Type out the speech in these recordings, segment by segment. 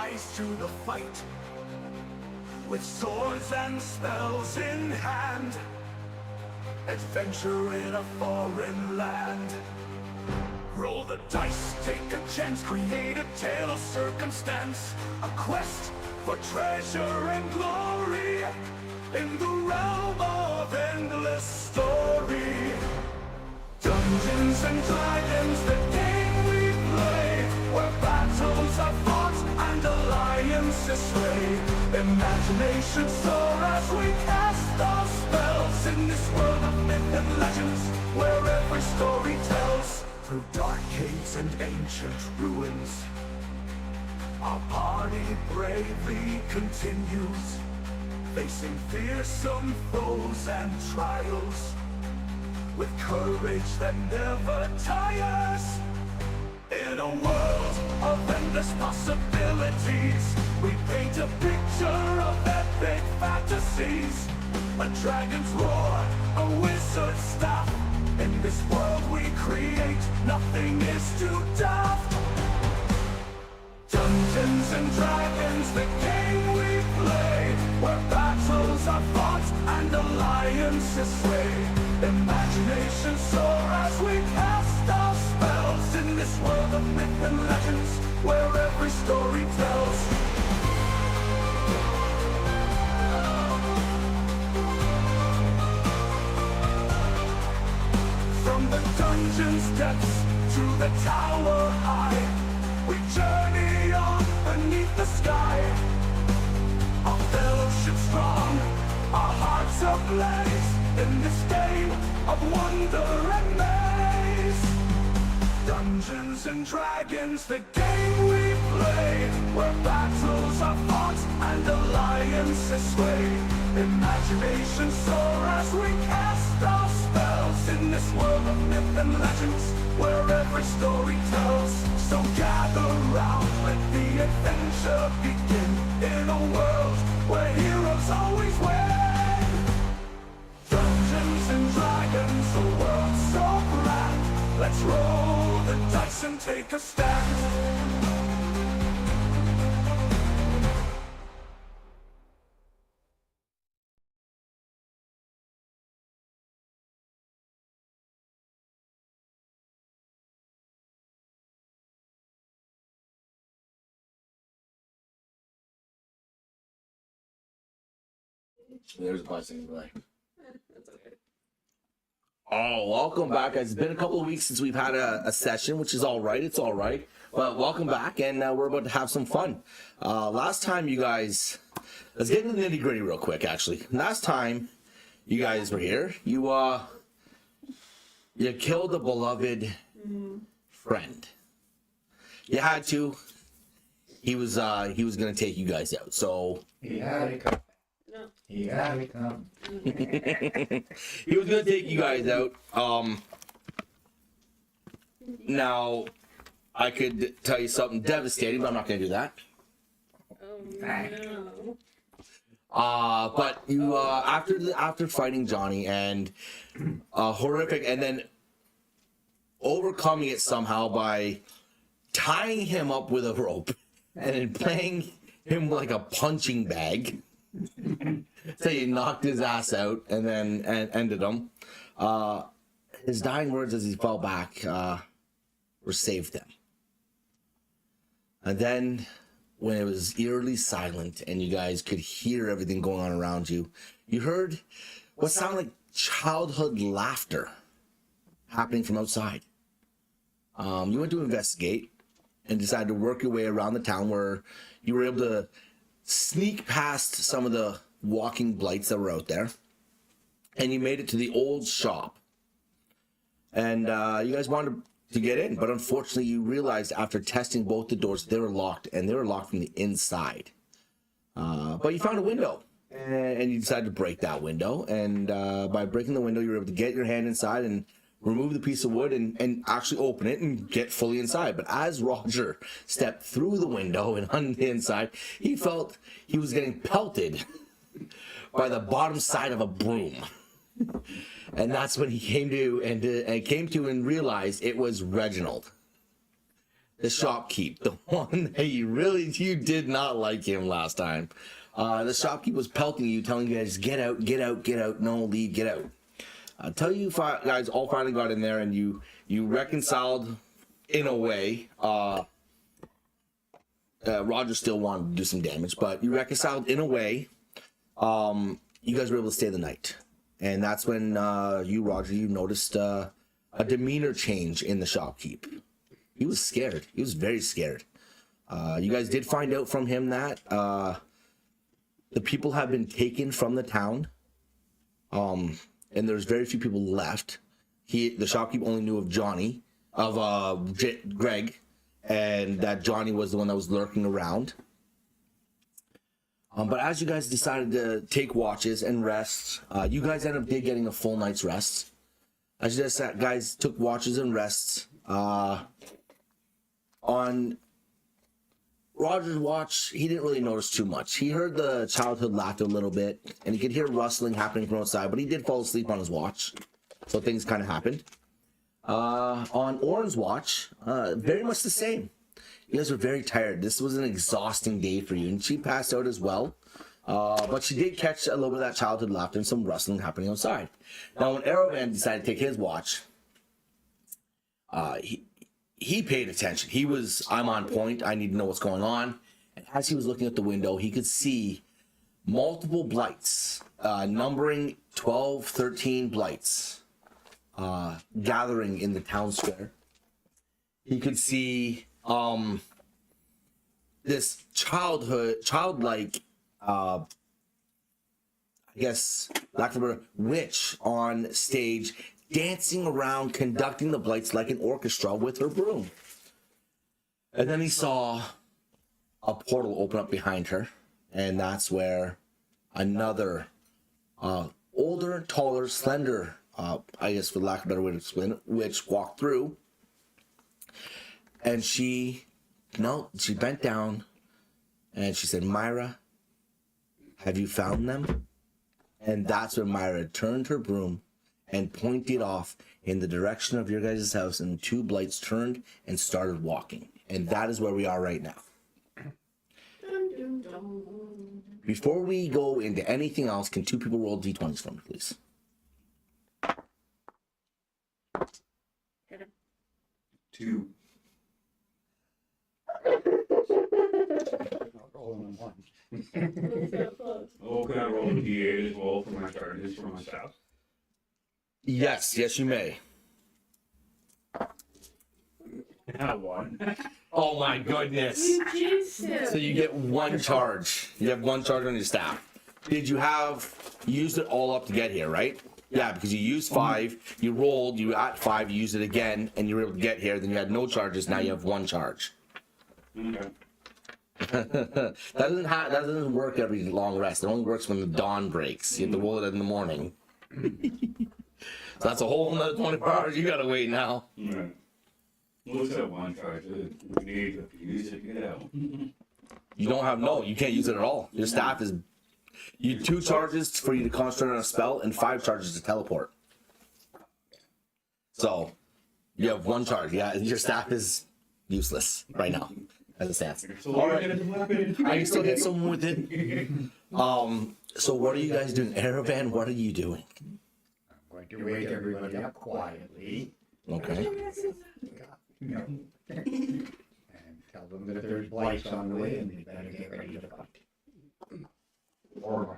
rise to the fight. With swords and spells in hand, adventure in a foreign land. Roll the dice, take a chance, create a tale of circumstance. A quest for treasure and glory in the realm of endless story. Dungeons and Dragons, the game we play, where battles are fought and alliances sway. Imagination soar as we cast our spells in this world of myth and legends, where every story tells. Through dark caves and ancient ruins, our party bravely continues, facing fearsome foes and trials, with courage that never tires. In a world of endless possibilities, we paint a picture of epic fantasies. A dragon's roar, a wizard's staff. In this world we create, nothing is too daft. Dungeons and Dragons, the game we play, where battles are fought and alliances sway. Imagination soar as we cast our spells in this world of myth and legends, where every story tells. From the dungeon's depths to the tower high, we journey on beneath the sky. Our fellowship strong, our hearts ablaze, in this game of wonder and maze. Dungeons and Dragons, the game we play, where battles are fought and alliances sway. Imagination soar as we cast our spells in this world of myth and legends, where every story tells. So gather round, let the adventure begin, in a world where heroes always win. Dungeons and Dragons, a world so grand. Let's roll the dice and take a stand. There's a blessing delay. That's okay. Oh, welcome back, guys. It's been a couple of weeks since we've had a session, which is all right. It's all right. But welcome back, and we're about to have some fun. Last time you guys... Let's get into the nitty-gritty real quick, actually. Last time you guys were here, you killed a beloved friend. You had to. He was going to take you guys out, so... He had it come. No. He had it come. He was gonna take you guys out. Now, I could tell you something devastating, but I'm not gonna do that. Oh no. But you, after fighting Johnny and horrific, and then overcoming it somehow by tying him up with a rope and then playing him like a punching bag. So you knocked his ass out and then ended him. His dying words as he fell back were saved him. And then when it was eerily silent and you guys could hear everything going on around you, you heard what sounded like childhood laughter happening from outside. You went to investigate and decided to work your way around the town, where you were able to sneak past some of the walking blights that were out there, and you made it to the old shop. And you guys wanted to get in, but unfortunately you realized after testing both the doors they were locked, and they were locked from the inside. But you found a window, and you decided to break that window, and by breaking the window you were able to get your hand inside and remove the piece of wood and actually open it and get fully inside. But as Roger stepped through the window and on the inside, he felt he was getting pelted by the bottom side of a broom. And that's when he came to and realized it was Reginald. the shopkeep, the one that you did not like him last time. The shopkeep was pelting you, telling you guys, get out, get out, get out, no, leave, get out. Until you guys all finally got in there and you reconciled in a way. Roger still wanted to do some damage, but you reconciled in a way. You guys were able to stay the night. And that's when Roger, you noticed a demeanor change in the shopkeep. He was scared. He was very scared. You guys did find out from him that the people have been taken from the town. And there's very few people left. The shopkeep only knew of Greg, and that Johnny was the one that was lurking around. But as you guys decided to take watches and rest, you guys ended up getting a full night's rest. As you guys took watches and rests, on Roger's watch, he didn't really notice too much. He heard the childhood laughter a little bit, and he could hear rustling happening from outside, but he did fall asleep on his watch. So things kind of happened. On Oren's watch, very much the same. You guys were very tired. This was an exhausting day for you, and she passed out as well. But she did catch a little bit of that childhood laughter and some rustling happening outside. Now, when Arrowman decided to take his watch, he paid attention. He was, I'm on point. I need to know what's going on. And as he was looking at the window, he could see multiple blights, numbering 12, 13 blights, gathering in the town square. He could see this childlike, I guess, lack of a word, witch on stage, dancing around, conducting the blights like an orchestra with her broom. And then he saw a portal open up behind her, and that's where another older, taller, slender, I guess for lack of a better way to explain it, witch walked through. And she bent down and she said, Myra, have you found them? And that's when Myra turned her broom and pointed off in the direction of your guys' house, and two blights turned and started walking. And that is where we are right now. Before we go into anything else, can two people roll d20s for me, please? Two. Rolling one. So Can I roll a d8 as well for my charges for my staff? Yes, you may. One. Oh my goodness. You jinxed him. So you get one charge. You have one charge on your staff. Did you used it all up to get here, right? Yeah, because you used 5, you rolled, you at 5, you used it again, and you were able to get here, then you had no charges, now you have one charge. Okay. that doesn't work every long rest. It only works when the dawn breaks. You have to roll it in the morning. So that's a whole another 24 hours you gotta wait now. Right. Looks at one charge. We need to use it to get out. You can't use it at all. Your staff is 2 charges for you to concentrate on a spell and 5 charges to teleport. So you have 1 charge. Yeah, your staff is useless right now as it stands. All right. I can still hit someone with it. So what are you guys doing? Aravan, what are you doing? I'm going to wake everybody up quietly. Okay. And tell them that there's blights on the way and they better get ready to fight. Or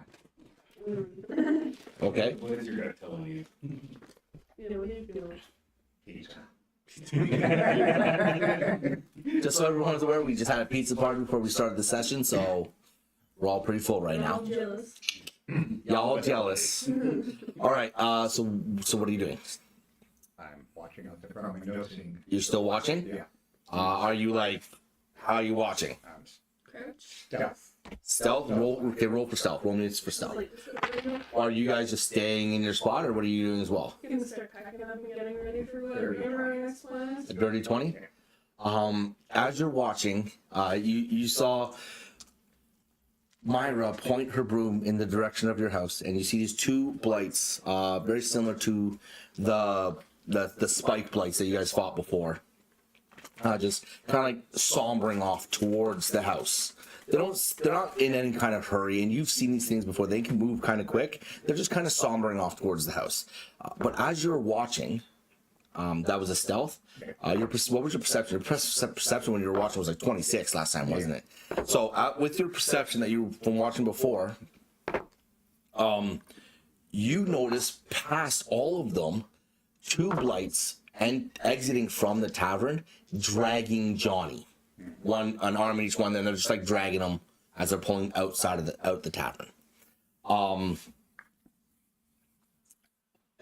run. Okay. What is your gut telling you? Yeah, what are you doing? Pizza. Just so everyone is aware, we just had a pizza party before we started the session, so we're all pretty full right now. I'm jealous. Y'all jealous. All right. So what are you doing? I'm watching out the front window seeing. You're still watching? Yeah. Are you how are you watching? Crouch. Stealth. Stealth? Roll for stealth. Roll minutes for stealth. Like, you Are you guys just staying in your spot, or what are you doing as well? can start packing up and getting ready for whatever our next plan is. A dirty 20? As you're watching, you saw Myra point her broom in the direction of your house, and you see these 2 blights, very similar to the spike blights that you guys fought before. just kind of like sombering off towards the house. They're not in any kind of hurry, and you've seen these things before. They can move kind of quick. They're just kind of sombering off towards the house. But as you're watching, that was a stealth. What was your perception? Your perception when you were watching was like 26 last time, wasn't it? So with your perception that you from watching before, you notice past all of them, 2 blights and exiting from the tavern, dragging Johnny. An arm in each one, then they're just like dragging them as they're pulling outside of out the tavern. And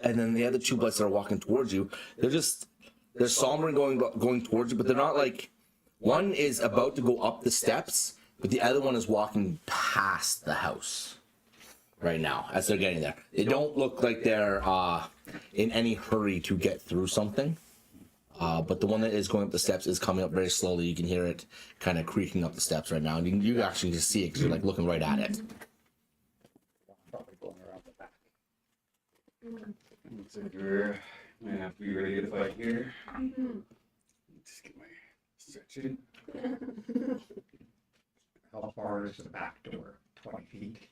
then the other 2 blights that are walking towards you, they're sombering going towards you, but they're not like, one is about to go up the steps, but the other one is walking past the house right now as they're getting there. They don't look like they're in any hurry to get through something. But the one that is going up the steps is coming up very slowly. You can hear it kind of creaking up the steps right now. And you actually can see it because you're like looking right at it. Probably going around the back. Looks like we're gonna have to be ready to fight here. Just get my stretch in. How far is the back door? 20 feet.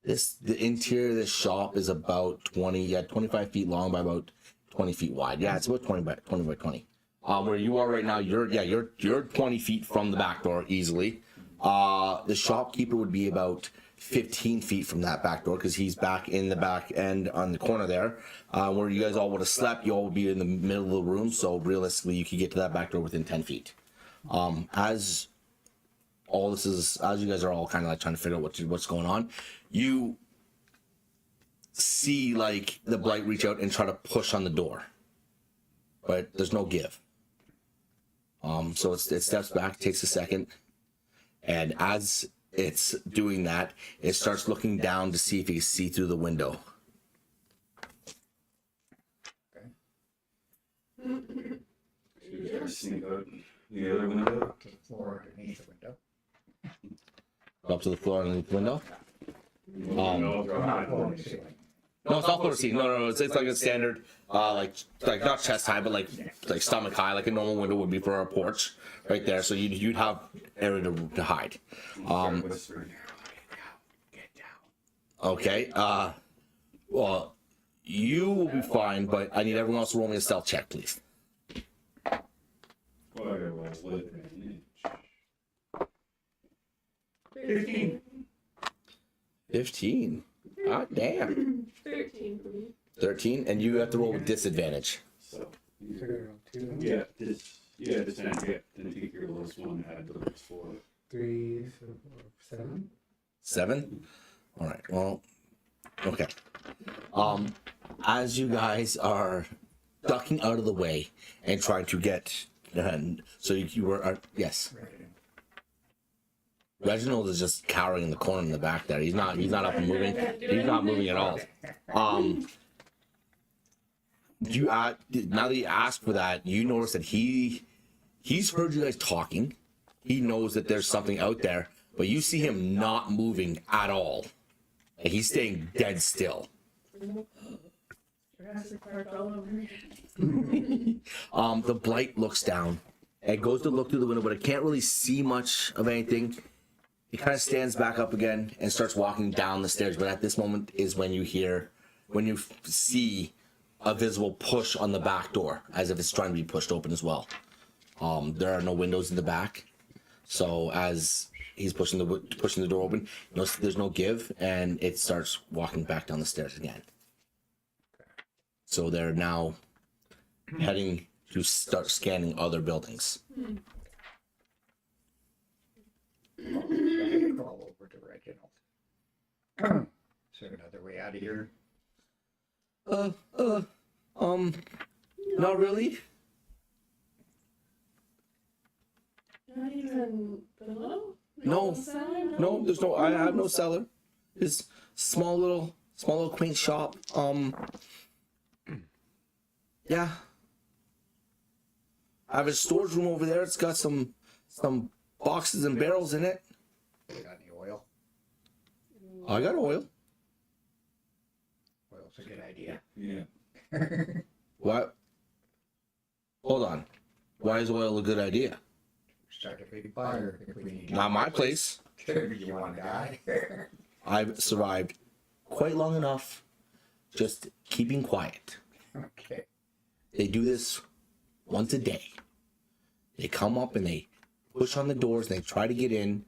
The interior of this shop is about 25 feet long by about 20 feet wide. Yeah, it's about 20 by 20. Where you are right now, you're 20 feet from the back door easily. The shopkeeper would be about 15 feet from that back door because he's back in the back end on the corner there. Where you guys all would have slept, you all would be in the middle of the room. So realistically, you could get to that back door within 10 feet. As you guys are all kind of like trying to figure out what's going on, you see like the blight reach out and try to push on the door, but there's no give. So it steps back, takes a second, and as it's doing that, it starts looking down to see if it can see through the window. Okay. Should we just sneak out the other window? Up to the floor underneath the window. Up to the floor underneath the window. Not floor to ceiling. No, it's not floor to ceiling. No. It's like a standard, like not chest high, but like stomach high, like a normal window would be for a porch, right there. So you'd have area to hide. Start whispering. Get down. Okay. Well, you will be fine, but I need everyone else to roll me a stealth check, please. Fire will live in an inch. 15. 15. Ah, damn. 13 for me. 13, and you have to roll with disadvantage. So, Zero, two, this time, then take your lowest one, add the lowest 4. 3, 4, 7. 7? All right. Well, okay. As you guys are ducking out of the way and trying to get, so you were, yes. Reginald is just cowering in the corner in the back there. He's not up and moving. He's not moving at all. Now that you asked for that, you notice that he's heard you guys talking. He knows that there's something out there, but you see him not moving at all. Like he's staying dead still. Jurassic Park all over me. The blight looks down. It goes to look through the window, but it can't really see much of anything. It kind of stands back up again and starts walking down the stairs. But at this moment is when you see a visible push on the back door, as if it's trying to be pushed open as well. There are no windows in the back, so as he's pushing the door open, there's no give, and it starts walking back down the stairs again. So they're now heading to start scanning other buildings. Crawl over to Reginald. Is there another way out of here? Not really. Not even below? No. Outside? No, there's no. I have no cellar. It's small little quaint shop. Yeah. I have a storage room over there. It's got some boxes and barrels in it. You got any oil? I got oil. Oil's a good idea. Yeah. What? Hold on. Why is oil a good idea? Start a big fire if we need. Not my place. You want to die? I've survived quite long enough just keeping quiet. Okay. They do this once a day. They come up and they push on the doors and they try to get in.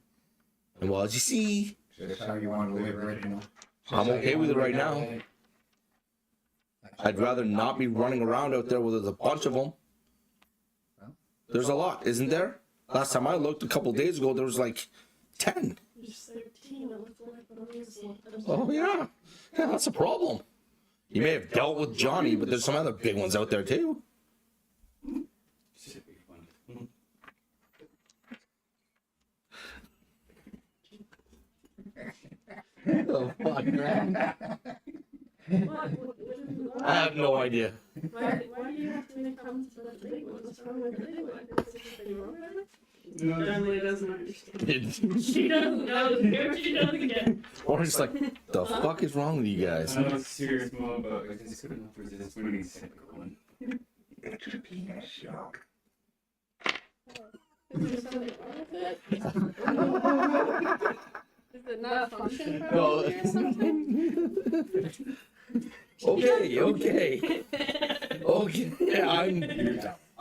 And well, as you see, So that's how you want to live right now? I'm okay with it right now. I'd rather not be running around out there where there's a bunch of them. There's a lot, isn't there? Last time I looked a couple days ago, there was like 10. Just 13, it looks like, but I'm just Oh, yeah. Yeah, that's a problem. You may have dealt with Johnny, but there's some other big ones out there too. Oh, fuck, man. I have no idea. Why do you have to make comments about the big ones? What's wrong with the big one? Is there something wrong with it? Emily doesn't understand. She doesn't know. Here she does again. Or it's like, the fuck is wrong with you guys? I was serious mom, but I just couldn't resist when he said one. It's being a shock. Is there something wrong with it? Is it not function properly or something? Okay.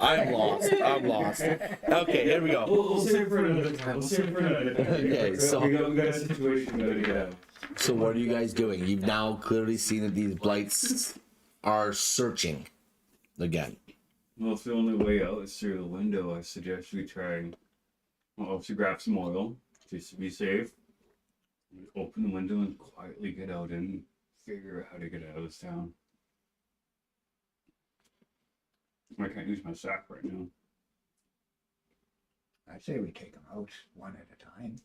I'm lost. Okay, here we go. We'll save it for another time. Okay, so we got a situation to get out. So what are you guys doing? You've now clearly seen that these blights are searching again. Well, if the only way out is through the window, I suggest we try, well, obviously grab some oil, just to be safe. Open the window and quietly get out and figure out how to get out of this town. I can't use my sack right now. I'd say we take them out one at a time.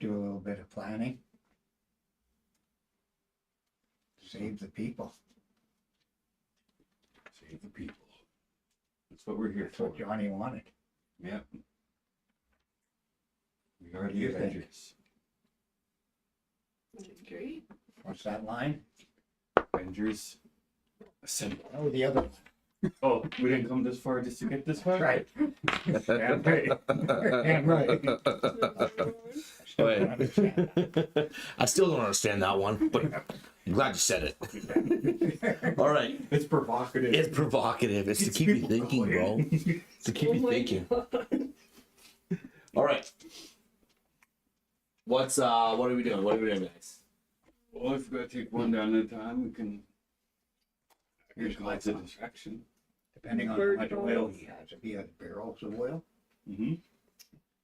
Do a little bit of planning. Save the people. Save the people. That's what we're here That's for. what Johnny wanted. Yep. We are What do the you think? Avengers. Great. What's that line? Avengers assemble. Oh, the other one. Oh, we didn't come this far just to get this far? Right. Damn right. Damn right. Wait. I still don't understand that one, but I'm glad you said it. All right. It's provocative. It's provocative. It's to keep you thinking, bro. It's to keep you thinking. All right. What are we doing? What are we doing, guys? Well, if we gotta take one down at a time, we can. Here's lots of distraction. Depending on how much oil he has. If he has barrels of oil, Mm-hmm.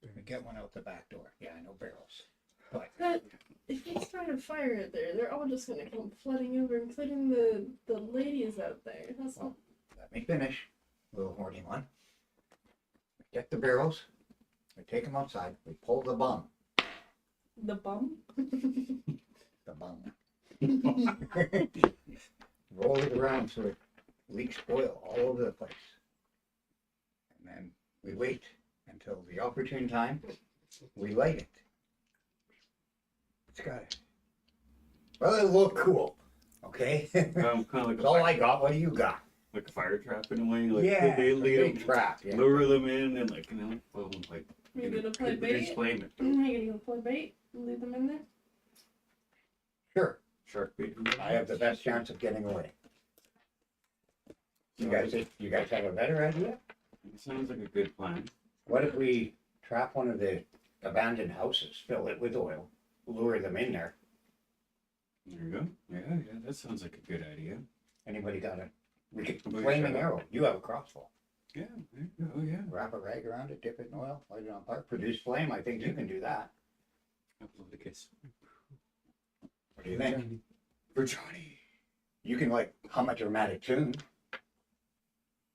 we can get one out the back door. Yeah, I know barrels. But But if you start a fire out there, they're all just gonna come flooding over, including the ladies out there. That's not. let me finish. Little horny one. We get the barrels. We take them outside. We pull the bum. The bum? The bum. Roll it around so it leaks oil all over the place. And then we wait until the opportune time. We light it. It's got it. Well, it'll look cool. Okay? Kind of like That's all I got. What do you got? like a fire trap in a way. Like Yeah, they it's a lead big them, trap. Yeah. lure them in, and like well, like You're gonna play bait? flame it. You're gonna play bait and leave them in there? Sure. Shark bait. I have the best chance of getting away. You guys have a better idea? It sounds like a good plan. What if we trap one of the abandoned houses, fill it with oil, lure them in there? There you go. Yeah, that sounds like a good idea. Anybody got a Well, flaming sure. arrow? You have a crossbow. Yeah, there you go. Yeah. Wrap a rag around it, dip it in oil, light it on fire, produce flame. I think you can do that. Upload the kiss. What do you think? For Johnny. You can like hum a dramatic tune.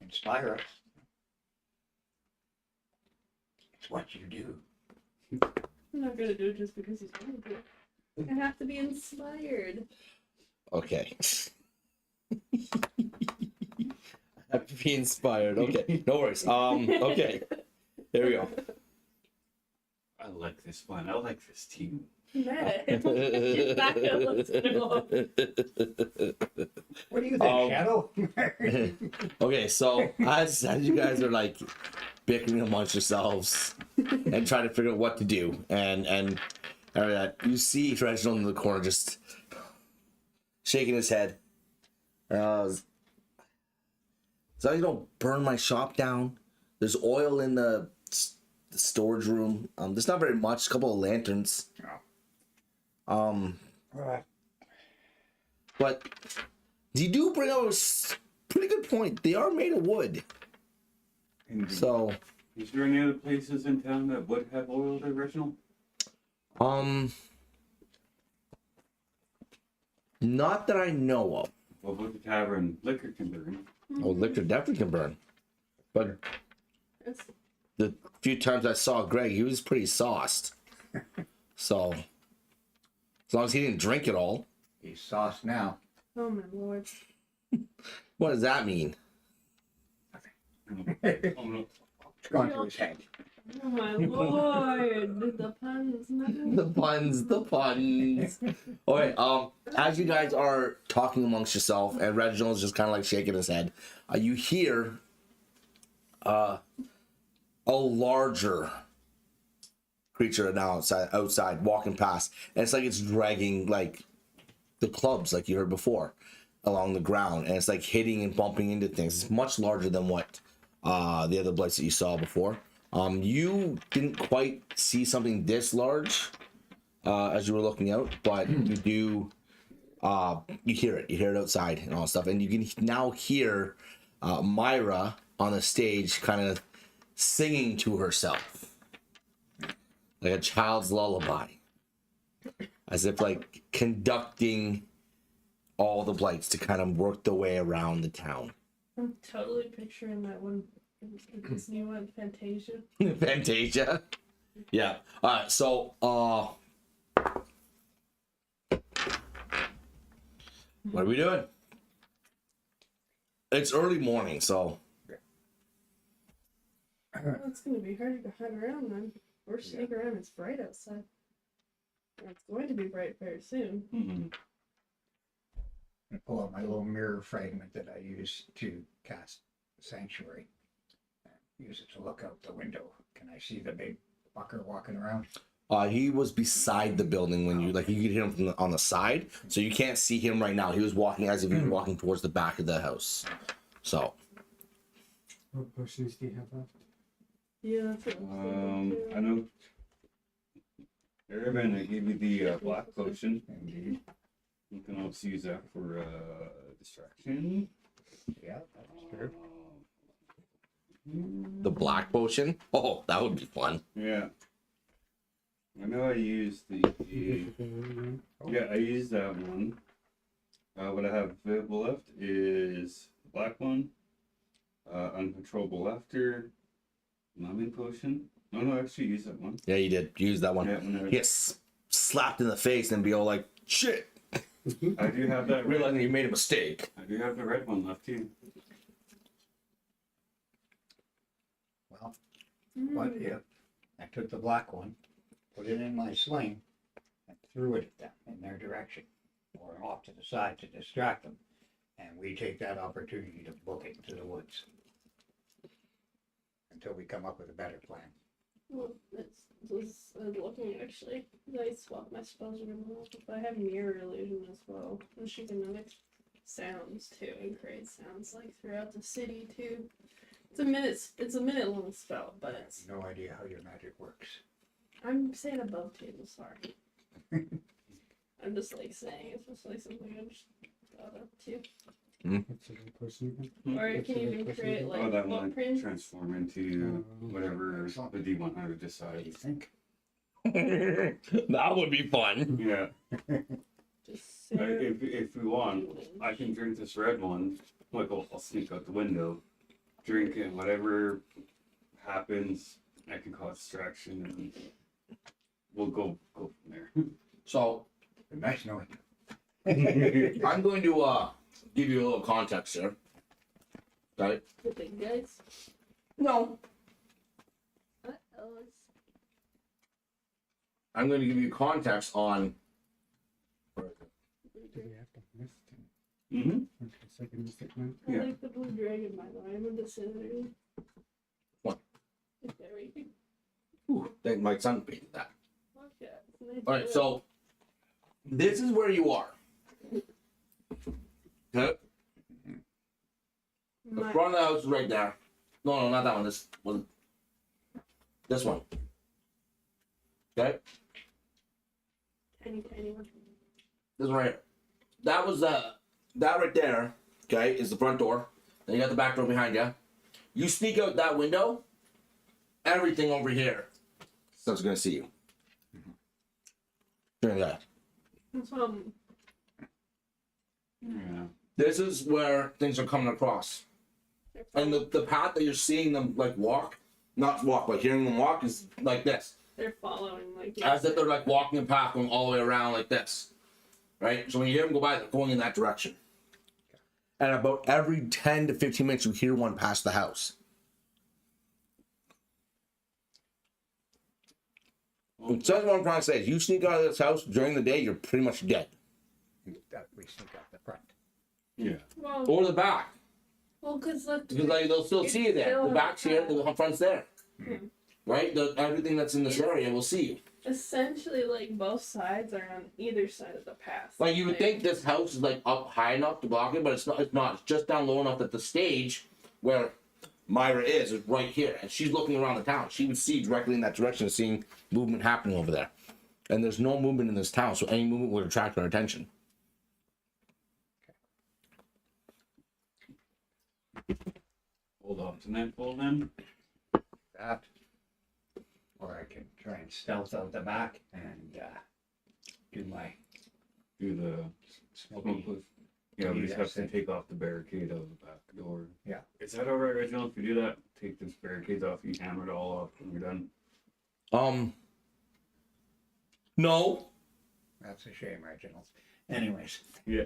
Inspire us. It's what you do. I'm not gonna do it just because he's told me to. I have to be inspired. Okay. I have to be inspired. Okay, no worries. Okay, there we go. I like this plan. I like this team. Mad at him. Get back and looks at him. What do you think, Um, Shadow? Okay, so as you guys are like bickering amongst yourselves and trying to figure out what to do, and you see Reginald in the corner just shaking his head. So you don't burn my shop down. There's oil in the storage room. There's not very much. A couple of lanterns. Alright. But you do bring up a pretty good point. They are made of wood. Indeed. So, Is there any other places in town that would have oil original? not that I know of. What about the tavern? Liquor can burn. Oh, liquor definitely can burn. But It's, the few times I saw Greg, he was pretty sauced. So, as long as he didn't drink it all. He's sauced now. oh my lord. What does that mean? Oh no. It's gone to his head. Oh my lord. The puns, man. The puns. Okay, as you guys are talking amongst yourself, and Reginald's just kind of like shaking his head, you hear a larger creature now outside walking past, and it's like it's dragging like the clubs like you heard before along the ground, and it's like hitting and bumping into things. It's much larger than what the other blights that you saw before. You didn't quite see something this large as you were looking out, but you do you hear it outside and all that stuff, and you can now hear Myra on the stage kind of singing to herself like a child's lullaby, as if like conducting all the blights to kind of work their way around the town. I'm totally picturing that one. This new one, Fantasia. Fantasia. Yeah. Alright, so what are we doing? It's early morning, so Well, it's gonna be harder to hide around then. Or sneak around. It's bright outside. And it's going to be bright very soon. Mm-hmm. I pull out my little mirror fragment that I use to cast Sanctuary. Use it to look out the window. Can I see the big fucker walking around? he was beside the building when you could hear him from on the side, so you can't see him right now. He was walking as if he was walking towards the back of the house. So What potions do you have left? Yeah, that's what I'm thinking, I too. know. Erevan, I gave you the black potion. Indeed. You can also use that for distraction. Yeah, that's true. the black potion. Oh, that would be fun. Yeah. I know I used the. Yeah, I used that one. What I have available left is the black one, uncontrollable laughter, numbing potion. No, I actually used that one. Yeah, you did use that one. Yeah, when I- Get slapped in the face and be all like, "Shit!" I do have that red. Realizing you made a mistake. I do have the red one left too. Well, what if I took the black one, put it in my sling, and threw it at them in their direction, or off to the side to distract them, and we take that opportunity to book it into the woods until we come up with a better plan. Well, it's looking actually. I swapped my spells around, but I have mirror illusion as well, and she can mimic sounds too and create sounds like throughout the city too. It's a minute long spell, but I it's. have no idea how your magic works. I'm saying above table, sorry. I'm just like saying it's just like something I just thought of too. What's a good potion again? Or it What's can a good even potion create again? like Oh, that one footprints. transform into whatever the D100 What do you decides. think? That would be fun. Yeah. Just If we want, I can drink this red one. Like I'll sneak out the window, drink it, whatever happens, I can cause distraction, and we'll go from there. So Nice knowing I'm going to give you a little context here. Right? the big guys. No. Uh-oh. I'm going to give you context on. Do we have to miss it? Mm-hmm. Okay, second mistake now. I Yeah. like the blue dragon, by the way. I'm a decider. What? There we go. Ooh, that my son painted that. Fuck yeah. It's nice All right, wood. so this is where you are. Okay, the My- front of the house is right there. No, not that one. This one. This one. Okay, tiny one. this one right here. That was that right there. Okay, is the front door. Then you got the back door behind you. You sneak out that window. Everything over here, stuff's gonna see you. Look at that. That's Yeah. This is where things are coming across. they're And the path that you're seeing them like walk, not walk, but hearing them walk is like this. they're following like As if they're like walking a path going all the way around like this. Right? So when you hear them go by, they're going in that direction. And about every 10 to 15 minutes, you hear one pass the house. So that's what I'm trying to say. Is you sneak out of this house during the day, you're pretty much dead. That we sneak out the front. Yeah. well, Or the back. because look, Because like, they'll still It's see you there. still The back's here, the front's there. Yeah. Right? Everything that's in this area will see you. essentially like both sides are on either side of the path. Like you would think this house is like up high enough to block it, but it's not. It's not. It's just down low enough that the stage where Myra is right here, and she's looking around the town. She would see directly in that direction, seeing movement happening over there. And there's no movement in this town, so any movement would attract her attention. Hold off to nightfall then. That. Or I can try and stealth out the back and do my Do the smoky. smokeless. Yeah, we Yeah, just have to that's it. take off the barricade of the back door. Yeah. Is that alright, Reginald? If you do that, take this barricades off, you hammer it all off when you're done. No. That's a shame, Reginald. Anyways, Yeah.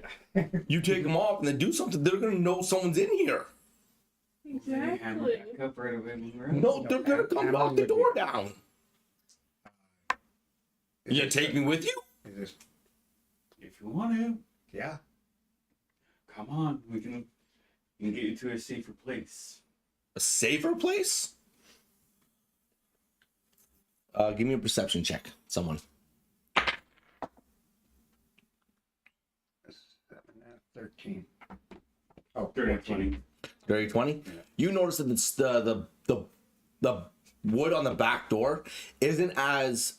You take them off and they do something. They're gonna know someone's in here. You hammer Exactly. back up right away when we're out. No, they're gonna come How knock long the would door you- down. is You this- take me with you? Is this? If you want to, Yeah. come on. We can get you to a safer place. A safer place? Give me a perception check, someone. 13. Oh, 30, 14. 20. Dirty 20. Yeah. You notice that it's the wood on the back door isn't as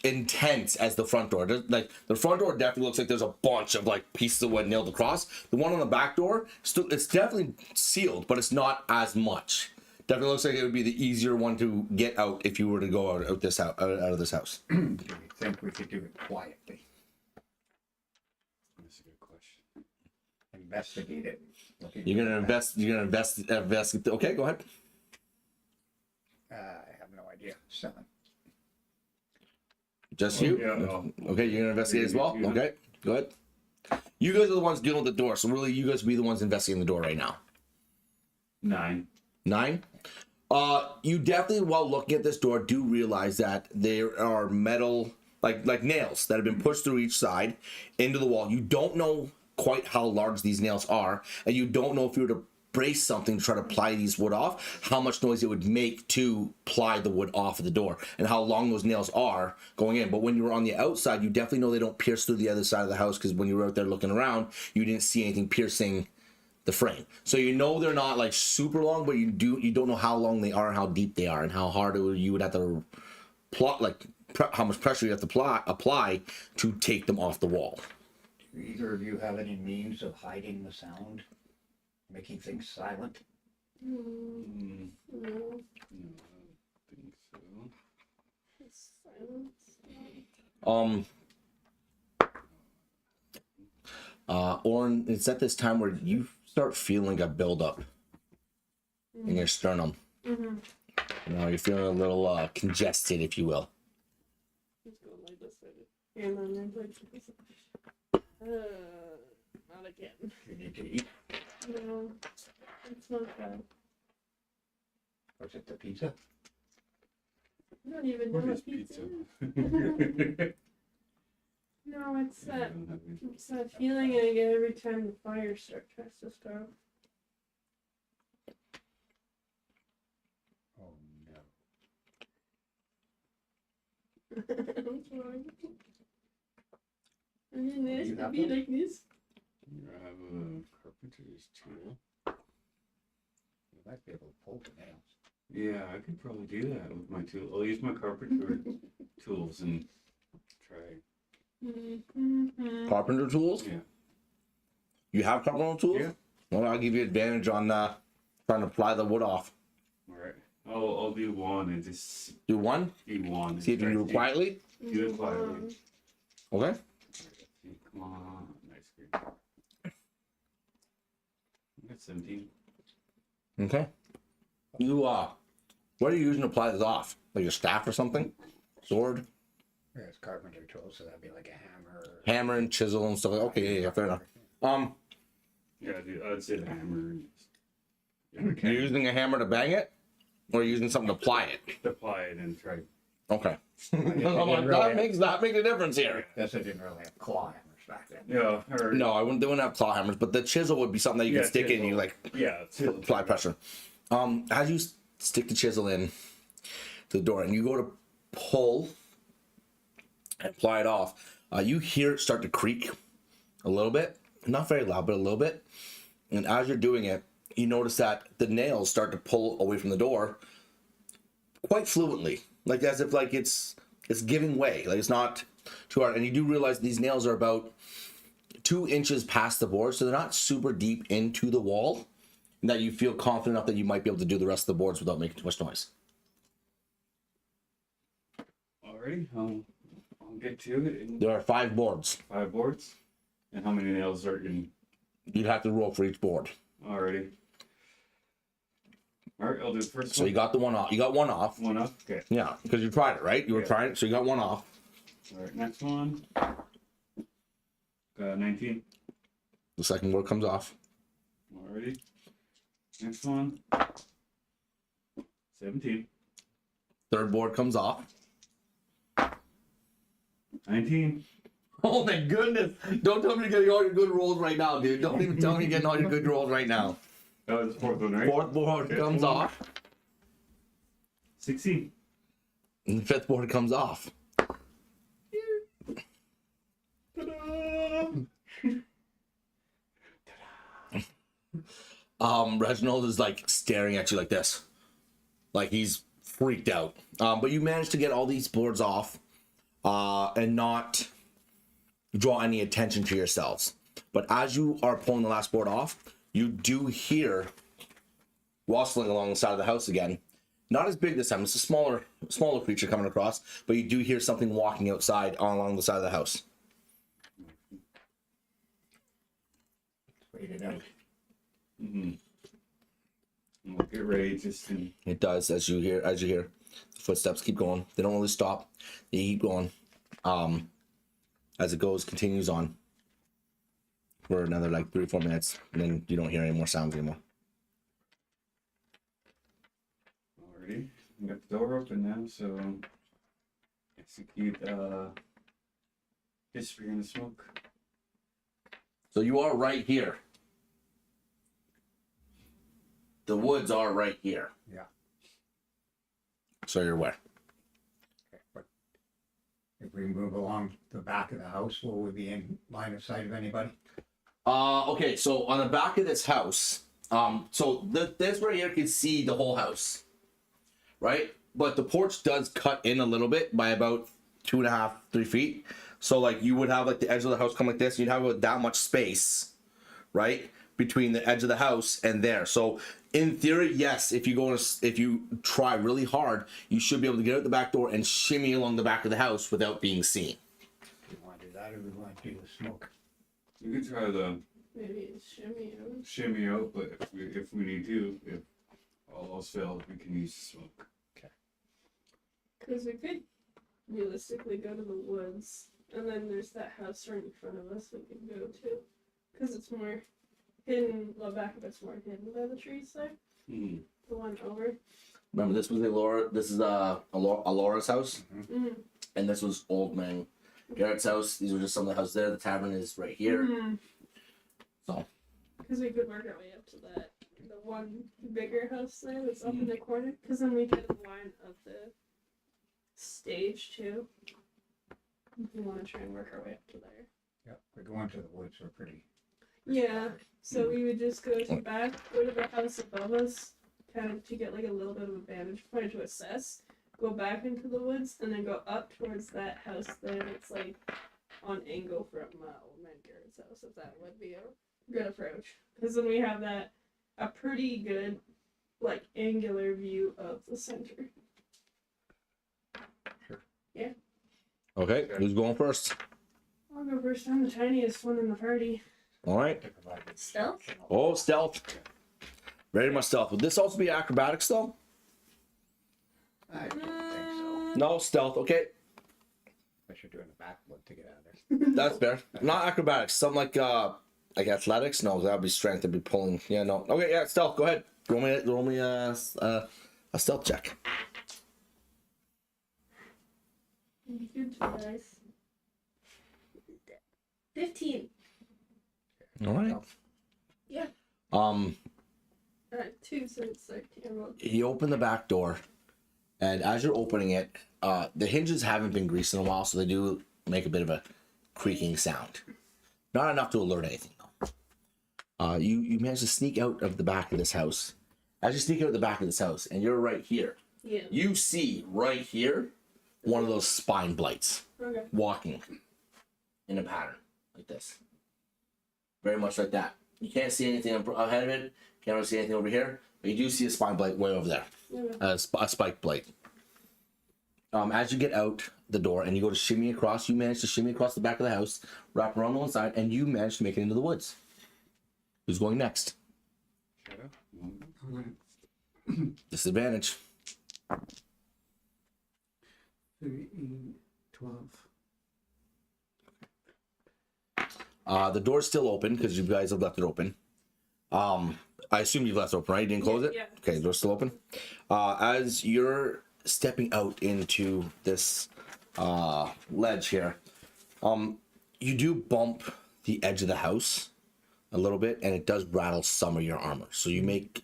intense as the front door. Like the front door definitely looks like there's a bunch of like pieces of wood nailed across. The one on the back door, still it's definitely sealed, but it's not as much. Definitely looks like it would be the easier one to get out if you were to go out of this house. Do you think we could do it quietly? That's a good question. Investigate it. Looking You're for gonna that. invest. Okay, go ahead. I have no idea. 7. Just Oh, you? yeah, Okay, you're gonna investigate as well? Yeah. Okay, go ahead. You guys are the ones dealing with the door, so really you guys will be the ones investigating the door right now. 9. 9. You definitely, while looking at this door, do realize that there are metal, like nails that have been pushed through each side into the wall. You don't know quite how large these nails are, and you don't know if you were to brace something to try to ply these wood off, how much noise it would make to ply the wood off of the door, and how long those nails are going in. But when you were on the outside, you definitely know they don't pierce through the other side of the house, because when you were out there looking around, you didn't see anything piercing the frame. So you know they're not like super long, but you don't know how long they are and how deep they are and how hard you would have to plot, like how much pressure you have to apply to take them off the wall. Do either of you have any means of hiding the sound? Making things silent? Mm, No, no, I don't think so. it's silence. Orin, it's at this time where you start feeling a buildup in your sternum. Mm-hmm. You know, you're feeling a little congested, if you will. Just going like this. And then there's like this. Not again. You need to eat. No, it's not bad. Was it the pizza? I don't even know What is what pizza pizza? is. No, it's that feeling I get every time the fire tries to start. Oh no. What's wrong? I mean, Do it you used to have be those? like this. I have a carpenter's tool. You might be able to pull the nails. Yeah, I could probably do that with my tool. I'll use my carpenter tools and try. Carpenter tools? Yeah. You have carpenter tools? Yeah. Well, I'll give you advantage on trying to ply the wood off. Alright. I'll do one and just Do one. do one. And See if you try can do to it quietly. Do it quietly. Okay. Come on. Nice green. I got 17. Okay. You what are you using to ply this off? Like a staff or something? Sword, Yeah, it's carpenter tools, so that'd be like a hammer. hammer, and chisel and stuff. Okay, yeah, fair enough. Yeah, dude, I'd say the hammer. You're using a hammer to bang it, or you're using something to ply it? Apply it and try. Okay. really that makes a difference here. Guess I didn't really have claw hammers back then. Yeah, or No, they wouldn't have claw hammers, but the chisel would be something that you Yeah, can stick in and you chisel. like yeah, apply pressure. As you stick the chisel in to the door and you go to pull and ply it off, you hear it start to creak a little bit, not very loud, but a little bit. And as you're doing it, you notice that the nails start to pull away from the door quite fluently, like as if like it's giving way, like it's not too hard. And you do realize these nails are about 2 inches past the board, so they're not super deep into the wall, and that you feel confident enough that you might be able to do the rest of the boards without making too much noise. Alrighty, I'll get to it. In There are 5 boards. 5 boards. And how many nails are in? You'd have to roll for each board. Alrighty. Alright, I'll do the first So one. you got the one off. You got one off. One up. Okay. Yeah, because you tried it, right? You were Yeah. trying it, so you got one off. Alright, next one. 19. The second board comes off. Alrighty. Next one. 17. Third board comes off. 19. Oh my goodness! Don't tell me you're getting all your good rolls right now, dude. Don't even tell me you're getting all your good rolls right now. That was the fourth one, right? Fourth board Fifth comes one. off. 16. And the fifth board comes off. Reginald is like staring at you like this. Like he's freaked out. But you managed to get all these boards off and not draw any attention to yourselves. But as you are pulling the last board off, you do hear rustling along the side of the house again. Not as big this time. It's a smaller creature coming across, but you do hear something walking outside along the side of the house. Wait it out. Mm-hmm. We'll get ready just in. It does as you hear the footsteps keep going. They don't really stop. They keep going. As it continues on for another like 3 or 4 minutes, and then you don't hear any more sounds anymore. Alrighty. We got the door open now, so execute history in the smoke. So you are right here. The woods are right here. Yeah. So you're where? Okay, but if we move along the back of the house, will we be in line of sight of anybody? Okay, so on the back of this house, so this right here can see the whole house, right? But the porch does cut in a little bit by about 2.5, 3 feet. So like you would have like the edge of the house come like this, you'd have about that much space, right? Between the edge of the house and there. So in theory, yes, if you try really hard, you should be able to get out the back door and shimmy along the back of the house without being seen. Do we want to do that or do we want to do the smoke? You can try the Maybe it's shimmy. shimmy out, but if we need to, if all else fails, we can use the smoke. Because we could realistically go to the woods, and then there's that house right in front of us we could go to. Because it's more hidden, the back of it's more hidden by the trees there. Hmm. The one over. Remember, this was Alora. This is Alora's house, Mm-hmm. and this was Old Man Garrett's house. These were just some of the houses there. The tavern is right here. Mm-hmm. So, Because we could work our way up to that. The one bigger house there that's up in the corner. Because then we get a line of the stage too. We want to try and work our way up to there. Yeah, we go into the woods. We're pretty. Yeah, so we would just go to the back, go to the house above us, kind of to get like a little bit of a vantage point to assess, go back into the woods, and then go up towards that house there that's like on angle from Old Man Garrett's house, if that would be a good approach. Because then we have a pretty good, like, angular view of the center. okay, who's going first? I'll go first. I'm the tiniest one in the party. All right. To provide the- Stealth? Oh, stealth. Very much stealth. Would this also be acrobatics though? I don't think so. No, stealth. Okay, Unless you're doing a backflip to get out of there. that's fair. Not acrobatics. Something like athletics. No, that would be strength. That'd be pulling. Yeah, no. Okay, yeah, stealth. Go ahead. Roll me a stealth check. Good choice. 15. All right. Yeah. 2 since 13. You open the back door, and as you're opening it, the hinges haven't been greased in a while, so they do make a bit of a creaking sound. Not enough to alert anything though. You manage to sneak out of the back of this house. As you sneak out of the back of this house, and you're right here, Yeah. you see right here one of those spine blights Okay. walking in a pattern like this. Very much like that. You can't see anything ahead of it. Can't really see anything over here, but you do see a spine blight way over there. Okay. A spike blade. As you get out the door and you go to shimmy across, you manage to shimmy across the back of the house, wrap around the one side, and you manage to make it into the woods. Who's going next? Disadvantage. 13, 12. The door's still open because you guys have left it open. I assume you've left it open, right? You didn't close it? Yeah. Okay, the door's still open. As you're stepping out into this ledge here, you do bump the edge of the house a little bit, and it does rattle some of your armor. So you make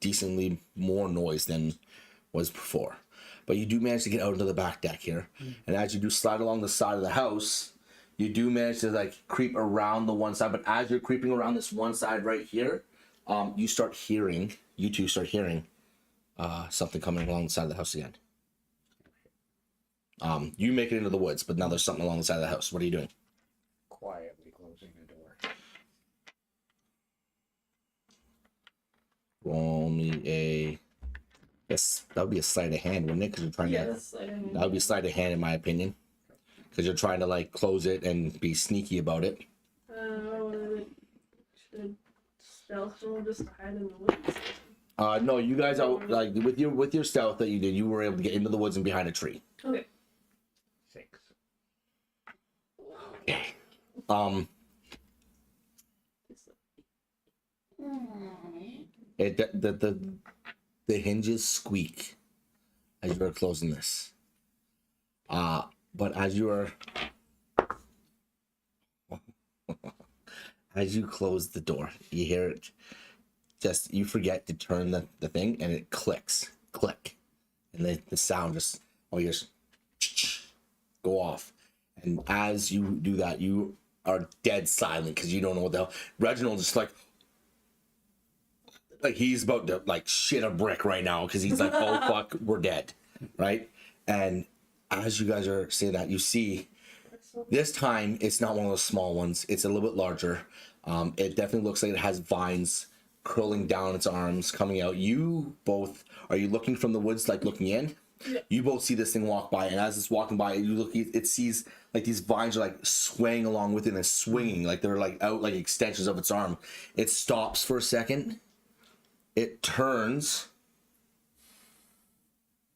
decently more noise than was before. But you do manage to get out into the back deck here. And as you do slide along the side of the house, you do manage to like creep around the one side. But as you're creeping around this one side right here, you two start hearing something coming along the side of the house again. You make it into the woods, but now there's something along the side of the house. What are you doing? Quietly closing the door. Roll me a... Yes, that would be a sleight of hand, wouldn't it? Because you're trying Yeah, to... that's like That would be sleight of hand, in my opinion. Because you're trying to, like, close it and be sneaky about it. should stealth roll just to hide in the woods. No, you guys are, like, with your stealth that you did, you were able to get into the woods and behind a tree. Okay. 6. The hinges squeak as you are closing this. But as you are... as you close the door, you hear it. Just, you forget to turn the thing, and it clicks. Click. And the sound just... Oh, you just... go off. And as you do that, you are dead silent because you don't know what the hell. Reginald is like he's about to like shit a brick right now because he's like, oh fuck, we're dead, right? And as you guys are saying that, you see this time it's not one of those small ones. It's a little bit larger. It definitely looks like it has vines curling down its arms, coming out. You both, are you looking from the woods, like looking in? Yeah. You both see this thing walk by, and as it's walking by, you look. It sees like these vines are like swaying along with it and swinging, like they're like out like extensions of its arm. It stops for a second. It turns,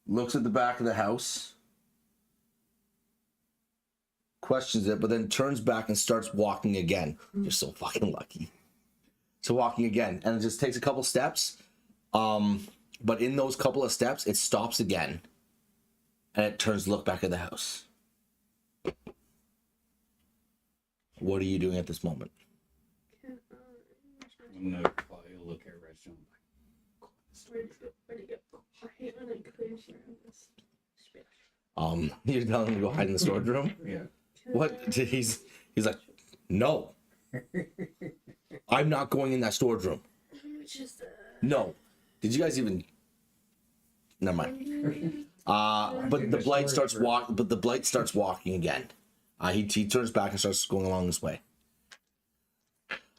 looks at the back of the house, questions it, but then turns back and starts walking again. You're so fucking lucky. So walking again, and it just takes a couple steps. But in those couple of steps, it stops again. And it turns to look back at the house. What are you doing at this moment? I'm gonna probably look at Reginald. Where'd he go? I hate when it clears around this space. You're telling him to go hide in the storage room? Yeah. What? He's like, no. I'm not going in that storage room. Which is No. Did you guys even? Never mind. But the blight starts walking again. He turns back and starts going along this way.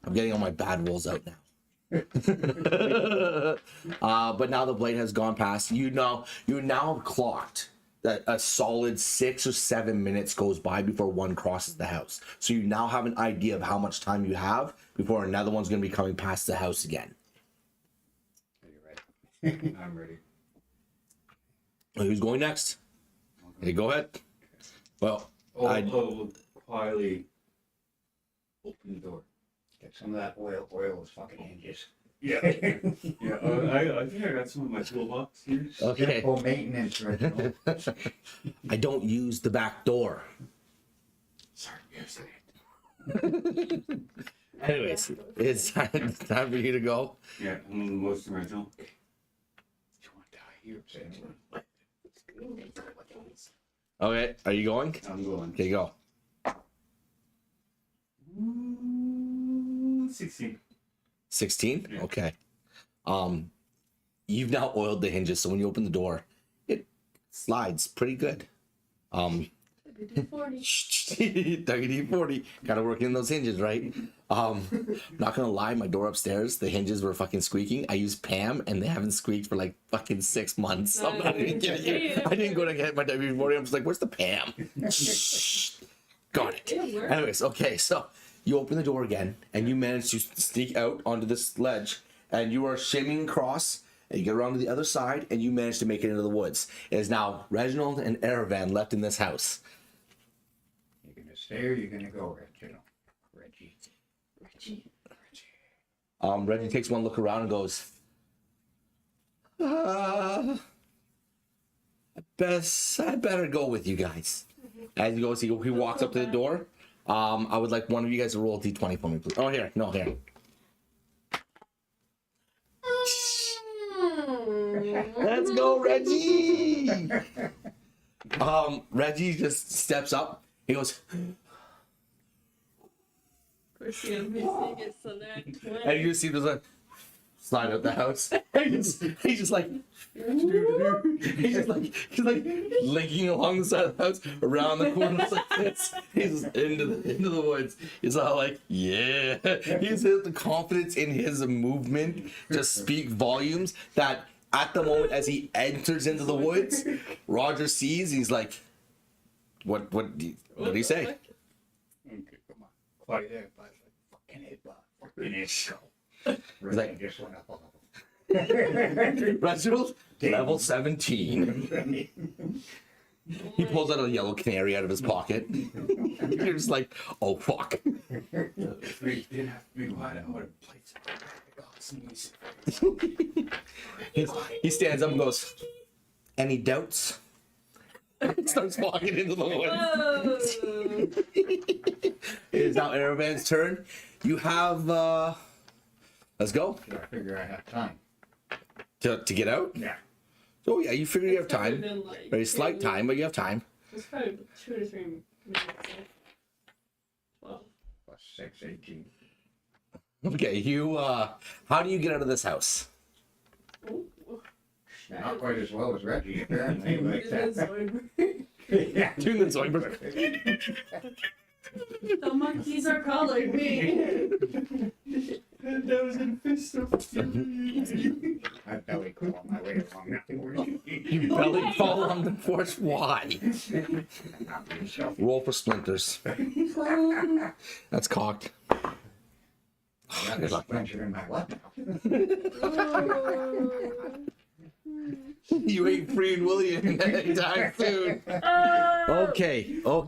I'm getting all my bad rolls out now. But now the blight has gone past. You now clocked that a solid 6 or 7 minutes goes by before one crosses the house. So you now have an idea of how much time you have before another one's going to be coming past the house again. Are you ready? I'm ready. Who's going next? Okay, go ahead. Well, Quietly open the door. Get some of that oil. Oil is fucking hinges. Yeah. Yeah. I think I got some of my toolbox here. okay. Simple maintenance, Reginald. I don't use the back door. Sorry, using it. Anyways, it's time for you to go. Yeah, I'm the most original. You want to die here, Reginald? Okay, are you going? I'm going. Okay, go. 16. 16? Yeah. Okay. You've now oiled the hinges, so when you open the door, it slides pretty good. WD-40. Gotta work in those hinges, right? Not gonna lie, my door upstairs, the hinges were fucking squeaking. I used Pam, and they haven't squeaked for like fucking 6 months. I'm not even kidding you. I didn't go to get my WD-40. I'm just like, where's the Pam? Got it. Anyways, okay, so you open the door again, and you manage to sneak out onto this ledge, and you are shimmying across, and you get around to the other side, and you manage to make it into the woods. It is now Reginald and Erevan left in this house. You're gonna stay or you're gonna go, Reginald? Reggie. Reggie takes one look around and goes, I better go with you guys. As he goes, he walks up to the door. I would like one of you guys to roll a d20 for me, please. Oh, here. No, here. Let's go, Reggie! Reggie just steps up. He goes, Of course, the NPC gets the next one. and you see there's a slide out the house. He's just like he's like linking along the side of the house around the corners like this. He's into the woods. He's all like, yeah. He's hit the confidence in his movement to speak volumes that at the moment as he enters into the woods, Roger sees. He's like, what did he say? Okay, come on. Quiet there, bud. Fucking it, bud. Fucking it. He's like, Just went up a level. Reginald, level 17. He pulls out a yellow canary out of his pocket. You're just like, oh fuck. If we didn't have to be quiet, I would have played some music. He stands up and goes, any doubts? Starts walking into the woods. Whoa! It is now Erevan's turn. You have, let's go. I figure I have time. To get out? Yeah. Oh yeah, you figure you have It's probably time. been, like, Very slight 2 time, but you have time. It's probably 2 to 3 minutes. Well, Plus 6, 18. Okay, you, how do you get out of this house? Not quite as well as Reggie, apparently. Yeah. Doing the Zoidberg. The monkeys are calling me. And that was in Fesfort. I belly crawl on my way along that porch. You belly fall on the porch. Why? Roll for splinters. That's cocked. Got a splinter in my what now? You ain't freeing William anytime soon. Okay. Well,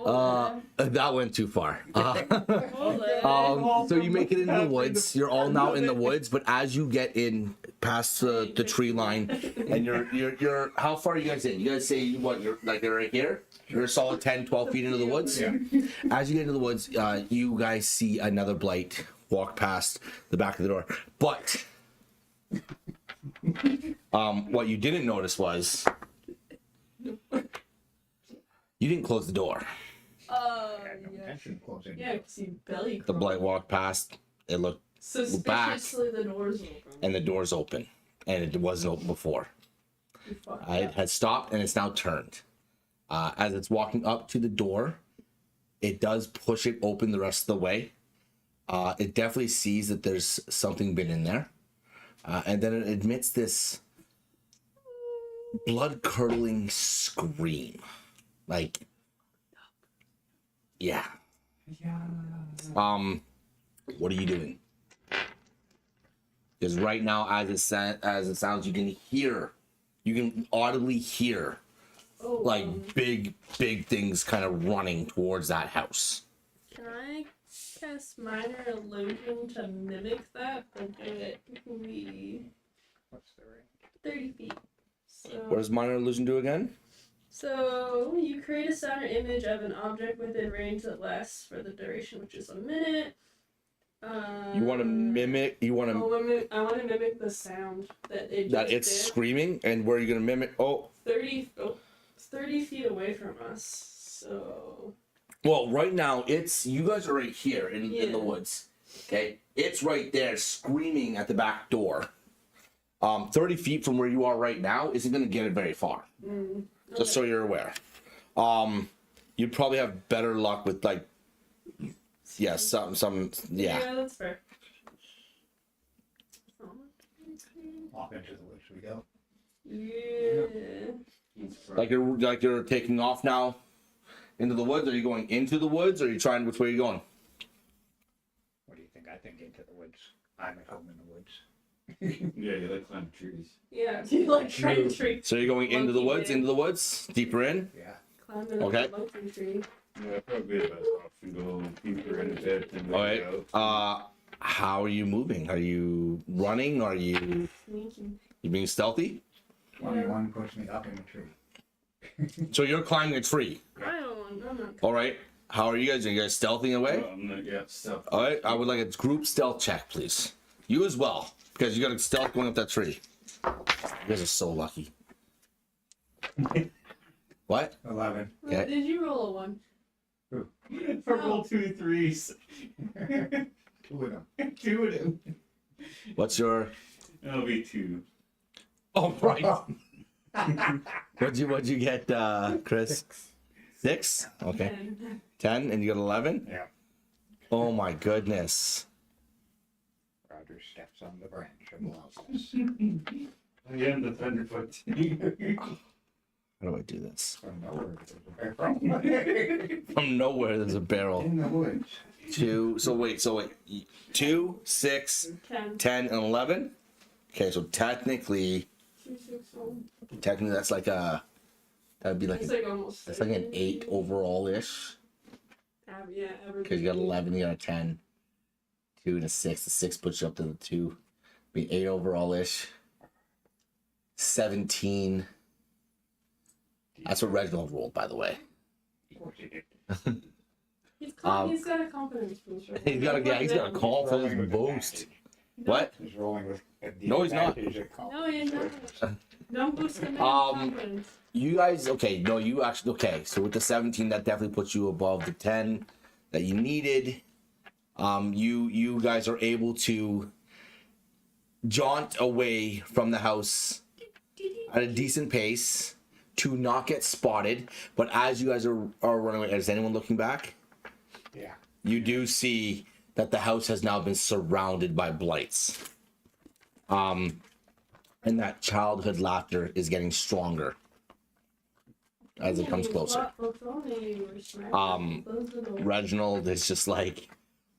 That went too far. Hold So you make it into the woods. You're all now in the woods, but as you get in past the tree line, and you're how far are you guys in? You guys say what? You're like you're right here. You're a solid 10, 12 feet into the woods. Yeah. As you get into the woods, you guys see another blight walk past the back of the door. But what you didn't notice was you didn't close the door. Had no intention of closing. Yeah, because you belly The blight walked past. It looked suspiciously the door's open. and the door's open, and it wasn't open before. You fucked It up. had stopped and it's now turned. As it's walking up to the door, it does push it open the rest of the way. It definitely sees that there's something been in there, and then it emits this blood-curdling scream, like, yeah. What are you doing? Because right now, as it sounds, you can audibly hear Oh, like big things kind of running towards that house. Can I cast minor illusion to mimic that, but do it What's the range? 30 feet? What does minor illusion do again? So you create a sound or image of an object within range that lasts for the duration, which is a minute. You want to mimic? You want to I want to mimic the sound that it that just it's did. screaming, and where are you gonna mimic? Oh, 30 feet away from us. So well, right now it's you guys are right here in the Yeah. woods. Okay, it's right there screaming at the back door. 30 feet from where you are right now isn't gonna get it very far. Just so you're aware. You'd probably have better luck with like, yeah, yeah, that's fair. Off into the woods we go. Yeah. like you're taking off now into the woods. Are you going into the woods, or are you trying? Which way are you going? What do you think? I think into the woods. I'm at home in the woods. Yeah, you like climbing trees. Yeah, you like trying to tree. So you're going into the Monkey woods, man. into the woods, deeper in. Yeah. Climbing Okay. up the monkey tree. Yeah, probably the best option. Go deeper in a bit and All then right. out. How are you moving? Are you running? Are you Sneaky. being stealthy? 21 puts me up in the tree. So you're climbing a tree. I'm not. All right. How are you guys? Are you guys stealthing away? I'm not yet stuff. All right. I would like a group stealth check, please. You as well, because you got a stealth going up that tree. You guys are so lucky. What? 11. Yeah. Did you roll a 1? I rolled 2 3s. 2 of them. 2 of them. What's your? That'll be 2. Oh right. What'd you get, Chris? 6? Okay. 10, and you got 11. Yeah. Oh my goodness. Roger steps on the branch of loudness. I am the Thunderfoot. How do I do this? From nowhere, there's a barrel. From nowhere, there's a barrel. In the woods. 2. So wait. 2, 6, 10. 10, and 11. Okay, so technically, 2, 6, 1. that's like a. That'd be like It's like almost. that's like an 8 overall ish. Yeah, Because you got 11, you got a 10, 2, and a 6. The 6 puts you up to the 2. Be 8 overall ish. 17. That's what Reginald rolled, by the way. He's got a confidence boost. Right? He's got a confidence boost. What? He's rolling with No, he's not. No, he's not. Don't boost the man's confidence. You guys, okay, no, you actually, okay, so with the 17, that definitely puts you above the 10 that you needed. You guys are able to jaunt away from the house at a decent pace to not get spotted, but as you guys are running away, is anyone looking back? Yeah. You do see that the house has now been surrounded by blights. And that childhood laughter is getting stronger as it comes closer. Reginald is just like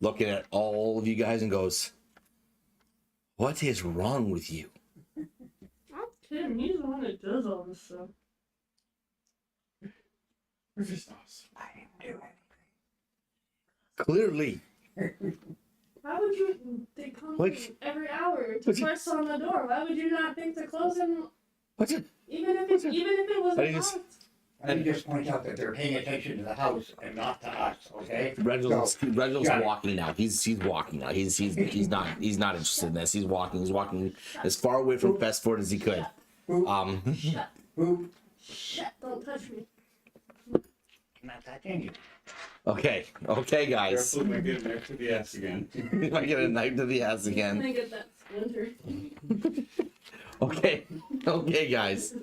looking at all of you guys and goes, "What is wrong with you?" That's Tim. He's the one that does all this stuff. We're just awesome. I am Clearly. Why would you? They come Like- every hour to What's it- press on the door. Why would you not think to close them? What's it? Even if it I wasn't just- locked. Let me just point out that they're paying attention to the house and not to us, okay? Reginald's got it. walking now. He's walking now. He's not interested in this. He's walking as far away from Fesfort as he could. Shut. Who? Shut. Don't touch me. I'm not touching you. Okay, guys. Careful, might get a knife to the ass again. I get a knife to the ass I'm again. gonna get that splinter. Okay, guys.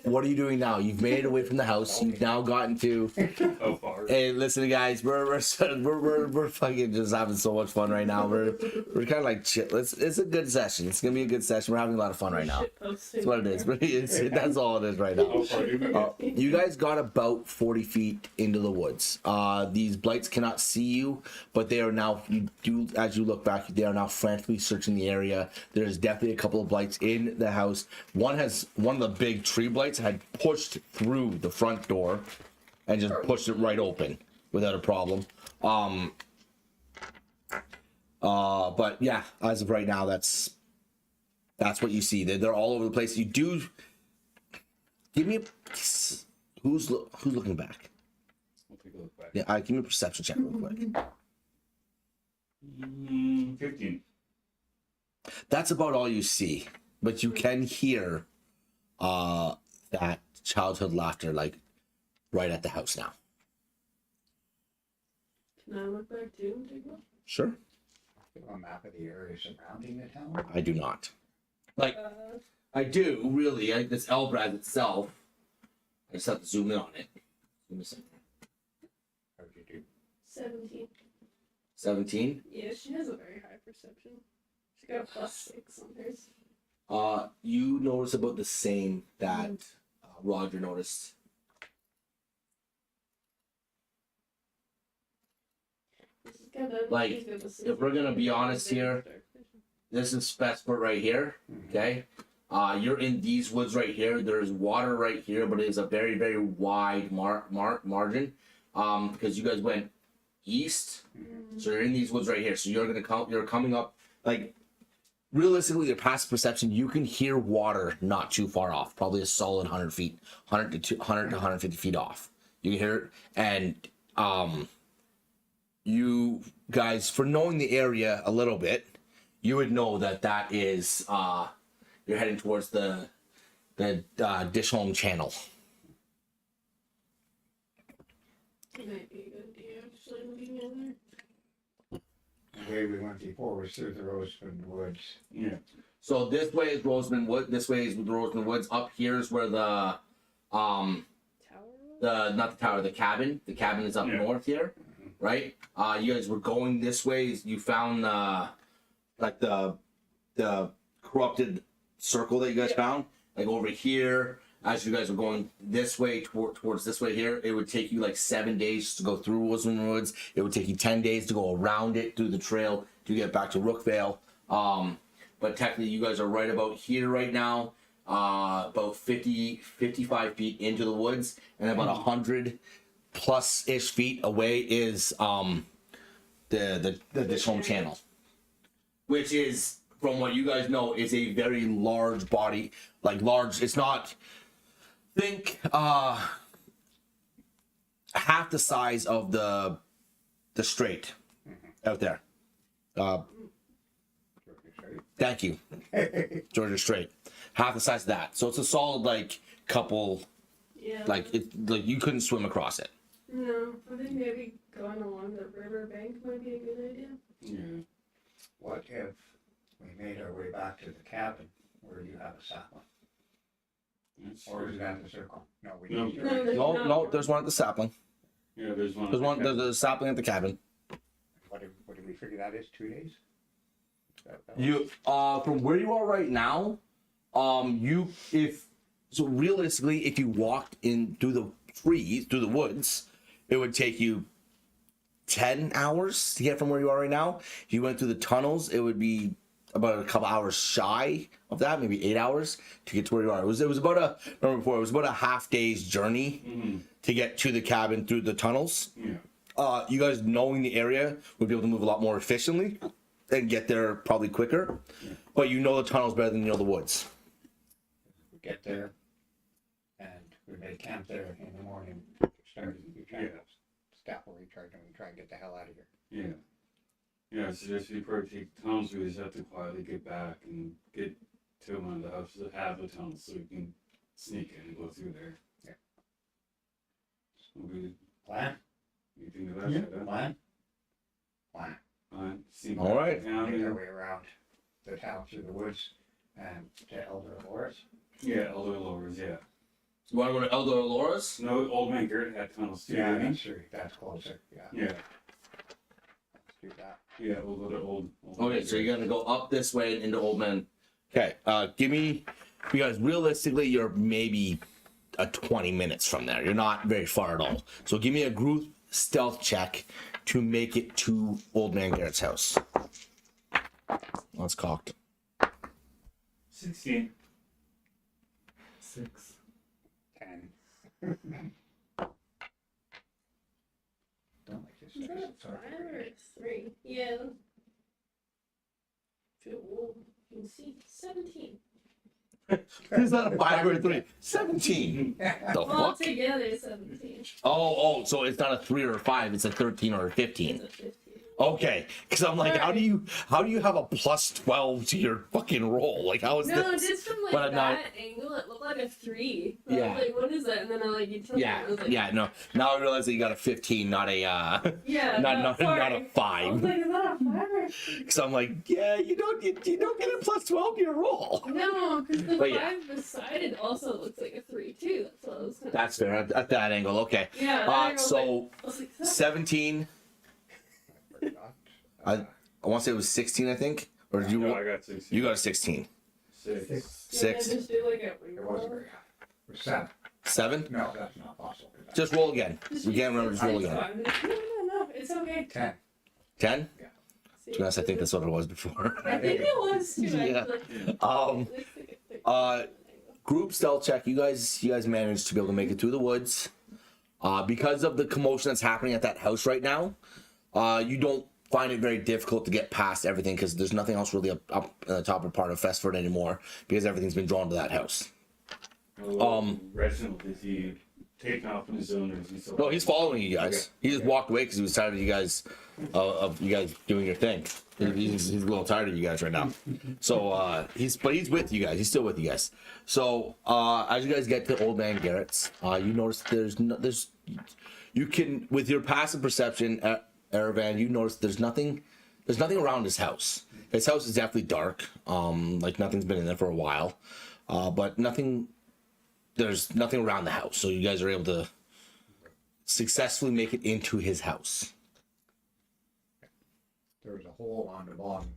What are you doing now? You've made it away from the house. You've now gotten to. How far? Hey, listen, guys. We're fucking just having so much fun right now. We're kind of like chill. It's a good session. It's gonna be a good session. We're having a lot of fun right now. That's what it is. That's all it is right now. How far do we get? You guys got about 40 feet into the woods. These blights cannot see you, but they are now, as you look back, they are now frantically searching the area. There's definitely a couple of blights in the house. One of the big tree blights had pushed through the front door and just pushed it right open without a problem. But yeah, as of right now, that's what you see. They're all over the place. You do give me who's looking back. We'll take a look back. Yeah, give me a perception check real quick. 15. That's about all you see, but you can hear that childhood laughter like right at the house now. Can I look back too and take a look? Sure. A map of the area surrounding the town? I do not. Like I do really. This Elbraz itself. I just have to zoom in on it. Give me a second. How'd you do? 17. 17. Yeah, she has a very high perception. She got a +6 on hers. You notice about the same that Roger noticed. This is kinda, Like, she's got the if we're gonna be same honest here, dark vision. This is Fesfort right here. Okay. You're in these woods right here. There's water right here, but it is a very, very wide margin. Because you guys went east, so you're in these woods right here. So you're coming up like realistically, your passive perception, you can hear water not too far off, probably a solid 100 feet, 100 to 150 feet off. You can hear it, and you guys, for knowing the area a little bit, you would know that is you're heading towards the Dishholm channel. It might be a good idea actually looking in there. The way we went before was through the Rosewood Woods. Yeah. So this way is Roseman Wood. This way is the Roseman Woods. Up here is where the Tower? not the tower, the cabin. The cabin is up Yeah. north here, right? You guys were going this way. You found like the corrupted circle that you guys found, like over here. As you guys were going this way towards this way here, it would take you like 7 days to go through Roseman Woods. It would take you 10 days to go around it through the trail to get back to Rookvale. But technically, you guys are right about here right now, about 55 feet into the woods, and about 100 plus ish feet away is the Dishholm Channel, which is, from what you guys know, is a very large body, like large. It's not. Think half the size of the strait out there. Thank you, Georgia Strait. Half the size of that. So it's a solid like couple. Yeah. Like you couldn't swim across it. No, I think maybe going along the river bank might be a good idea. Yeah. What if we made our way back to the cabin where you have a sapling? Or is it at the circle? No, we No. need No, to. No, there's one at the sapling. Yeah, there's one. There's a sapling at the cabin. What do we figure that is? 2 days? You from where you are right now, realistically, if you walked in through the trees, through the woods, it would take you 10 hours to get from where you are right now. If you went through the tunnels, it would be about a couple hours shy of that, maybe 8 hours to get to where you are. It was about it was about a half day's journey to get to the cabin through the tunnels. Yeah. You guys knowing the area would be able to move a lot more efficiently and get there probably quicker. But you know the tunnels better than you know the woods. We get there, and we make camp there in the morning. Start we try to scaffold recharge, and we try and get the hell out of here. Yeah. I suggest we approach the tunnels. We just have to quietly get back and get to one of the houses that have the tunnels, so we can sneak in and go through there. Yeah. So we, Plan? you think of that? Plan? Plan. Sneak All right. down Make our and- way around the town through the woods and to Elbraz. Yeah, Elder Lowers, yeah. You want to go to Elder Alora's? No, Old Man Garrett had tunnels too. Yeah, didn't he? that's true. That's closer. Yeah. Yeah, Let's do that. yeah, we'll go to Old Okay, Man so you're Garrett. gonna go up this way and into Old Man. Okay, give me, because realistically you're maybe 20 minutes from there. You're not very far at all. So give me a group stealth check to make it to Old Man Garrett's house. That's cocked. 16. 6. 10. Don't like this. Is that a It's hard to 5 or read. a 3? Yeah. Feel old. You can see 17. Is that a 5 or a 3? 17. The All fuck? together, 17. Oh, so it's not a 3 or a 5, it's a 13 or a 15. It's a 15. Okay, because I'm like, how do you have a plus 12 to your fucking roll? Like, how is No, this? just from like But I'm that not- angle, it looked like a 3. I Yeah. was like, what is that? And then I like, you told me. I was like, No. Now I realize that you got a 15, not a Yeah. not a I was 5. like, is that a 5 or a 3? Because I'm like, yeah, you don't get a plus 12 to your roll. No, because the But 5 yeah. beside it also looks like a 3 too. That's what I was kind of. That's fair at that angle. Okay. Yeah. that angle, So I was like, is that- 17. Forgot. I want to say it was 16, I think. Or did you? No, I got 16. You got a 16. 6. Yeah, 6. Just do like a It wasn't very high. It was 7. 7. No, that's not possible. Just roll again. We can't remember. Just roll It's again. fine. No, it's okay. 10. 10. See, To be honest, I think that's what it was before. I think it was too. Yeah. Actually. Um. It looks like a 13. uh, Group stealth check. You guys managed to be able to make it through the woods. Because of the commotion that's happening at that house right now, you don't find it very difficult to get past everything because there's nothing else really up in the top part of Fesfort anymore because everything's been drawn to that house. Reginald, is he taken off on his own or is he still? No, he's following you guys. Okay. He just walked away because he was tired of you guys, doing your thing. He's a little tired of you guys right now. So he's with you guys. He's still with you guys. So as you guys get to Old Man Garrett's, you notice you can, with your passive perception, Aravan, you notice there's nothing around his house. His house is definitely dark. Like nothing's been in there for a while. But there's nothing around the house. So you guys are able to successfully make it into his house. There was a hole on the bottom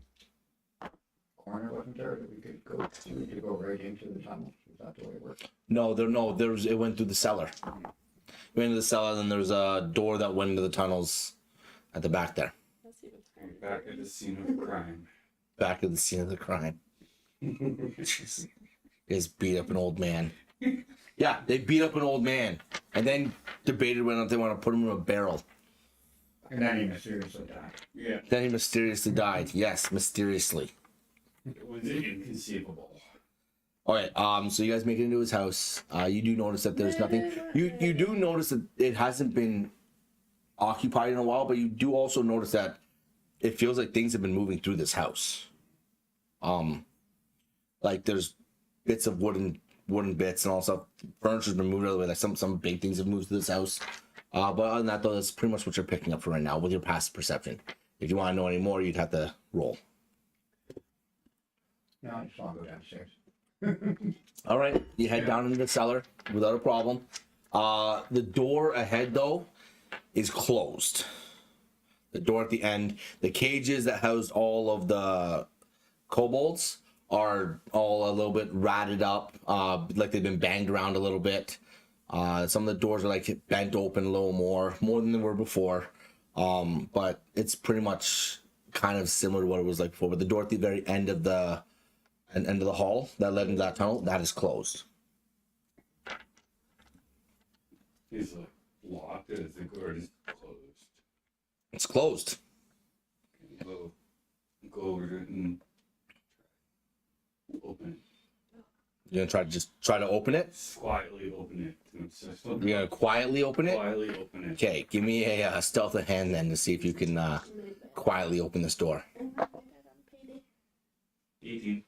corner, wasn't there, that we could go through to go right into the tunnel? Is that the way it worked? It went through the cellar. It went into the cellar, then there's a door that went into the tunnels at the back there. That's even harder. Back at the scene of the crime. Back of the scene of the crime. Is beat up an old man. Yeah, they beat up an old man and then debated whether or not they want to put him in a barrel. And then he mysteriously died. Yeah, Then he mysteriously died. Yes, mysteriously. it was inconceivable. Okay, so you guys make it into his house. You do notice that there's nothing. You do notice that it hasn't been occupied in a while, but you do also notice that it feels like things have been moving through this house. Like there's bits of wooden bits and all stuff. Furniture's been moved out of the way. Like some big things have moved to this house. But other than that, though, that's pretty much what you're picking up for right now with your passive perception. If you want to know any more, you'd have to roll. No, I just want to go downstairs. All right, you head down into the cellar without a problem. The door ahead, though, is closed. The door at the end, the cages that housed all of the kobolds are all a little bit ratted up, like they've been banged around a little bit. Some of the doors are like bent open a little more than they were before. But it's pretty much kind of similar to what it was like before. But the door at the very end of the hall that led into that tunnel, that is closed. He's like locked, I think, or just closed. It's closed. Go over to it and open it. You're gonna try to open it. Just quietly open it. You're gonna quietly open it. Quietly open it. Okay, give me a stealth of hand then to see if you can quietly open this door. 18.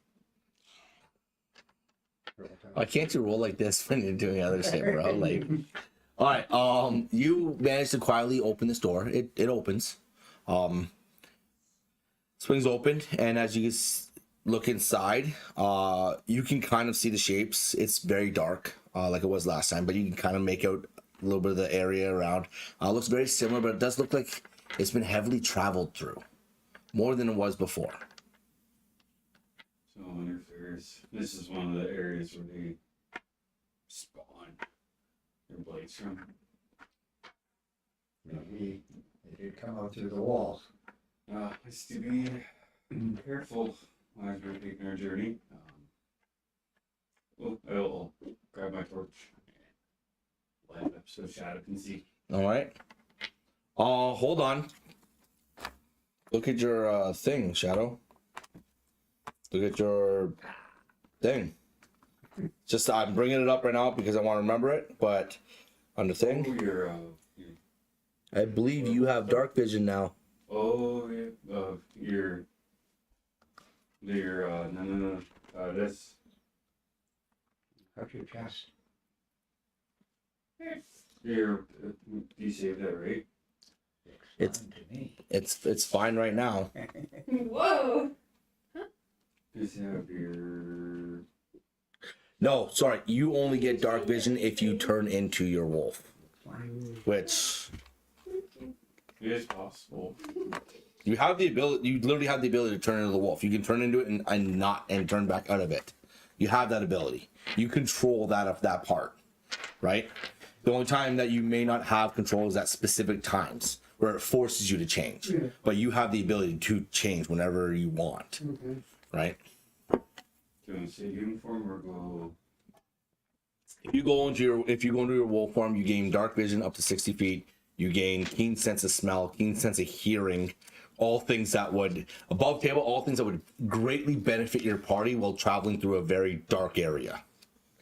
Why can't you roll like this when you're doing other shit, bro? Like, all right, you managed to quietly open this door. It opens. Swings open, and as you look inside, you can kind of see the shapes. It's very dark, like it was last time, but you can kind of make out a little bit of the area around. Looks very similar, but it does look like it's been heavily traveled through, more than it was before. So I wonder if this is one of the areas where they spawn their blades from. Maybe they did come out through the walls. It's to be careful as we're taking our journey. I'll grab my torch and light it up so Shadow can see. All right. Hold on. Look at your thing, Shadow. Look at your thing. Just I'm bringing it up right now because I want to remember it. But on the thing, I believe you have dark vision now. Oh, yeah. No. This. Up your chest. You saved that, right? It's- Fine to me. It's fine right now. Whoa! Just have your. No, sorry. You only get dark vision if you turn into your wolf, Fine. which It is possible. you have the ability. You literally have the ability to turn into the wolf. You can turn into it and turn back out of it. You have that ability. You control that part, right? The only time that you may not have control is at specific times where it forces you to change. Yeah. But you have the ability to change whenever you want, Okay. right? Do you want to say uniform or go? If you go into your wolf form, you gain dark vision up to 60 feet. You gain keen sense of smell, keen sense of hearing, all things that would above table, all things that would greatly benefit your party while traveling through a very dark area.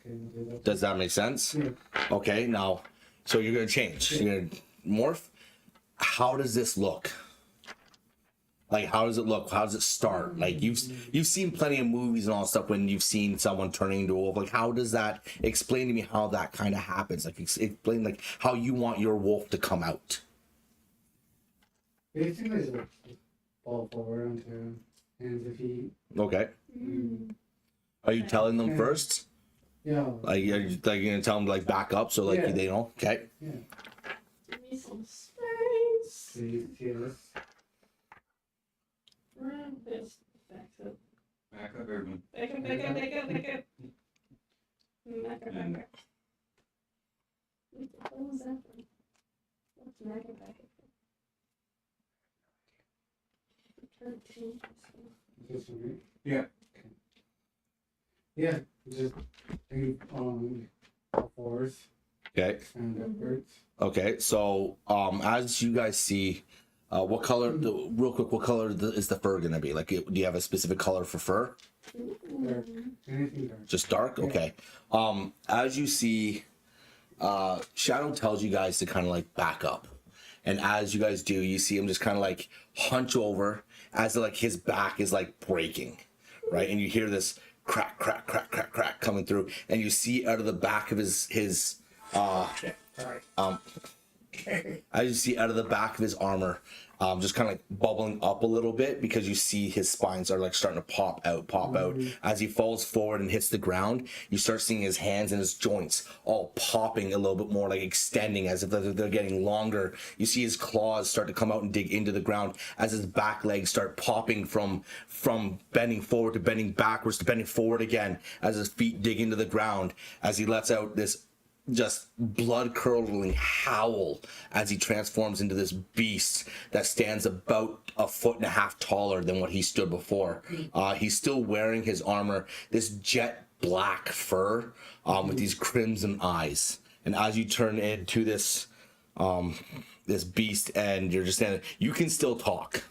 Okay, we'll do that. Does that make sense? Yeah. Okay, now, so you're gonna change. You're gonna morph. How does this look? Like, how does it look? How does it start? Like, you've seen plenty of movies and all that stuff when you've seen someone turning into a wolf. Like, how does that explain to me how that kind of happens? Like, explain like how you want your wolf to come out. Basically, it's like fall forward onto hands and feet. Okay. Are you telling them first? Yeah. Like, are you gonna tell them to like back up so like Yeah. they know? Okay. Yeah. Give me some space. See this? Yes, back up. Back up, everyone. Back up. Back up. Back up. Back up. And What the hell was that from? What's back up? Back up. I'm trying to change this. This one, right? Yeah. Okay. Yeah, just think forwards Okay. and upwards. Okay. So as you guys see, what color? Real quick, what color is the fur gonna be? Like, do you have a specific color for fur? Dark. Anything dark. Just dark? Yeah. Okay. As you see, Shadow tells you guys to kind of like back up. And as you guys do, you see him just kind of like hunch over as like his back is like breaking, right? And you hear this crack, crack, crack, crack, crack coming through. And you see out of the back of his Sorry. as you see out of the back of his armor, just kind of like bubbling up a little bit because you see his spines are like starting to pop out. As he falls forward and hits the ground, you start seeing his hands and his joints all popping a little bit more, like extending as if they're getting longer. You see his claws start to come out and dig into the ground as his back legs start popping from bending forward to bending backwards to bending forward again as his feet dig into the ground as he lets out this just blood-curdling howl as he transforms into this beast that stands about 1.5 feet taller than what he stood before. He's still wearing his armor, this jet black fur with these crimson eyes. And as you turn into this this beast, and you're just standing. You can still talk.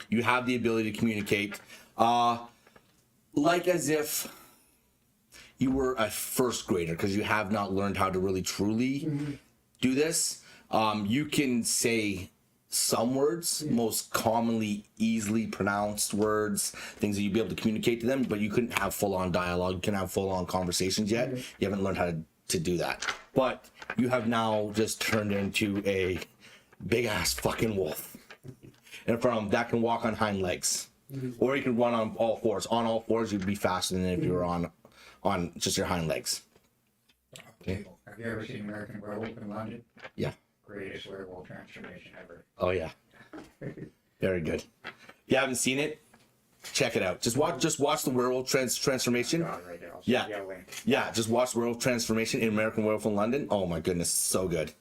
You have the ability to communicate, like as if you were a first grader, because you have not learned how to really truly do this. You can say some words, most commonly easily pronounced words, things that you'd be able to communicate to them, but you couldn't have full-on dialogue. You can't have full-on conversations yet. You haven't learned how to do that. But you have now just turned into a big-ass fucking wolf. And from that can walk on hind legs. Or you can run on all fours. On all fours, you'd be faster than if you were on just your hind legs. Have you ever seen American Werewolf in London? Yeah. Greatest werewolf transformation ever. Oh yeah. Very good. If you haven't seen it, check it out. Just watch the werewolf transformation. God, right there. Yeah. Yelling. Yeah, just watch werewolf transformation in American Werewolf in London. Oh my goodness, so good.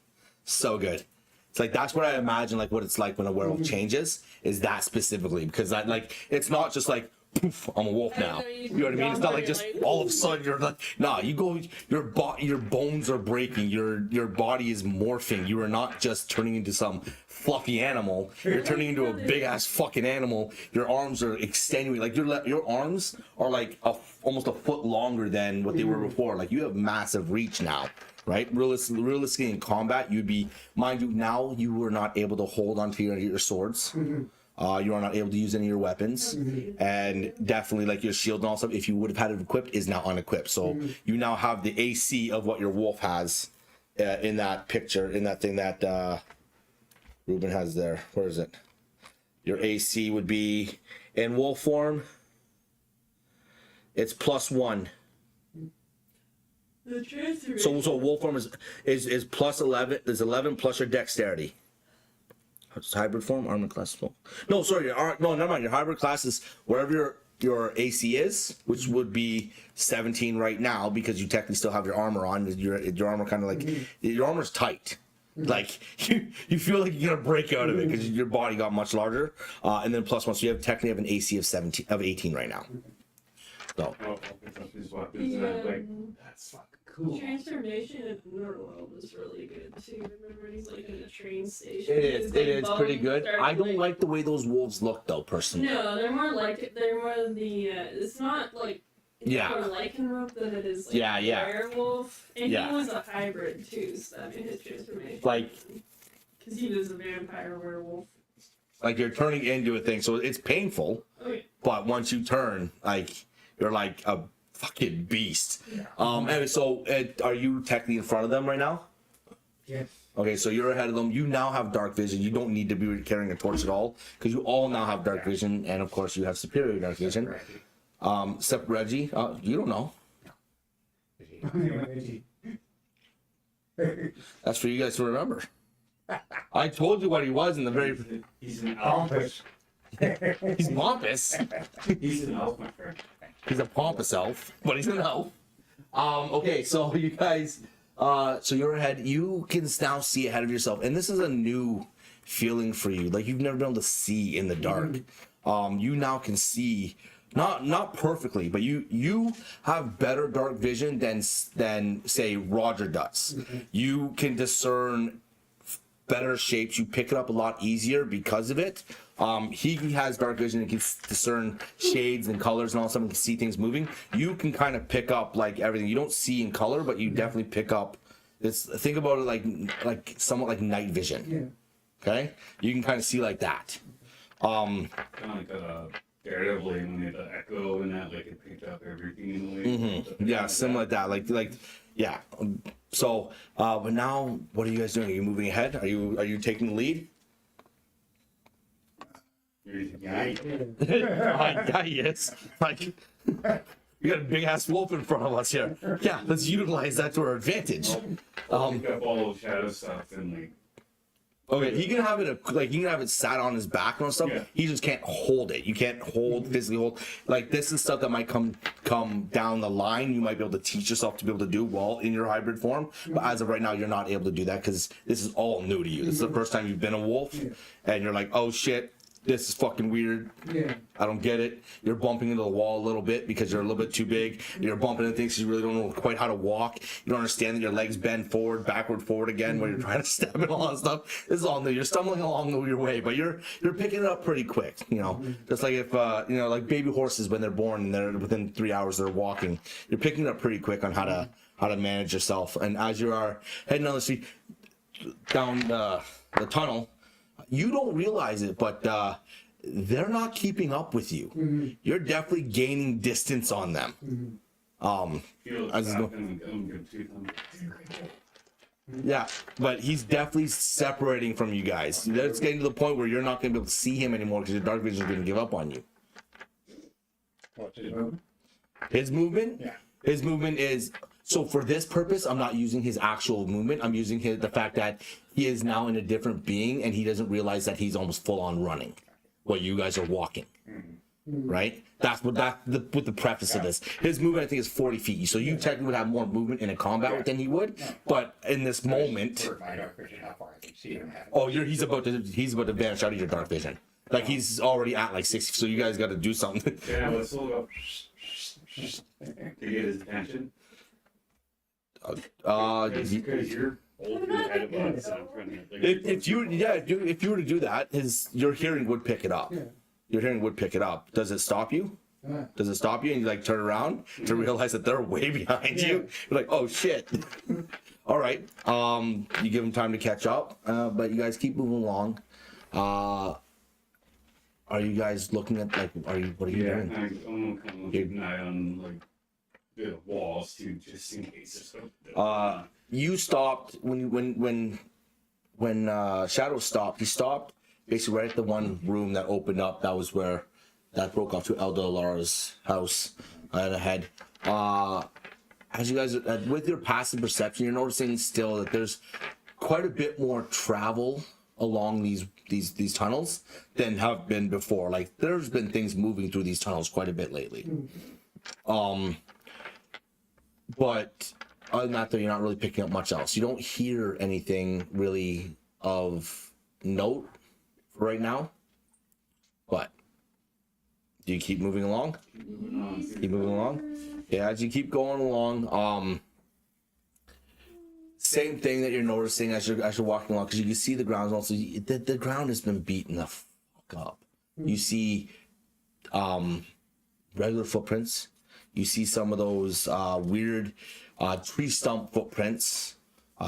So good. It's like that's what I imagine like what it's like when a werewolf changes, is that specifically, because that like it's not just like poof, I'm a wolf now. You know what I mean? It's not like just all of a sudden you're like, nah, you go, your bones are breaking, your body is morphing. You are not just turning into some fluffy animal. You're turning into a big ass fucking animal. Your arms are extenuating. Like your arms are like almost a foot longer than what they were before. Like you have massive reach now. Right, realistically in combat, you'd be, mind you, now you were not able to hold onto your swords. You are not able to use any of your weapons, and definitely like your shield and all stuff, if you would have had it equipped, is now unequipped. So you now have the AC of what your wolf has in that picture, in that thing that Ruben has there. Where is it? Your AC would be in wolf form. It's +1. So wolf form is plus 11. Is 11 plus your dexterity. It's hybrid form, armor class. No, sorry. No, never mind. Your hybrid class is wherever your AC is, which would be 17 right now, because you technically still have your armor on. Your armor kind of like your armor's tight. Like you feel like you're gonna break out of it because your body got much larger. And then +1, so you technically have an AC of 18 right now. So. Oh, pick up his weapons and I'm like, that's fucking cool. Transformation in Underworld was really good too. Remember he's like in a train station. It is. His, It like, is pretty bones good. start, I don't like the way those wolves look, though, personally. No, they're more the. It's not like. It's Yeah. more lycanrope than it is like Yeah. werewolf. And Yeah. he was a hybrid too, so that made his transformation. Like, because he was a vampire werewolf. like you're turning into a thing, so it's painful. Okay. But once you turn, like you're like a fucking beast. Anyway, so are you technically in front of them right now? Yes. Okay, so you're ahead of them. You now have dark vision. You don't need to be carrying a torch at all, because you all now have dark vision, and of course you have superior dark vision. Except Reggie, you don't know. That's for you guys to remember. I told you what he was in the very. He's an elf. Pompous. He's pompous. He's an elf, my friend. He's a pompous elf, but he's an elf. Okay, so you guys, so you're ahead. You can now see ahead of yourself, and this is a new feeling for you. Like you've never been able to see in the dark. You now can see, not perfectly, but you have better dark vision than say Roger does. You can discern better shapes. You pick it up a lot easier because of it. He has dark vision and can discern shades and colors and all stuff, and can see things moving. You can kind of pick up like everything. You don't see in color, but you definitely pick up. Think about it like somewhat like night vision. Okay, you can kind of see like that. Kind of like Daredevil when they had the echo and that, like it picked up everything in the way. Yeah, similar like that. Like yeah. So, but now, what are you guys doing? Are you moving ahead? Are you taking the lead? Yeah, yes. Like, we got a big ass wolf in front of us here. Yeah, let's utilize that to our advantage. Pick up all the shadow stuff and like. Okay, he can have it sat on his back and stuff. Yeah. He just can't hold it. You can't physically hold. Like this is stuff that might come down the line. You might be able to teach yourself to be able to do while in your hybrid form. But as of right now, you're not able to do that because this is all new to you. This is the first time you've been a wolf, and you're like, oh shit, this is fucking weird. Yeah. I don't get it. You're bumping into the wall a little bit because you're a little bit too big. You're bumping into things you really don't know quite how to walk. You don't understand that your legs bend forward, backward, forward again when you're trying to step and all that stuff. This is all new. You're stumbling along your way, but you're picking it up pretty quick. You know, just like if like baby horses when they're born and they're within 3 hours they're walking. You're picking it up pretty quick on how to manage yourself. And as you are heading down the street, down the tunnel, you don't realize it, but they're not keeping up with you. You're definitely gaining distance on them. Yeah, but he's definitely separating from you guys. It's getting to the point where you're not going to be able to see him anymore because your dark vision is going to give up on you. What's his movement? His movement? Yeah. His movement is... So for this purpose, I'm not using his actual movement. I'm using the fact that he is now in a different being and he doesn't realize that he's almost full on running while you guys are walking. Right? That's what with the preface of this. His movement, I think, is 40 feet. So you technically would have more movement in a combat than he would. But in this moment, My dark vision, how far I can see him. he's about to vanish out of your dark vision. Like he's already at like 60. So you guys got to do something. Yeah, let's slow go. To get his attention. Because you're older ahead of us. So I'm trying to, if you were to do that, your hearing would pick it up. Yeah. Your hearing would pick it up. Does it stop you? Does it stop you and you like turn around to realize that they're way behind you? You're like, oh shit. All right. You give them time to catch up, but you guys keep moving along. Are you guys looking at like? What are you doing? I'm kind of keeping an eye on like the walls too, just in case there's something. You stopped when Shadow stopped. He stopped basically right at the one room that opened up. That was where that broke off to Eldar's house and ahead. As you guys with your passive perception, you're noticing still that there's quite a bit more travel along these tunnels than have been before. Like there's been things moving through these tunnels quite a bit lately. But other than that, though, you're not really picking up much else. You don't hear anything really of note for right now. But do you keep moving along? Keep moving along. Yeah, as you keep going along, same thing that you're noticing as you're walking along, because you can see the ground. Also, the ground has been beaten the fuck up. You see regular footprints. You see some of those weird tree stump footprints.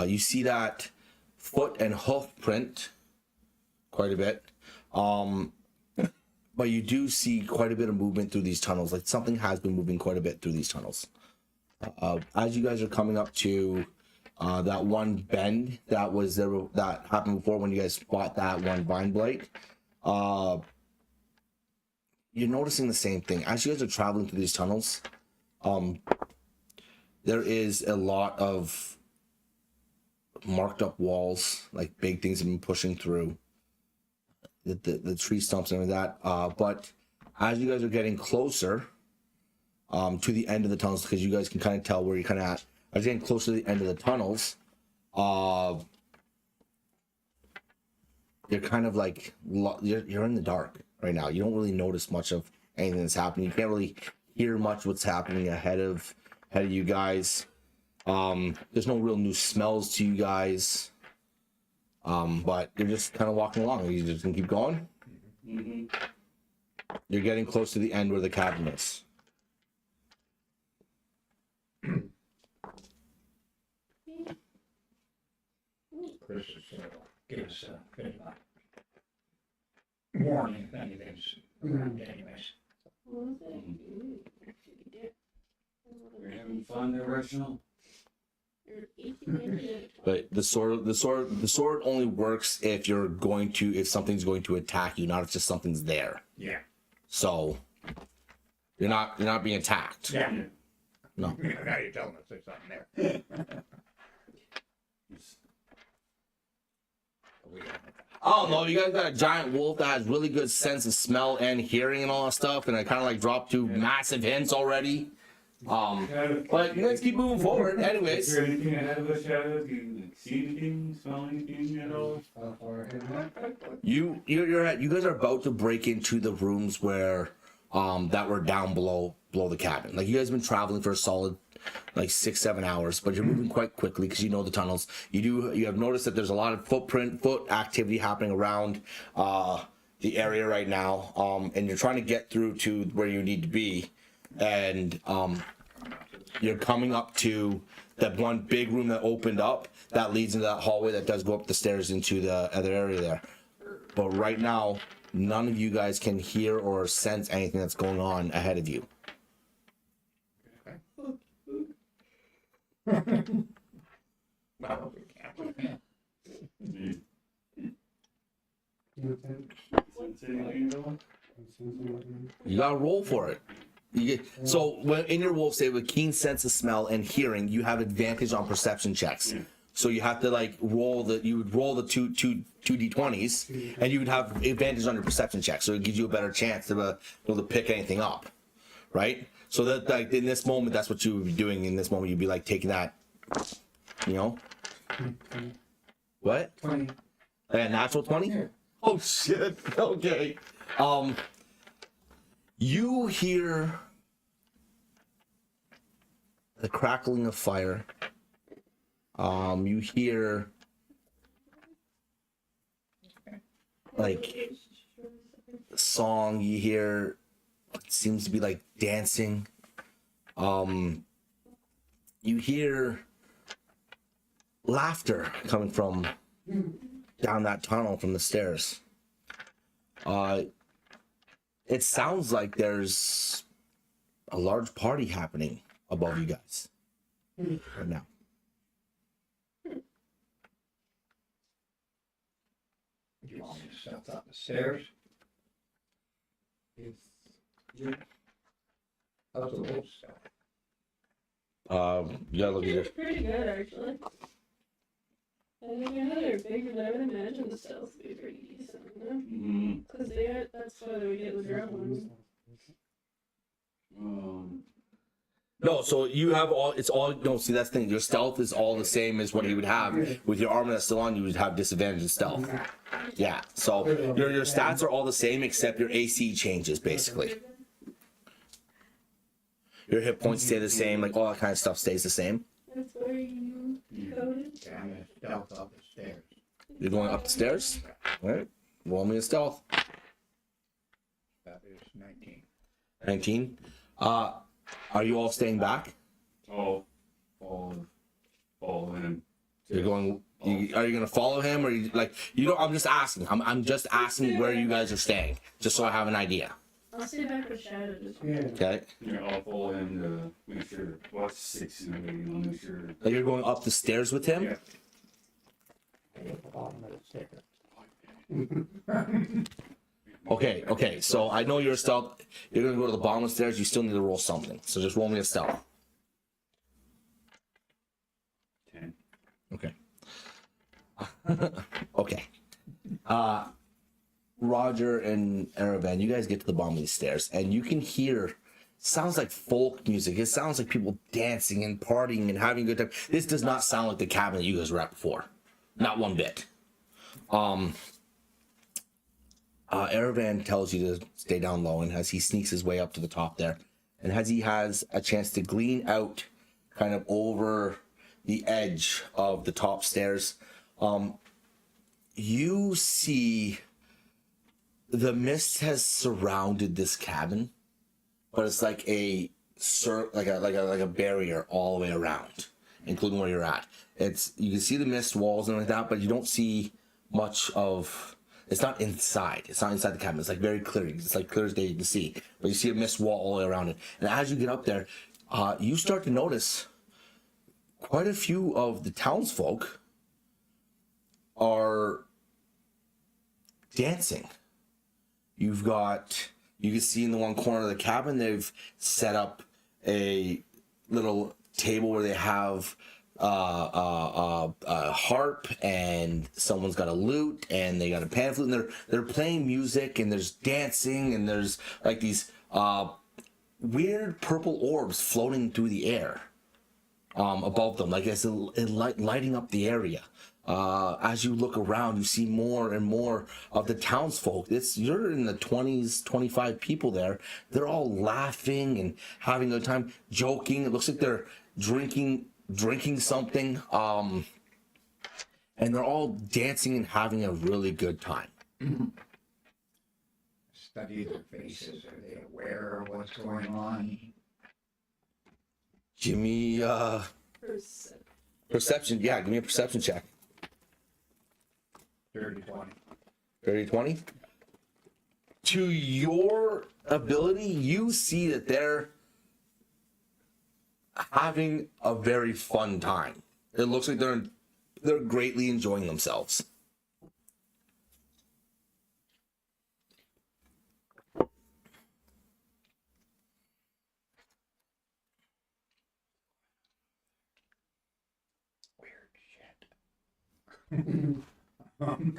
You see that foot and hoof print quite a bit. But you do see quite a bit of movement through these tunnels. Like something has been moving quite a bit through these tunnels. As you guys are coming up to that one bend that was there that happened before when you guys spot that one vine blight, you're noticing the same thing. As you guys are traveling through these tunnels, there is a lot of marked up walls, like big things have been pushing through the tree stumps and everything like that. But as you guys are getting closer to the end of the tunnels, because you guys can kind of tell where you're kind of at, as you're getting closer to the end of the tunnels, you're kind of like you're in the dark right now. You don't really notice much of anything that's happening. You can't really hear much what's happening ahead of you guys. There's no real new smells to you guys. But you're just kind of walking along. You're just gonna keep going. Mm-hmm. You're getting close to the end where the cabin is. Chris is give us a bit of a warning if anything's around anyways. What was it? We're having fun there, Reginald. But the sword only works if if something's going to attack you, not if just something's there. Yeah. So you're not being attacked. Yeah. No. Now you're telling us there's something there. I don't know. You guys got a giant wolf that has really good sense of smell and hearing and all that stuff, and I kind of like dropped two massive hints already. But you guys keep moving forward. Anyways. Is there anything ahead of us, Shadow? Do you see anything, smell anything at all? How far You guys are about to break into the rooms where that were down below the cabin. Like you guys have been traveling for a solid like 6-7 hours, but you're moving quite quickly because you know the tunnels. You have noticed that there's a lot of foot activity happening around the area right now, and you're trying to get through to where you need to be, and you're coming up to that one big room that opened up that leads into that hallway that does go up the stairs into the other area there. But right now, none of you guys can hear or sense anything that's going on ahead of you. You gotta roll for it. So when in your wolf save with keen sense of smell and hearing, you have advantage on perception checks. So you have to like you would roll the two d20s, and you would have advantage on your perception check. So it gives you a better chance to be able to pick anything up, right? So that like in this moment, that's what you would be doing. In this moment, you'd be like taking that, you know. What? 20. A natural 20? Oh shit. Okay. You hear the crackling of fire. You hear like song. You hear what seems to be like dancing. You hear laughter coming from down that tunnel from the stairs. It sounds like there's a large party happening above you guys right now. Do you want me to step up the stairs? Yes. How's the wolf stuff? You gotta look at your. Pretty good, actually. I think I know they're bigger, but I would imagine the stealth would be pretty decent, you know? Because that's why they would get the Dwarven. No, so you have all. It's all. No, see that's the thing. Your stealth is all the same as what you would have with your armor that's still on. You would have disadvantage in stealth. Yeah. So your stats are all the same except your AC changes basically. Your hit points stay the same. Like all that kind of stuff stays the same. That's where you coded. Yeah, I'm gonna stealth up the stairs. You're going up the stairs. All right. Roll me a stealth. That is 19. 19. Are you all staying back? Follow him. You're going. Are you going to follow him, or you like? You don't. I'm just asking. I'm just asking where you guys are staying, just so I have an idea. I'll stay back with Shadow. Okay. Yeah, I'll follow him to make sure. Watch 6 and everything. I'll make sure. Like you're going up the stairs with him. Yeah. At the bottom of the stairs. Okay. So I know you're stealth. You're going to go to the bottom of the stairs. You still need to roll something. So just roll me a stealth. 10. Okay. Okay. Roger and Aravan, you guys get to the bottom of these stairs, and you can hear. Sounds like folk music. It sounds like people dancing and partying and having a good time. This does not sound like the cabin that you guys were at before. Not one bit. Aravan tells you to stay down low, and as he sneaks his way up to the top there, and as he has a chance to glean out kind of over the edge of the top stairs, you see the mist has surrounded this cabin, but it's like a barrier all the way around, including where you're at. You can see the mist walls and like that, but you don't see much of. It's not inside. It's not inside the cabin. It's like very clear. It's like clear as day you can see, but you see a mist wall all the way around it. And as you get up there, you start to notice quite a few of the townsfolk are dancing. You can see in the one corner of the cabin, they've set up a little table where they have a harp, and someone's got a lute, and they got a pan flute, and they're playing music, and there's dancing, and there's like these weird purple orbs floating through the air above them, like it's lighting up the area. as you look around, you see more and more of the townsfolk. You're in the 20s, 25 people there. They're all laughing and having a good time, joking. It looks like they're drinking something. And they're all dancing and having a really good time. Study their faces. Are they aware of what's going on? Give me perception. Yeah, give me a perception check. 30-20. 30-20. To your ability, you see that they're having a very fun time. It looks like they're greatly enjoying themselves. Weird shit.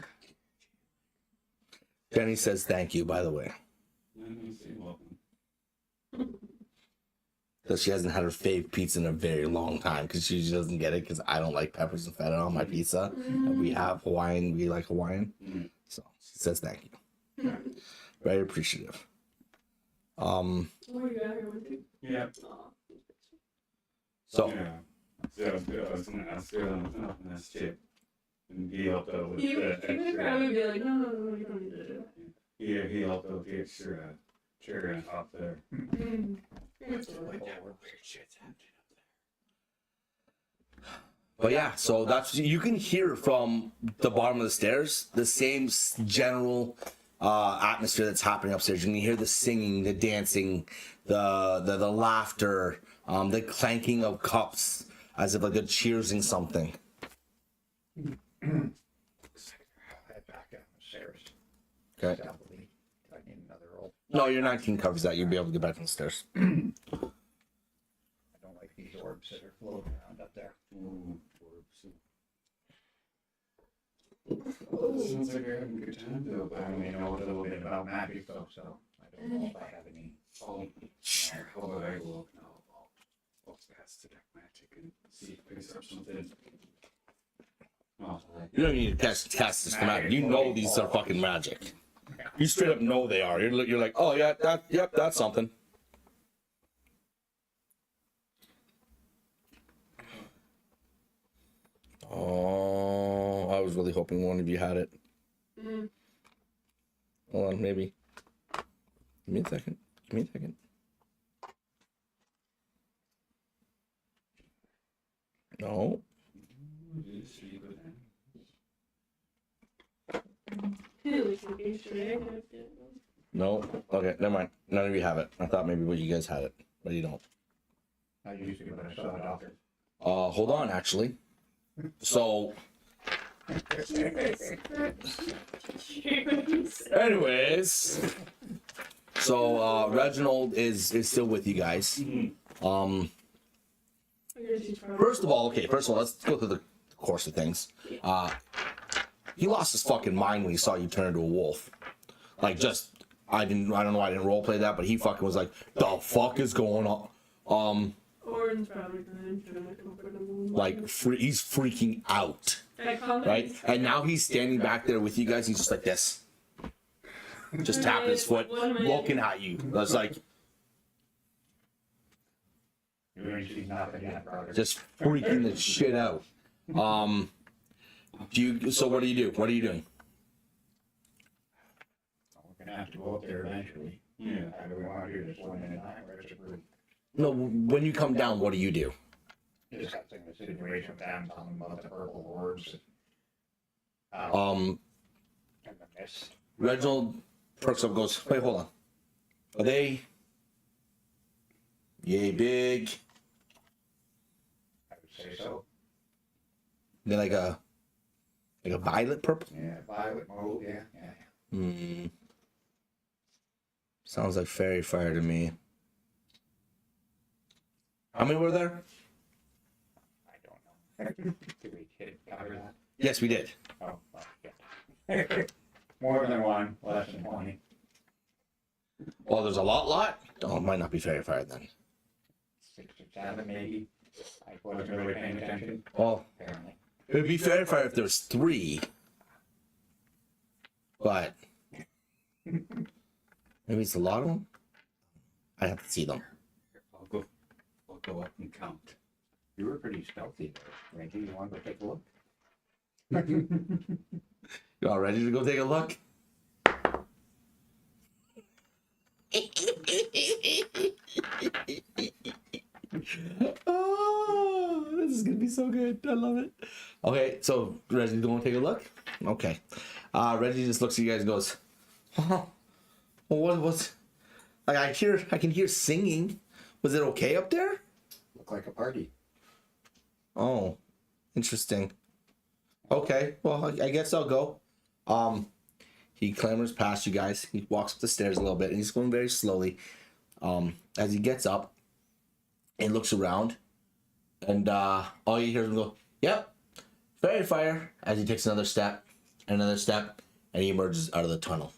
Jenny says thank you, by the way. Because she hasn't had her fave pizza in a very long time, because she doesn't get it because I don't like peppers and feta on my pizza. And we have Hawaiian, we like Hawaiian. So she says thank you. Very appreciative. Oh, you got here with you? Yeah. Aw. So Yeah. So I was gonna ask her on this chip. And he helped out with You the would extra. be like, no, you don't need to do Yeah, he helped out with the extra chair and top there. it. But yeah, so that's, you can hear from the bottom of the stairs the same general atmosphere that's happening upstairs. You can hear the singing, the dancing, the laughter, the clanking of cups as if like they're cheersing something. Head back down the stairs. Okay. Stealthily. Do I need another roll? No, your 19 covers that. You'll be able to get back on the stairs. I don't like these orbs that are floating around up there. Ooh, sounds like you're having a good time though, but I only know a little bit about magic though, so I don't know if I have any. Oh, how about I will now I'll cast detect magic and see if it picks up something. Oh, You don't need to cast systematic. You know these are fucking magic. You straight up know they are. You're like, oh yeah, that's something. Oh, I was really hoping one of you had it. Hold on, maybe. Give me a second. No. No. Okay, never mind. None of you have it. I thought maybe you guys had it, but you don't. I usually when I saw a doctor. Hold on, actually. So, anyways, so Reginald is still with you guys. First of all, let's go through the course of things. He lost his fucking mind when he saw you turn into a wolf. Like, just, I don't know why I didn't roleplay that, but he fucking was like, the fuck is going on? Orin's probably trying to comfort him. Like, he's freaking out, right? And now he's standing back there with you guys. He's just like this, just tapping his foot, looking at you. That's like, You're going to see nothing yet, brother. just freaking the shit out. So what do you do? What are you doing? We're going to have to go up there eventually. yeah. How do we want to do this one at a time? Or is it really No, when you come down, what do you do? discussing the situation with them, talking about the purple orbs? Um, And the mist. Reginald perks up and goes, wait, hold on. Are they yay big? I would say so. They're like a violet purple? Yeah, violet mauve, yeah. Hmm. Sounds like fairy fire to me. How many were there? I don't know. Did we cover that? Yes, we did. Oh, well, yeah. More than one, less than 20. Oh, there's a lot? Oh, it might not be fairy fire then. 6 or 7 maybe. I wasn't really paying attention, Well, apparently. It would be fair fire if there's 3. But maybe it's a lot of them. I have to see them. I'll go up and count. You were pretty stealthy there, Reggie. You want to go take a look? You all ready to go take a look? Oh, this is gonna be so good. I love it. Okay, so Reggie, you want to take a look? Okay. Reggie just looks at you guys and goes, "Oh, what's like? I can hear singing. Was it okay up there? Look like a party. Oh, interesting. Okay, well, I guess I'll go. He clambers past you guys. He walks up the stairs a little bit, and he's going very slowly. As he gets up and looks around, and all you hear is him go, "Yep, fairy fire." As he takes another step, and he emerges out of the tunnel.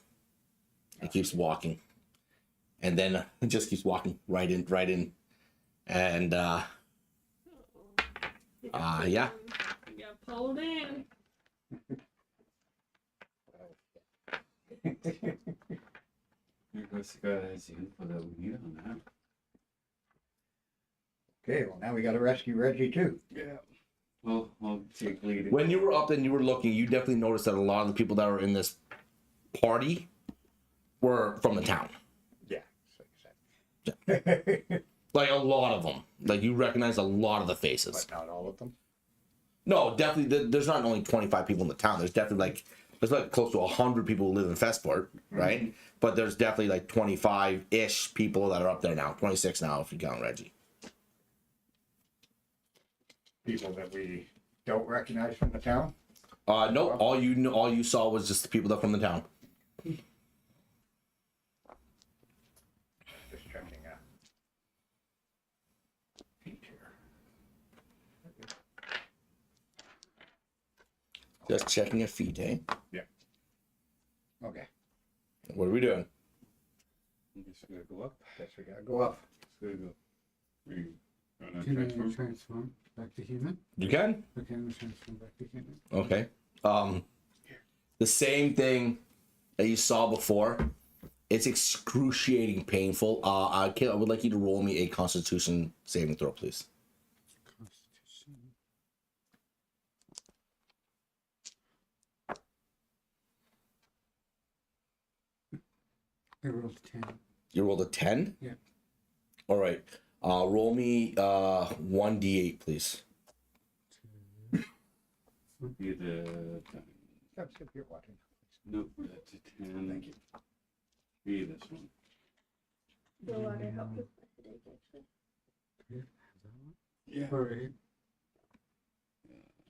He keeps walking, and then he just keeps walking right in, and yeah. You got pulled in. Here goes the guy that has the info that we need on that. Okay, well now we got to rescue Reggie too. Yeah. Well, I'll take lead. When you were up and you were looking, you definitely noticed that a lot of the people that were in this party were from the town. Yeah. But Like a lot of them. Like you recognize a lot of the faces. not all of them. No, definitely. There's not only 25 people in the town. There's definitely there's like close to 100 people who live in Fesfort, right? Mm-hmm. But there's definitely like 25-ish people that are up there now. 26 now if you count Reggie. People that we don't recognize from the town. No, all you saw was just the people that from the town. Just checking out. Feet here. Just checking a feet, eh? Yeah. Okay. What are we doing? I guess we gotta go up. Guess we gotta go up. We gotta go. We gonna Can I transform? transform back to human? You can? Okay, I'm gonna transform back to human. Okay. The same thing that you saw before. It's excruciating painful. I would like you to roll me a Constitution saving throw, please. Constitution. I rolled 10. You rolled a 10? Yeah. All right. Roll me 1d8, please. Be the That's if you're watching. nope, that's a 10. Thank you. Be this one. The water helped with the headache, actually. Yeah, have that one. Yeah. Or 8.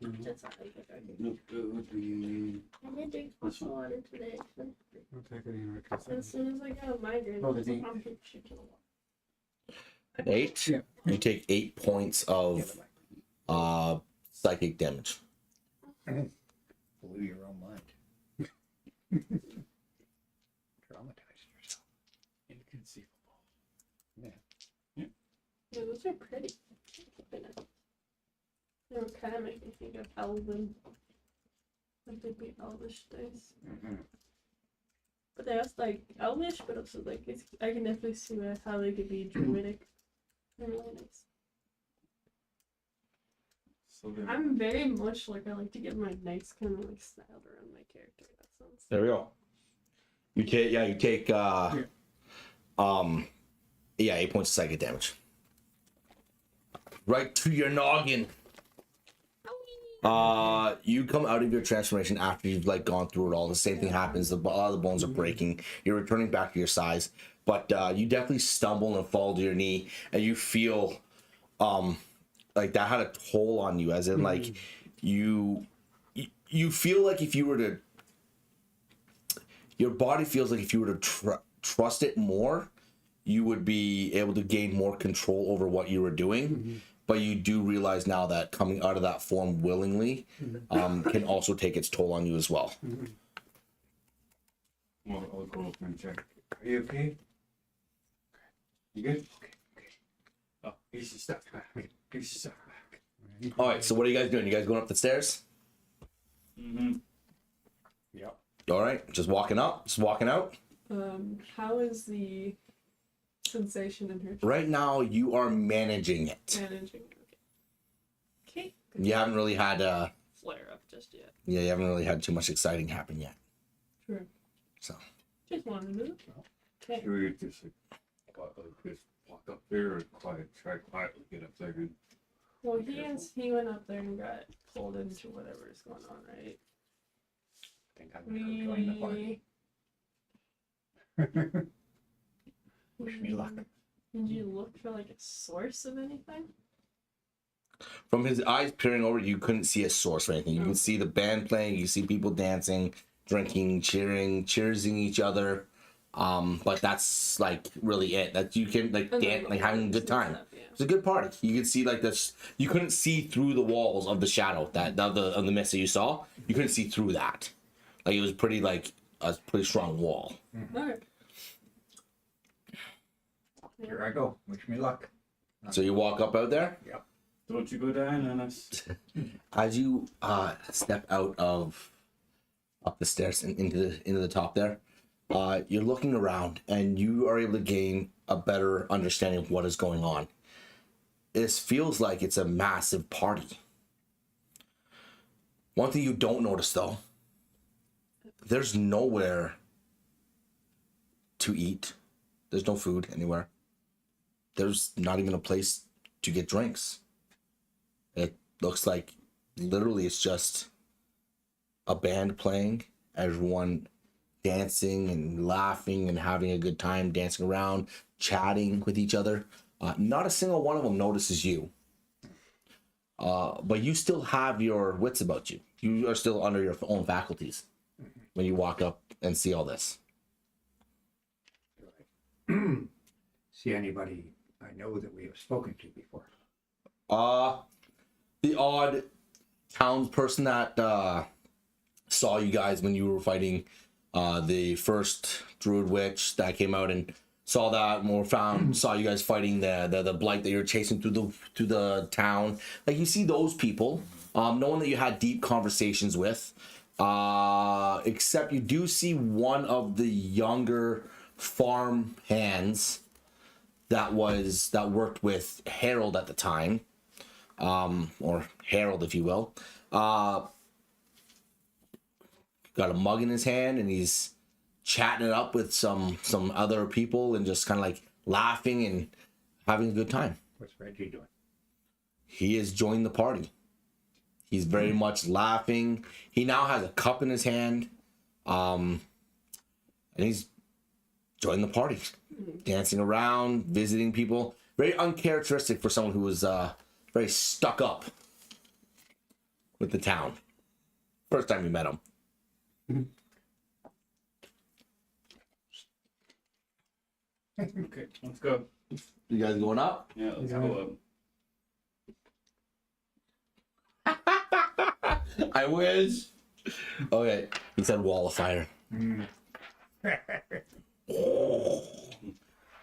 No, That's not like it. Nope, that would be I did drink lots of water today, actually. I'll take it in because As soon as I got a migraine, Oh, I was the like, D. I'm gonna shoot you. An 8? Yeah. You take 8 points of psychic damage. Blew your own mind. Traumatized yourself. inconceivable. Yeah, those are pretty. They were kind of making me think of Elven. Like they'd be Elvish dice. But they also like Elvish, but also like I can definitely see how they could be druidic. They're really nice. So then, I'm very much like I like to get my knights kind of like styled around my character. That sounds. There we go. You take 8 points of psychic damage. Right to your noggin. You come out of your transformation after you've like gone through it all. The same thing happens. A lot of the bones are breaking. You're returning back to your size, but you definitely stumble and fall to your knee, and you feel like that had a toll on you. As in, like you feel like if you were to, your body feels like if you were to trust it more, you would be able to gain more control over what you were doing. But you do realize now that coming out of that form willingly can also take its toll on you as well. well, I'll go up and check. Are you okay? You good? Okay. Oh, here's your stuff back. Here's your stuff back. All right, so what are you guys doing? You guys going up the stairs? Mm-hmm. Yep. All right, just walking up, just walking out. How is the sensation in her Right now, you are managing it. managing? Okay. You haven't really had Flare up just yet. yeah, you haven't really had too much exciting happen yet. True. So Just wanted to know. Okay. Should we just just walk up there or try quietly get up there and Well, he went up there and got pulled into whatever's going on, right? I think I'm gonna go join the party. Wish me luck. Did you look for like a source of anything? from his eyes peering over, you couldn't see a source or anything. You can see the band playing, you see people dancing, drinking, cheersing each other. But that's like really it. That you can like And dance, then like having a good time. stuff, yeah. It's a good party. You could see like this. You couldn't see through the walls of the shadow that of the mist that you saw. You couldn't see through that. Like it was pretty like a pretty strong wall. Okay. Here I go. Wish me luck. So you walk up out there. don't you go down on us? As you step out of up the stairs and into the top there, you're looking around and you are able to gain a better understanding of what is going on. This feels like it's a massive party. One thing you don't notice though, there's nowhere to eat. There's no food anywhere. There's not even a place to get drinks. It looks like literally it's just a band playing, everyone dancing and laughing and having a good time, dancing around, chatting with each other. Not a single one of them notices you. But you still have your wits about you. You are still under your own faculties when you walk up and see all this. See anybody I know that we have spoken to before? The odd townsperson that saw you guys when you were fighting the first druid witch that came out and saw that and saw you guys fighting the blight that you're chasing through the town. Like you see those people, no one that you had deep conversations with, except you do see one of the younger farm hands that worked with Harold at the time, or Harold, if you will. Got a mug in his hand and he's chatting it up with some other people and just kind of like laughing and having a good time. What's Reggie doing? He has joined the party. He's very much laughing. He now has a cup in his hand, and he's joined the party, dancing around, visiting people. Very uncharacteristic for someone who was very stuck up with the town. First time you met him. Okay, let's go. You guys going up? Yeah, let's go up. I wish. Okay, he said wall of fire.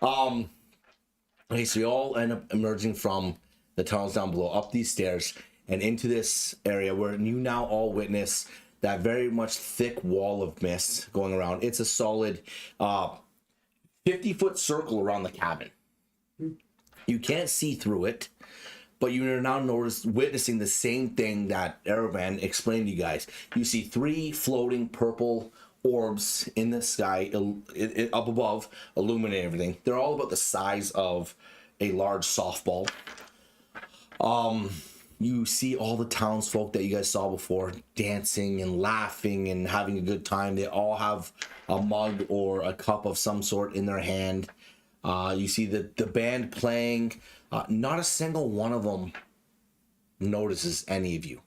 Okay, so you all end up emerging from the tunnels down below, up these stairs, and into this area where you now all witness that very much thick wall of mist going around. It's a solid 50-foot circle around the cabin. You can't see through it, but you're now witnessing the same thing that Erevan explained to you guys. You see 3 floating purple orbs in the sky up above, illuminating everything. They're all about the size of a large softball. You see all the townsfolk that you guys saw before dancing and laughing and having a good time. They all have a mug or a cup of some sort in their hand. You see the band playing. Not a single one of them notices any of you.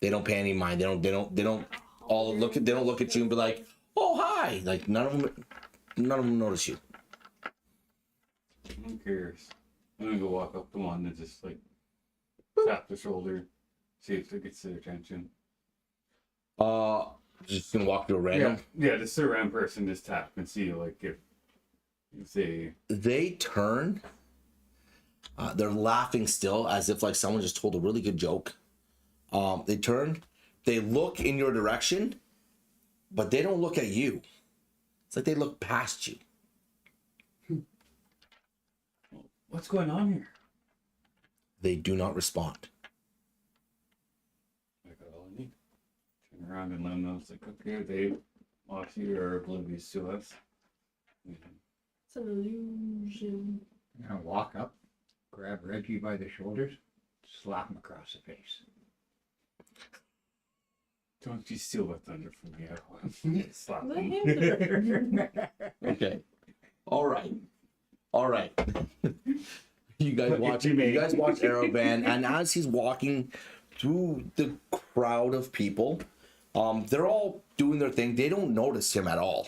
They don't pay any mind. They don't all look at. They don't look at you and be like, "Oh, hi!" Like none of them notice you. Who cares? I'm gonna go walk up to one and just like tap the shoulder, see if it gets their attention. Just gonna walk through a random. Yeah, just a random person, just tap and see like if they turn. They're laughing still, as if like someone just told a really good joke. They turn, they look in your direction, but they don't look at you. It's like they look past you. What's going on here? They do not respond. I got all I need. Turn around and let them know it's like, okay, they obviously are oblivious to us. It's an illusion. I'm gonna walk up, grab Reggie by the shoulders, slap him across the face. Don't you steal my thunder from me. I want slap The them. handler. Okay. All right. You guys watch. Jimmy. You guys watch Arrowvan, and as he's walking through the crowd of people, they're all doing their thing. They don't notice him at all.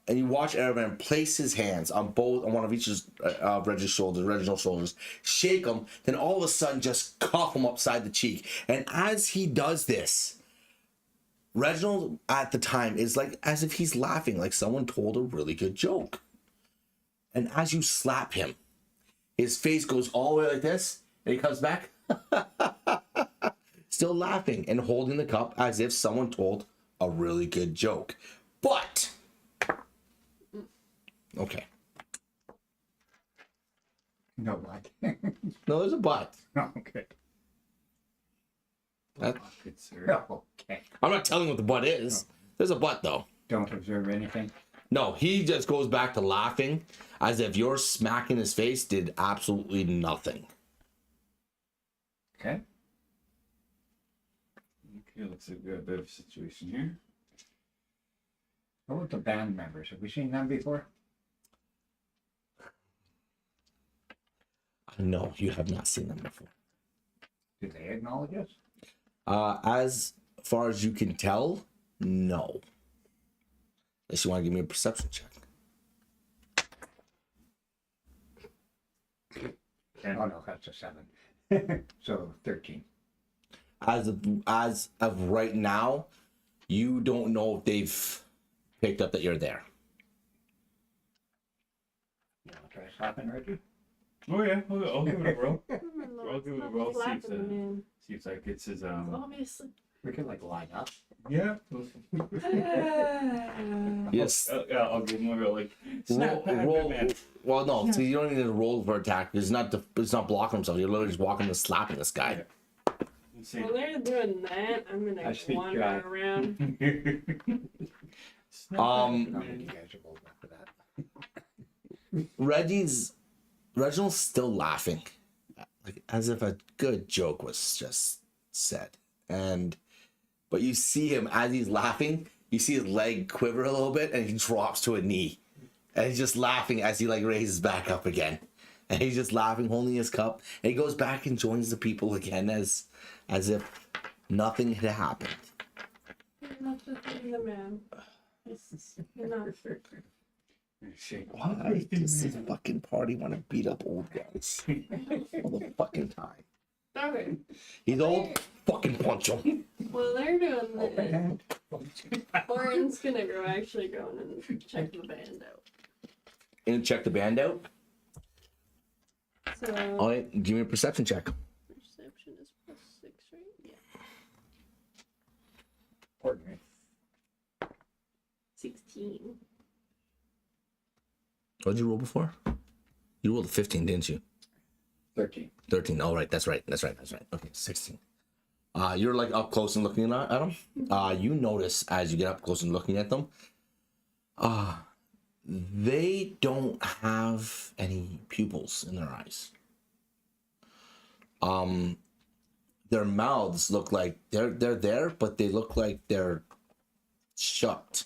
And you watch Arrowvan place his hands on one of each of Reginald's shoulders, shake him, then all of a sudden just cuff him upside the cheek. And as he does this, Reginald at the time is like as if he's laughing, like someone told a really good joke. And as you slap him, his face goes all the way like this, and he comes back, still laughing and holding the cup as if someone told a really good joke. But okay, No, what? no, there's a but. Okay. That, Good sir. Okay. I'm not telling what the but is. There's a but though. Don't observe anything. No, he just goes back to laughing as if your smacking his face did absolutely nothing. Okay. Okay, looks like we got a bit of a situation here. What about the band members? Have we seen them before? No, you have not seen them before. Do they acknowledge us? As far as you can tell, no. Unless you want to give me a perception check. Oh no, that's a 7. So 13. As of right now, you don't know if they've picked up that you're there. You want to try slapping Reggie? Oh yeah, I'll give it a roll. No, I'll it's give it a not roll. See if flapping, man. see if that gets his Obviously. We could like line up. Yeah. Yes. Yeah, I'll give him a roll. Like snap back, Roll. good man. Well, no. See, you don't need to roll for attack. It's not blocking himself. You're literally just walking and slapping this guy. Let's see. While they're doing that, I'm I gonna speak wander dry. around. Snap Um, back, I good think you man. guys are bold enough for that. Reginald's still laughing, like as if a good joke was just said. But you see him as he's laughing. You see his leg quiver a little bit, and he drops to a knee, and he's just laughing as he like raises back up again, and he's just laughing, holding his cup, and he goes back and joins the people again as if nothing had happened. Enough to be the man. It's enough. Shake. Why does this fucking party want to beat up old guys all the fucking time? Okay. He's old. Fucking punch him. Well, they're doing this. And Orin's gonna go actually go in and check the band out. And check the band out. So All right, give me a perception check. perception is +6, right? Yeah. pardon me. 16. What did you roll before? You rolled a 15, didn't you? 13. 13. All right, that's right. Okay, 16. You're like up close and looking at them. You notice as you get up close and looking at them, they don't have any pupils in their eyes. Their mouths look like they're there, but they look like they're shut.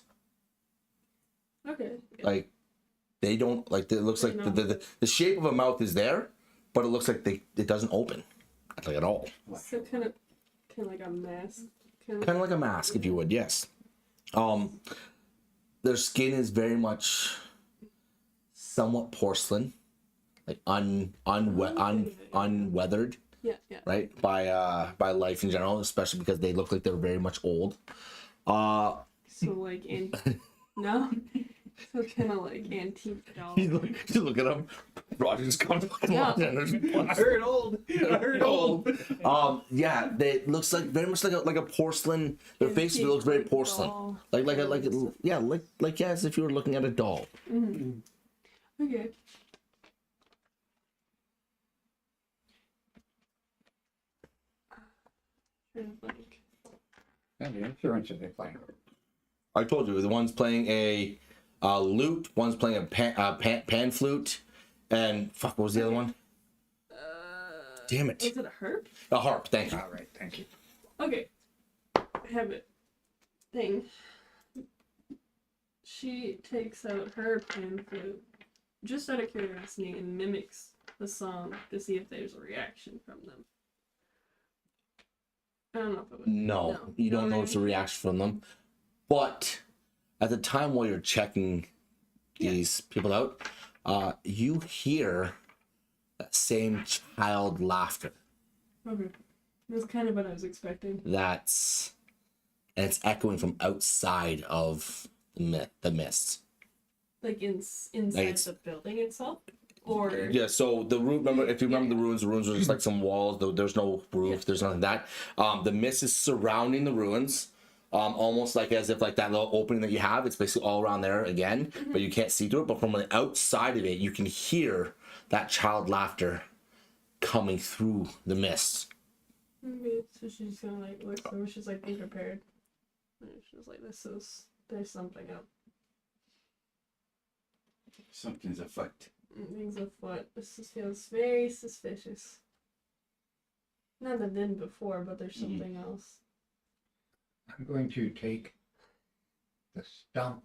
Okay. Like they don't like. It looks like the shape of a mouth is there, but it looks like it doesn't open, like at all. So kind of like a mask. Kind of like a mask, if you would. Yes. Their skin is very much somewhat porcelain, like unweathered, Yeah, yeah. right? By life in general, especially because they look like they're very much old. So like in no. So kind of like antique doll. You look at him. Roger's coming. Yeah. I heard old. I heard old. Yeah, they looks like very much like a porcelain. Their face Antique, looks very like, porcelain, doll. like as if you were looking at a doll. Mm-hmm. Okay. Trying to think. And the instruments are they playing? I told you the one's playing a lute, one's playing a pan flute, and fuck, what was the other one? Damn it, Was it a harp? a harp. Thank you. All right, thank you. Okay. I have it. Thing. She takes out her pan flute, just out of curiosity, and mimics the song to see if there's a reaction from them. I don't know if it would. No, you don't notice a reaction from them. But at the time while you're checking these people out, you hear that same child laughter. Okay. That's kind of what I was expecting. And it's echoing from outside of the mist. Like inside it's- the building itself? Or Yeah, so the roof, remember, if you remember the ruins were just like some walls, there's no roof, there's nothing like that. The mist is surrounding the ruins, almost like as if like that little opening that you have, it's basically all around there again, but you can't see through it. But from the outside of it, you can hear that child laughter coming through the mist. maybe so she's gonna like look so she's like be prepared. And she's like, there's something up. Something's afoot. Things afoot. This just feels very suspicious. Not that didn't before, but there's something else. I'm going to take the stump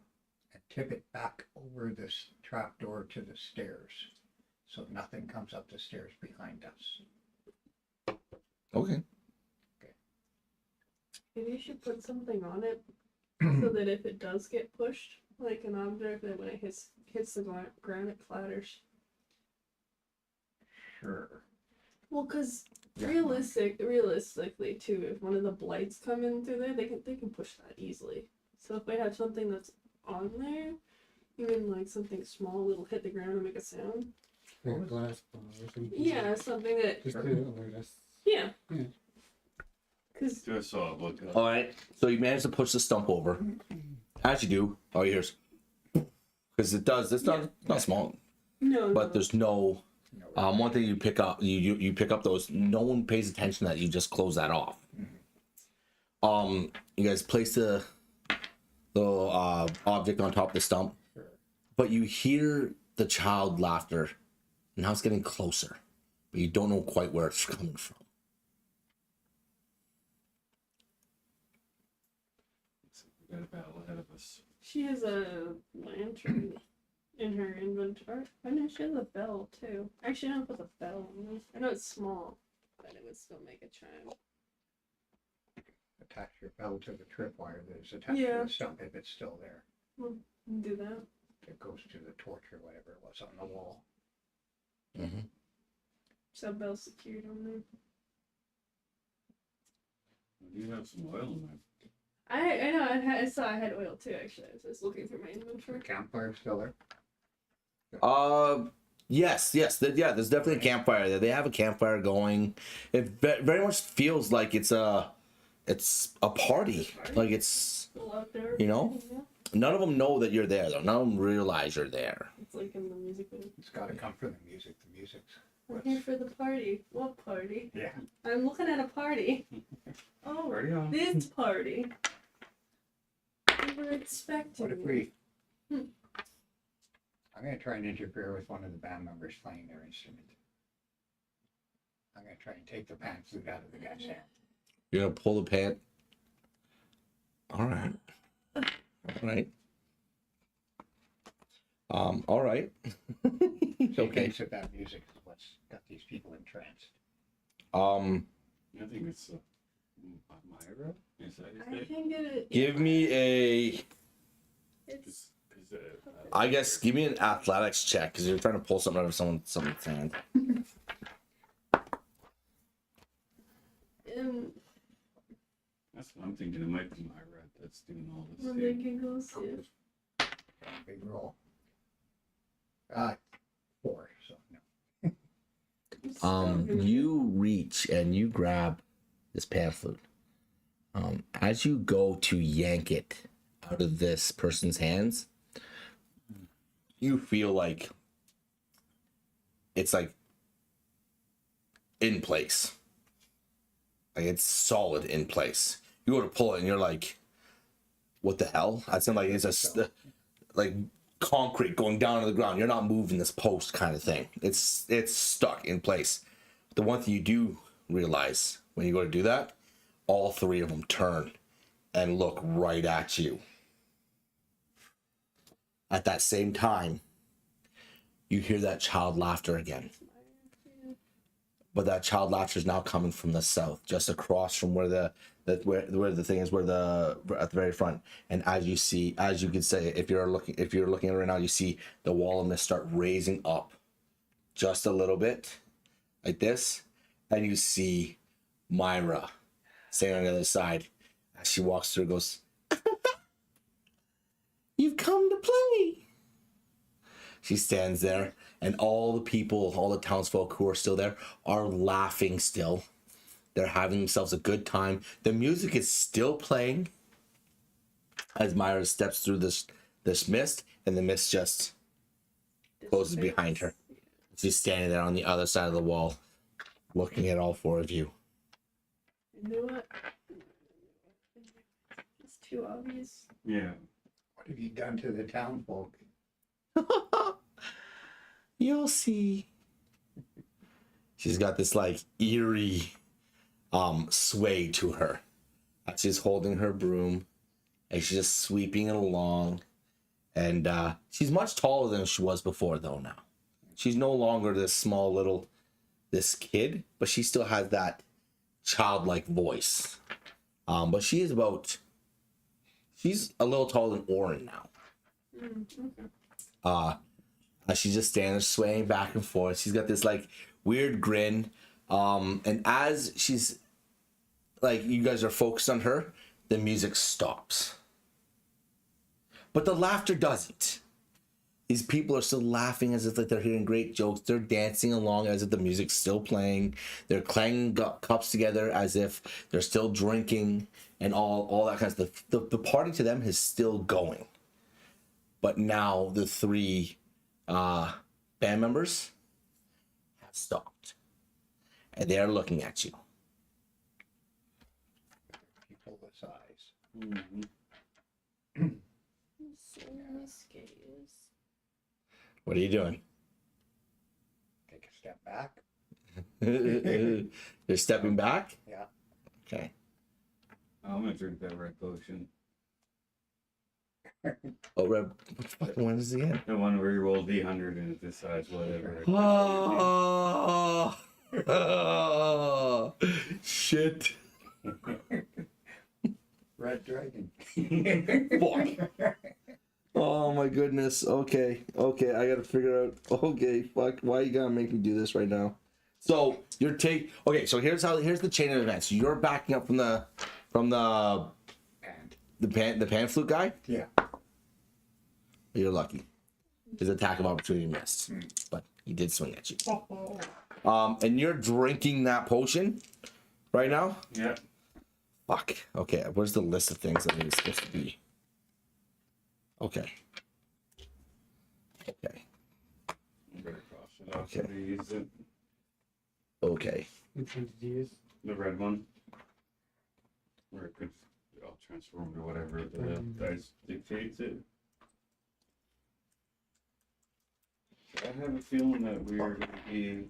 and tip it back over this trapdoor to the stairs, so nothing comes up the stairs behind us. Okay. Maybe you should put something on it so that if it does get pushed, like an object, that when it hits the ground, it clatters. Sure. Well, because realistically too, if one of the blights come in through there, they can push that easily. So if we have something that's on there, even like something small, it'll hit the ground and make a sound. Like a glass bar or something. Yeah, something that Just to alert us. yeah. Yeah. Because Just saw it look up. All right. So you manage to push the stump over. As you do, all you hear is because it does. It's not small, but there's no. One thing you pick up, you pick up those. No one pays attention that you just close that off. You guys place the object on top of the stump, but you hear the child laughter. Now it's getting closer, but you don't know quite where it's coming from. We got a battle ahead of us. she has a lantern in her inventory. I know she has a bell too. Actually, I don't put the bell on this. I know it's small, but it would still make a chime. Attach your bell to the tripwire that is attached Yeah. to the stump if it's still there. Do that. It goes to the torch or whatever it was on the wall. Mm-hmm. So bell's secured on there. You have some oil in there. I know. I saw I had oil too. Actually, I was just looking through my The inventory. campfire still there. Yes, there's definitely a campfire there. They have a campfire going. It very much feels like it's a party. Like it's, Still out there. you know? Yeah. None of them know that you're there though. None of them realize you're there. It's like in the music video. It's got to come from the music. The music's I'm here for the party. What party? yeah. I'm looking at a party. Oh, Party on. this party. We were expecting. What if we? Hmm. I'm gonna try and interfere with one of the band members playing their instrument. I'm gonna try and take the pan flute out of the guy's hand. You're gonna pull the pant. All right. All right. She Okay. thinks that music is what's got these people entranced. I think it's Myra. Is that his I name? can get it. Give me a. It's I guess give me an athletics check because you're trying to pull something out of someone's hand. That's what I'm thinking. It might be Myra that's doing all this. when too. they giggles. Yeah. Big roll. 4, so no. You reach and you grab this pan flute. As you go to yank it out of this person's hands, you feel like it's like in place. Like it's solid in place. You go to pull it and you're like, what the hell? That sounds like it's like concrete going down to the ground. You're not moving this post kind of thing. It's stuck in place. The one thing you do realize when you go to do that, all 3 of them turn and look right at you. At that same time, you hear that child laughter again. But that child laughter is now coming from the south, just across from where the thing is, at the very front. And as you can say, if you're looking at it right now, you see the wall of mist start raising up just a little bit, like this, and you see Myra standing on the other side. As she walks through, goes, "You've come to play." She stands there, and all the people, all the townsfolk who are still there, are laughing still. They're having themselves a good time. The music is still playing as Myra steps through this mist, and the mist just closes behind her. She's standing there on the other side of the wall, looking at all 4 of you. You know what? It's too obvious. Yeah. What have you done to the townfolk? You'll see. She's got this like eerie sway to her. She's holding her broom and she's just sweeping it along. And she's much taller than she was before though now. She's no longer this small little kid, but she still has that childlike voice. But she's a little taller than Orin now. Okay. She's just standing there swaying back and forth. She's got this like weird grin. And as she's like, you guys are focused on her, the music stops. But the laughter doesn't. These people are still laughing as if like they're hearing great jokes. They're dancing along as if the music's still playing. They're clanging cups together as if they're still drinking and all that kind of stuff. The party to them is still going. But now the 3 band members have stopped. And they are looking at you. People the size. Mm-hmm. What are you doing? Take a step back. You're stepping back? Yeah. Okay. I'm gonna drink that red potion. Oh, Red, which fucking one is it again? The one where you roll D100 and it decides whatever. Oh, shit. Red dragon. Fuck. Oh my goodness. Okay, I gotta figure out. Okay, fuck. Why you gotta make me do this right now? So Okay, so here's the chain of events. You're backing up from the pan flute guy. Yeah. You're lucky. His attack of opportunity missed, but he did swing at you. And you're drinking that potion right now. Yeah. Fuck. Okay, where's the list of things that it's supposed to be? Okay. I'm very cautious. I'll Okay. try to use it. Okay. Which one did you use? The red one. Where it could all transform to whatever the dice dictates it. I have a feeling that we are going to be.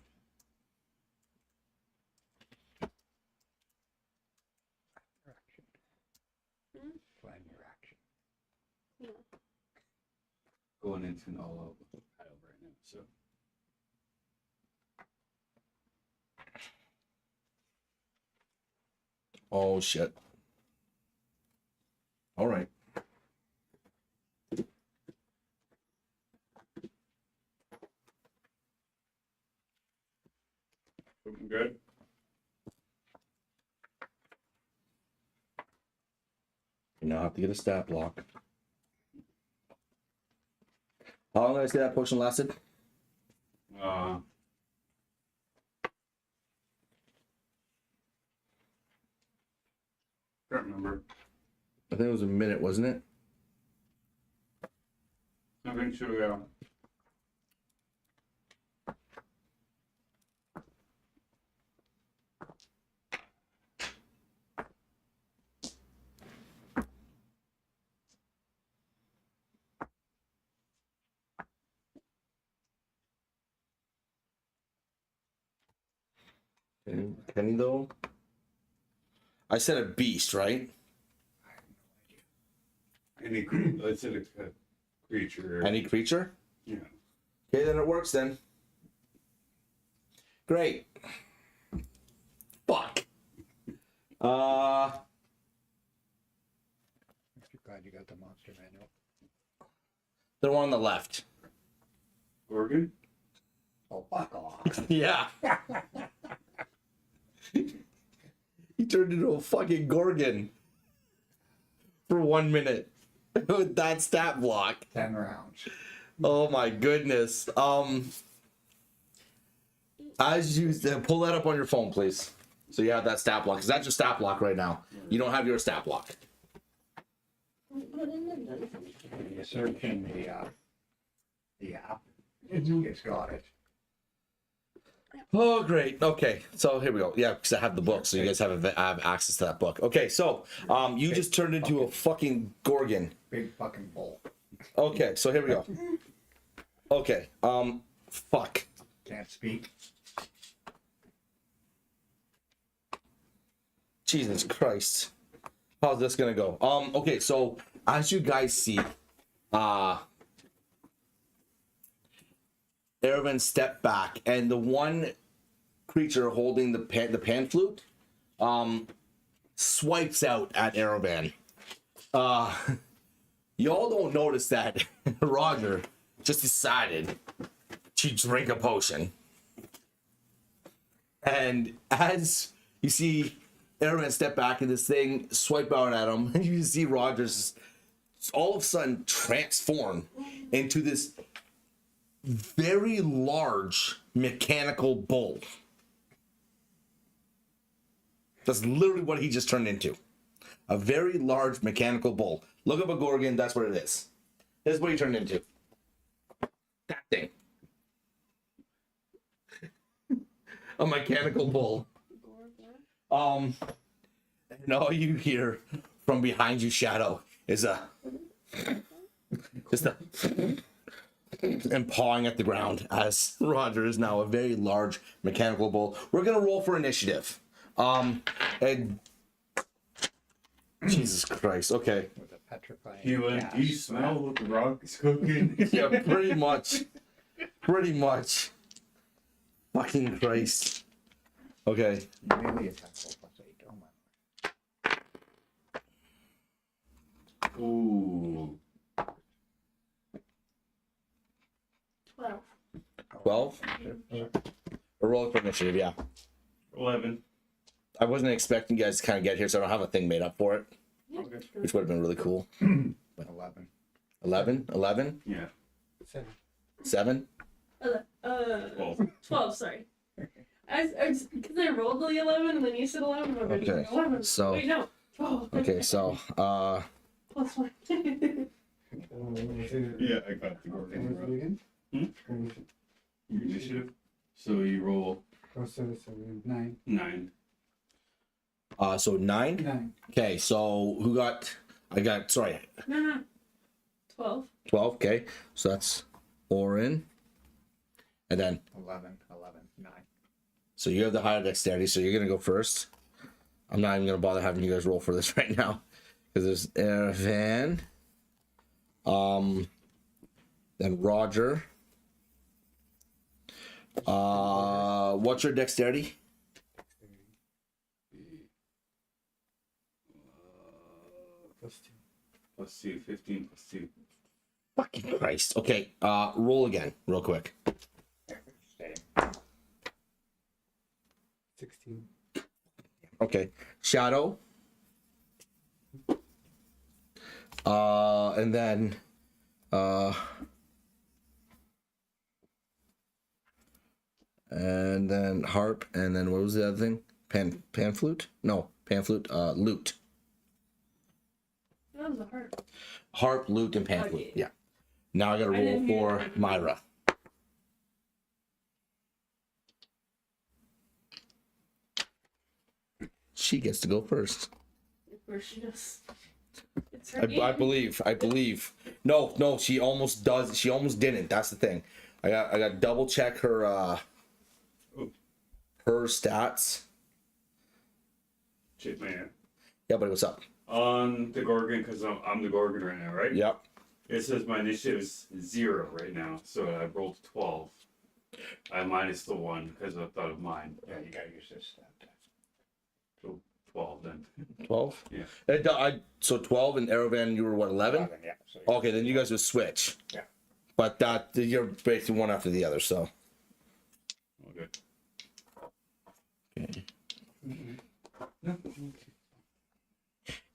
Plan your action. Going into an all-out battle right now, so. Oh shit. All right. Looking good. You now have to get a stat block. How long did I say that potion lasted? Can't remember. I think it was a minute, wasn't it? I think so, yeah. Can he though? I said a beast, right? Any let's say a creature. Any creature? Yeah. Okay, then it works then. Great. Fuck. I'm glad you got the monster manual. The one on the left. Organ? Oh, fuck off. Yeah. He turned into a fucking Gorgon for 1 minute with that stat block. 10 rounds. Oh my goodness. As you pull that up on your phone, please. So you have that stat block, because that's your stat block right now. You don't have your stat block. When you search in the app, it's got it. Oh, great. Okay, so here we go. Yeah, because I have the book, so you guys have access to that book. Okay, so you just turned into a fucking Gorgon. Big fucking bull. Okay, so here we go. Okay, fuck. Can't speak. Jesus Christ. How's this gonna go? Okay, so as you guys see, Erevan stepped back, and the one creature holding the pan flute swipes out at Erevan. Y'all don't notice that Roger just decided to drink a potion. And as you see Erevan step back and this thing swipe out at him, you see Rogers all of a sudden transform into this very large mechanical bull. That's literally what he just turned into. A very large mechanical bull. Look up a Gorgon, that's what it is. This is what he turned into. That thing. A mechanical bull. And all you hear from behind you, Shadow, is just a and pawing at the ground as Roger is now a very large mechanical bull. We're gonna roll for initiative. And Jesus Christ, okay. With a petrifying You gas. do you smell what the rock is cooking? Yeah, pretty much. Pretty much. Fucking Christ. Okay. Melee attack roll +8. Oh my. Ooh. 12. 12? We're rolling for initiative, yeah. 11. I wasn't expecting you guys to kind of get here, so I don't have a thing made up for it, Okay. which would have been really cool. 11. 11? 11? Yeah. 7? 12, sorry. Because I rolled the 11 and then you said 11. I'm like, Okay, 11. so- Wait, no. 12. Okay, so, +1. Yeah, I got the Gorgon. Your initiative. So you roll 9. 9. so 9? 9. Okay, so who got, sorry, No. 12. 12, okay. So that's Orin. And then, 11. 9. so you have the higher dexterity, so you're going to go first. I'm not even going to bother having you guys roll for this right now. Because there's Erevan. Then Roger. What's your dexterity? +2. 15 +2. Fucking Christ. Okay, roll again, real quick. 16. Okay. Shadow. And then And then harp, and then what was the other thing? Pan flute? No, pan flute. Lute. That was a heart. Harp, lute, and pan flute. Okay. Yeah. Now I gotta I roll didn't hear for that. Myra. She gets to go first. Of course she does. It's her I game. believe. No, she almost does. She almost didn't. That's the thing. I got to double check her stats. Shit, man. Yeah, buddy, what's up? On the Gorgon, because I'm the Gorgon right now, right? Yep. It says my initiative is 0 right now, so I rolled 12. I minus the 1 because I thought of mine. Yeah, you gotta use this. So 12 then. 12? Yeah. So 12 and Erovan, you were what, 11? Yeah. So Okay, then you guys would switch. Yeah. But you're basically one after the other, so. Okay. Okay. No.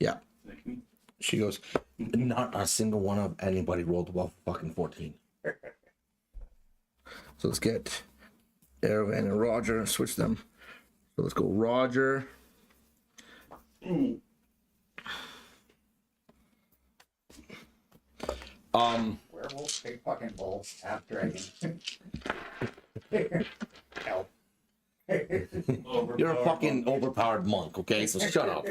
Yeah. Thank me. She goes, not a single one of anybody rolled above fucking 14. So let's get Erovan and Roger and switch them. So let's go Roger. Ooh. werewolf, big fucking bull, half dragon. Elf. You're a fucking overpowered monk, okay? So shut up.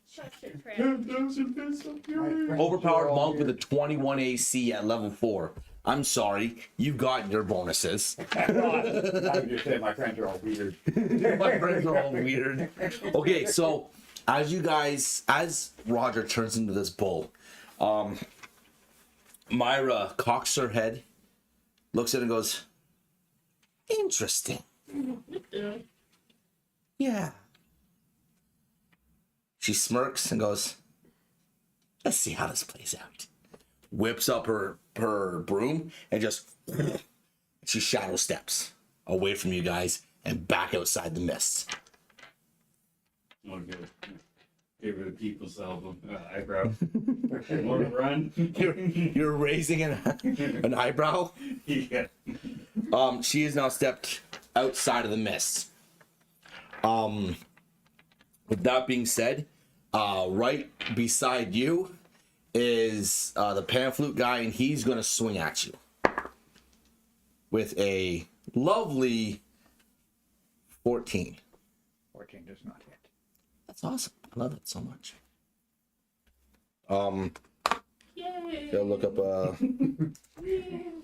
Shut your crap. 10,000 bits of fury. Overpowered monk with a 21 AC at level 4. I'm sorry, you got your bonuses. I'm just saying my friends are all weird. My friends are all weird. Okay, so as Roger turns into this bull, Myra cocks her head, looks at it and goes, interesting. Yeah. Yeah. She smirks and goes, let's see how this plays out. Whips up her broom and just, she shadow steps away from you guys and back outside the mist. Oh, good. Give her the people's album eyebrow. More run. You're raising an eyebrow. Yeah. She has now stepped outside of the mist. With that being said, right beside you is the pan flute guy, and he's gonna swing at you with a lovely 14. 14 does not hit. That's awesome. I love it so much. Yay. Gotta look up Yay.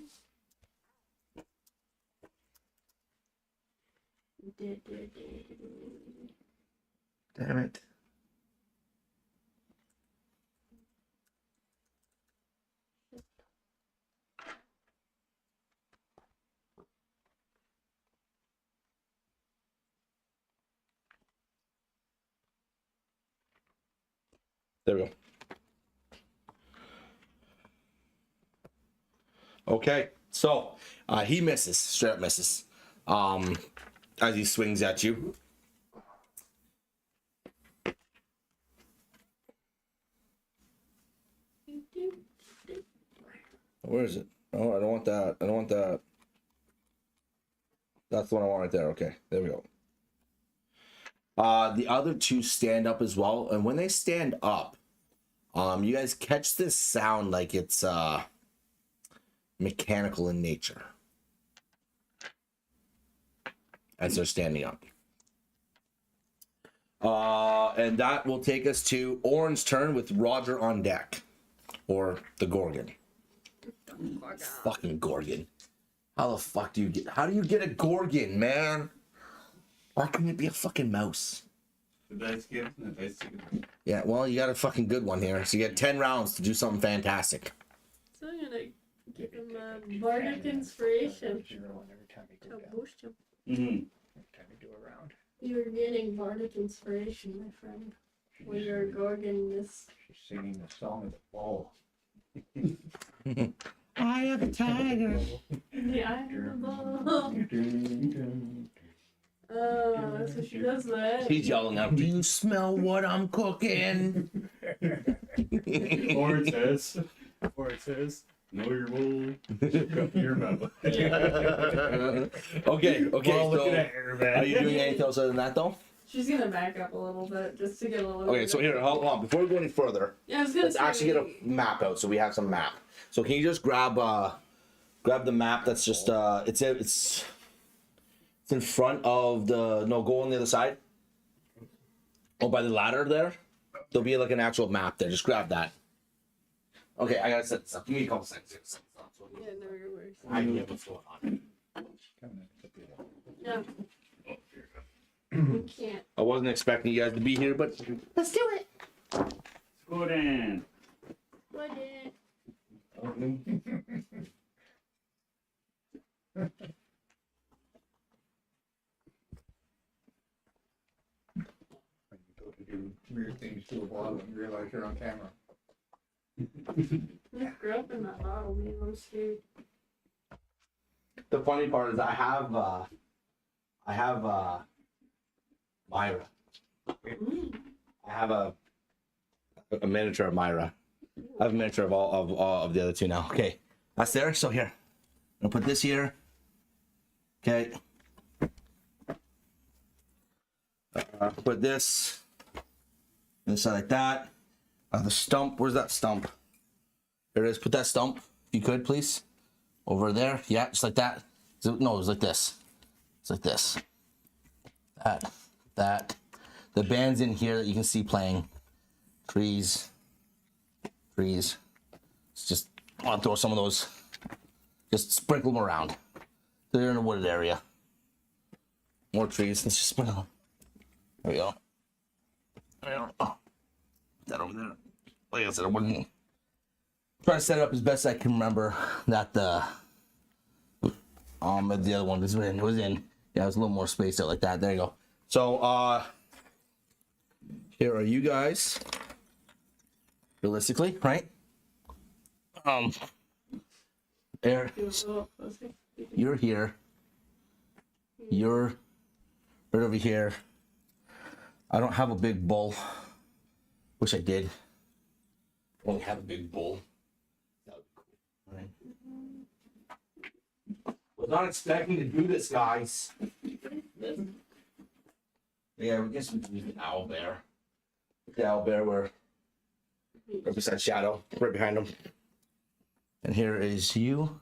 damn it. There we go. Okay, so he misses, straight up misses, as he swings at you. Where is it? Oh, I don't want that. I don't want that. That's the one I want right there. Okay, there we go. The other two stand up as well, and when they stand up, you guys catch this sound like it's mechanical in nature as they're standing up. And that will take us to Orin's turn with Roger on deck, or the Gorgon. Fucking Gorgon. How the fuck do you get? How do you get a Gorgon, man? Why couldn't it be a fucking mouse? The dice give. The dice give. Yeah, well, you got a fucking good one here. So you get 10 rounds to do something fantastic. So I'm gonna give him a bardic inspiration Zero every time you to go down. boost him. Mm-hmm. Every time you do a round. You're getting bardic inspiration, my friend. When you're a Gorgon, this. She's singing the song of the bull. I am a tiger. The eye of the ball. Oh, so she does that. He's yelling out, do you smell what I'm cooking? Or it says. Know your role. Shut your mouth. Okay, Well, look at so her, man. are you doing anything else other than that though? She's gonna back up a little bit just to get a little. Okay, bit so of- here, hold on. Before we go any further, Yeah, I was gonna let's say. actually get a map out so we have some map. So can you just grab the map that's just it's in front of the go on the other side. Oh, by the ladder there, there'll be like an actual map there. Just grab that. Okay, I gotta set this up. Give me a couple seconds. Here. Yeah, no, you're worse. I know what's going on. No. We can't. I wasn't expecting you guys to be here, but let's do it. Go down. What did? When you go to do weird things to a bottle and realize you're on camera. I grew up in that bottle, man. I'm scared. The funny part is I have Myra. Mm. I have a miniature of Myra. I have a miniature of all of the other two now. Okay, that's there. So here, I'm gonna put this here. Okay. Put this side like that. The stump. Where's that stump? There it is. Put that stump, if you could, please, over there. Yeah, just like that. No, it was like this. It's like this. That. The band's in here that you can see playing. Trees. It's just, I want to throw some of those. Just sprinkle them around. They're in a wooded area. More trees. Let's just sprinkle them. There we go. Oh, put that over there. Like I said, I wouldn't try to set it up as best I can remember that the other one was in. Yeah, it was a little more spaced out like that. There you go. So here are you guys. Realistically, right? There, you're here. You're right over here. I don't have a big bull. Wish I did. Only have a big bull. That would be cool. Right. Was not expecting to do this, guys. Yeah, I guess we can use the owl bear. The owl bear where right beside Shadow, right behind him. And here is you.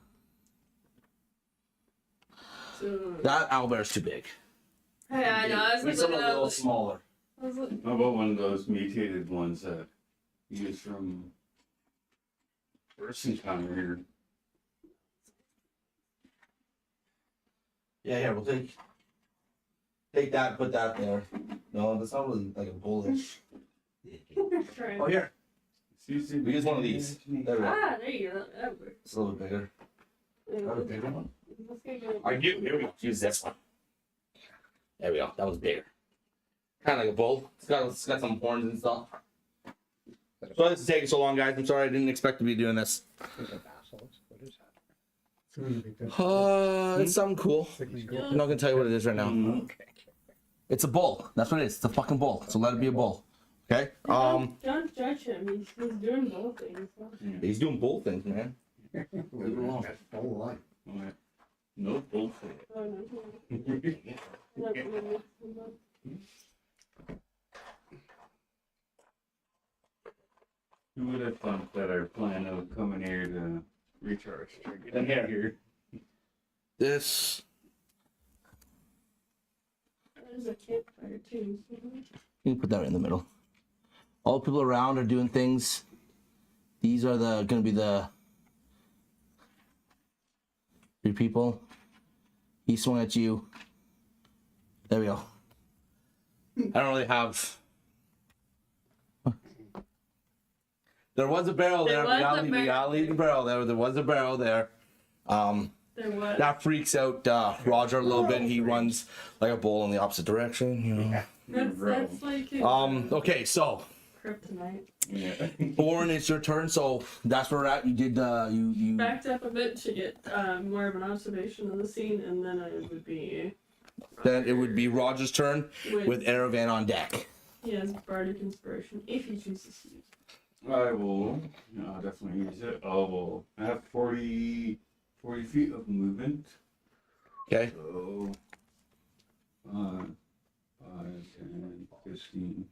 So, That owl bear's too big. hey, I know. I was We looking something a at little it. smaller. I was like, How about one of those mutated ones that you use from first encounter here? Yeah, here, we'll take that, put that there. No, that's not really like a bullish. try. Oh, here. We We use one of these. There we go. Ah, there you go. That works. It's a little bit bigger. Yeah, That was a bigger one. let's get good. I do. Here we go. Use this one. There we go. That one's bigger. Kind of like a bull. It's got some horns and stuff. So this is taking so long, guys. I'm sorry. I didn't expect to be doing this. What is that? It's something cool. I'm not gonna tell you what it is right now. Mhm. It's a bull. That's what it is. It's a fucking bull. So let it be a bull. Okay. Don't judge him. He's doing both things. So. He's doing bull things, man. That's full life. Alright. No bullshit. Oh, no. Not really. Who would have thought that our plan of coming here to recharge? In here. This. There's a campfire too. So. You can put that right in the middle. All the people around are doing things. These are gonna be the 3 people. He swung at you. There we go. I don't really have. There was a barrel there. We gotta leave the barrel there. There was a barrel there. There was. That freaks out Roger a little bit. And he runs like a bull in the opposite direction. You know. That's like Okay, so kryptonite. Yeah. Orin, it's your turn. So that's where we're at. You did you. Backed up a bit to get more of an observation of the scene, and then it would be. Then it would be Roger's turn with Erevan on deck. He has bardic inspiration if he chooses to use it. I will definitely use it. I have 40 feet of movement. Okay. So 5, 10, 15.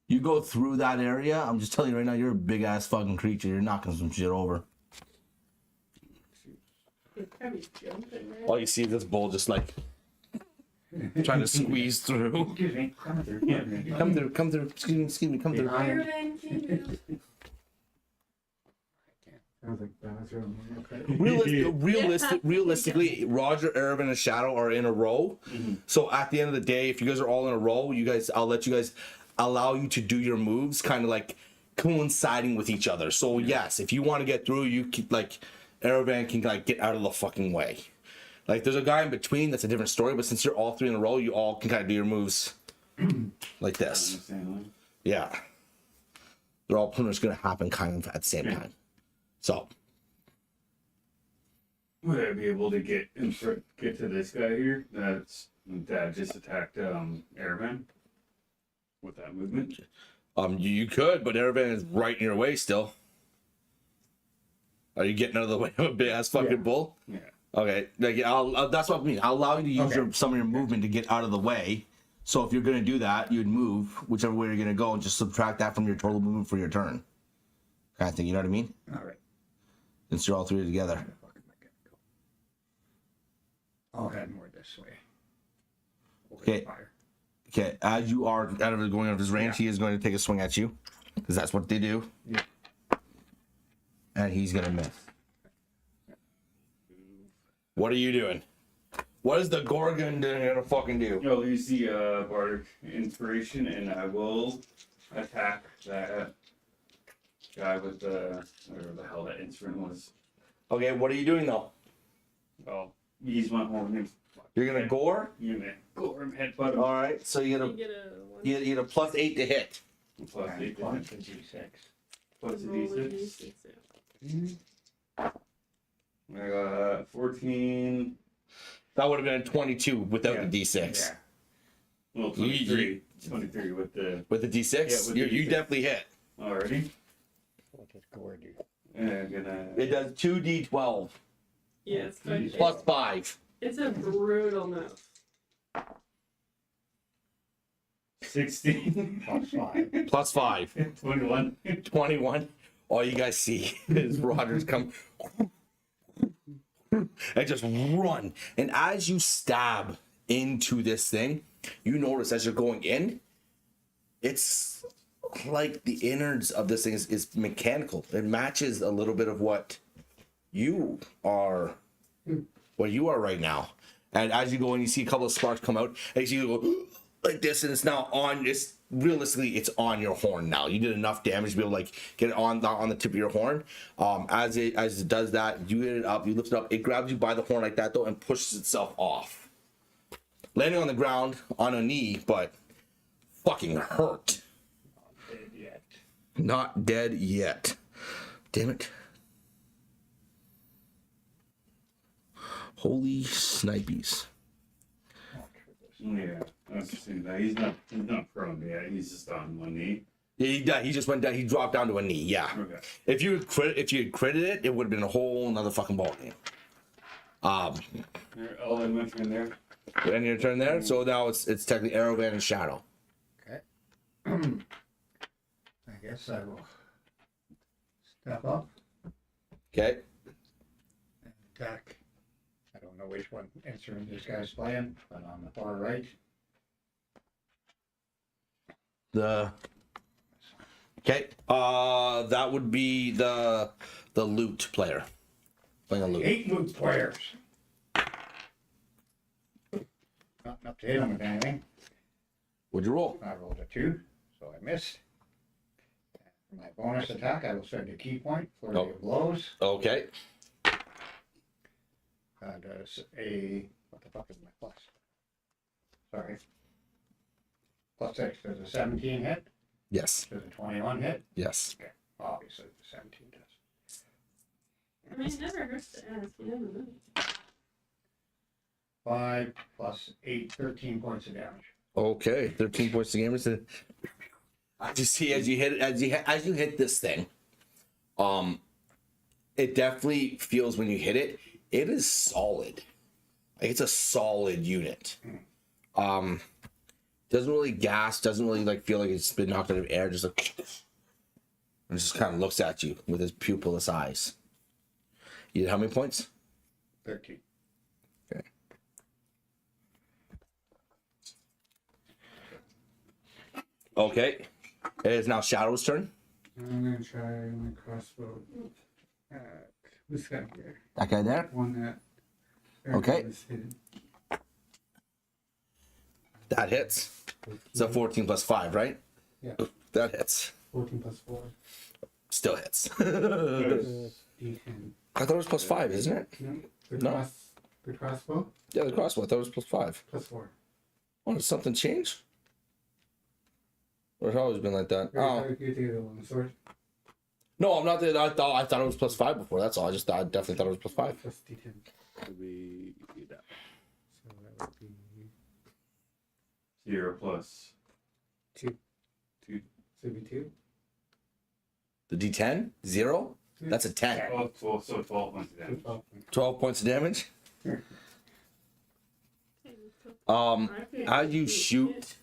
You go through that area. I'm just telling you right now, you're a big ass fucking creature. You're knocking some shit over. It's probably jumping, right? All you see is this bull just like trying to squeeze through. Excuse me. Come through. Yeah. Come through. Excuse me, come through. Iron, can you move? I was like, bathroom. Okay. Realistically, Roger, Erebin, and Shadow are in a row. Mhm. So at the end of the day, if you guys are all in a row, I'll let you guys allow you to do your moves, kind of like coinciding with each other. So yes, if you want to get through, you can, like, Erebin can like get out of the fucking way. Like there's a guy in between, that's a different story. But since you're all three in a row, you all can kind of do your moves like this. Yeah, they're all pretty much gonna happen kind of at the same time. So. Would I be able to get to this guy here? That just attacked Airman with that movement. You could, but Erebin is right in your way still. Are you getting out of the way of a big ass fucking bull? Yeah. Okay, like that's what I mean. I'll allow you to use some of your movement to get out of the way. So if you're gonna do that, you'd move whichever way you're gonna go and just subtract that from your total movement for your turn. Kind of thing, you know what I mean? All right. Since you're all three together. Where the fuck am I gonna go? I'll head more this way. Over the Okay. fire. Okay, as you are going out of his range, he is going to take a swing at you, because that's what they do. Yeah. And he's gonna miss. What are you doing? What is the Gorgon gonna fucking do? I'll use the bardic inspiration, and I will attack that guy with the whatever the hell that instrument was. Okay, what are you doing though? I'll use my horn and You're gonna gore? you know, go him headbutt him. All right, so you You get get a one. you get a +8 to hit. Plus And 8 plus damage. the D6. Plus a Roll a d6. D6, yeah. I got 14. That would have been a 22 without Yeah. the D6. Yeah. Well, 23. 23 with the. With the D6, Yeah, with the you D6. definitely hit. Already. What does gore do? And I'm gonna. It does 2d12 Yeah, it's good. plus 5. It's a brutal move. 16. Plus 5. Plus 5. 21. 21. All you guys see is Rogers come and just run. And as you stab into this thing, you notice as you're going in, it's like the innards of this thing is mechanical. It matches a little bit of what you are right now. And as you go in, you see a couple of sparks come out, and you go like this, and it's now on. It's realistically, it's on your horn now. You did enough damage to be able to like get it on the tip of your horn. As it does that, you get it up, you lift it up. It grabs you by the horn like that though, and pushes itself off, landing on the ground on a knee, but fucking hurt. Dead yet. Not dead yet. Damn it. Holy snipies. Yeah, I was just saying that. He's not prone yet. He's just on one knee. Yeah, he died. He just went down. He dropped down to a knee. Yeah. Okay. If you had critted it, it would have been a whole another fucking ball game. I'll end my turn there. And your turn there. So now it's technically Arrowvan and Shadow. Okay. I guess I will step up Okay. and attack. I don't know which one instrument this guy's playing, but on the far right. Okay. That would be the lute player playing a lute. 8 lute players. Not enough to hit him with anything. What'd you roll? I rolled a 2, so I missed. For my bonus attack, I will spend a key point, flurry Oh. of blows. Okay. Does a, what the fuck is my plus? Sorry. Plus 6, does a 17 hit? Yes. Does a 21 hit? Yes. Okay, obviously the 17 does. I mean, it never hurts to ask. You never know. 5 plus 8, 13 points of damage. Okay. 13 points of damage. as you hit this thing, it definitely feels when you hit it, it is solid. Like it's a solid unit. Doesn't really gas, doesn't really like feel like it's been knocked out of air, just like and just kind of looks at you with his pupilless eyes. You did how many points? 13. Okay. Okay. It is now Shadow's turn. I'm gonna try my crossbow. This guy here. That guy there? One that. Okay. is hidden. That hits. It's a 14 plus 5, right? Yeah. That hits. 14 plus 4. Still hits. D10. I thought it was plus 5, isn't it? No, the No. The crossbow Yeah, the crossbow. I thought it was plus 5. plus 4. Oh, did something change? Or it's always been like that? Very Oh. hard to do the long sword. No, I'm not that. I thought it was plus 5 before. That's all. I definitely thought it was plus 5. Plus D10. Would be that. So that would be 0 plus 2. 2. So it'd be 2. The D10? 0? That's a 10. Oh, 12, so 12 points of damage. 12 points of damage. As you shoot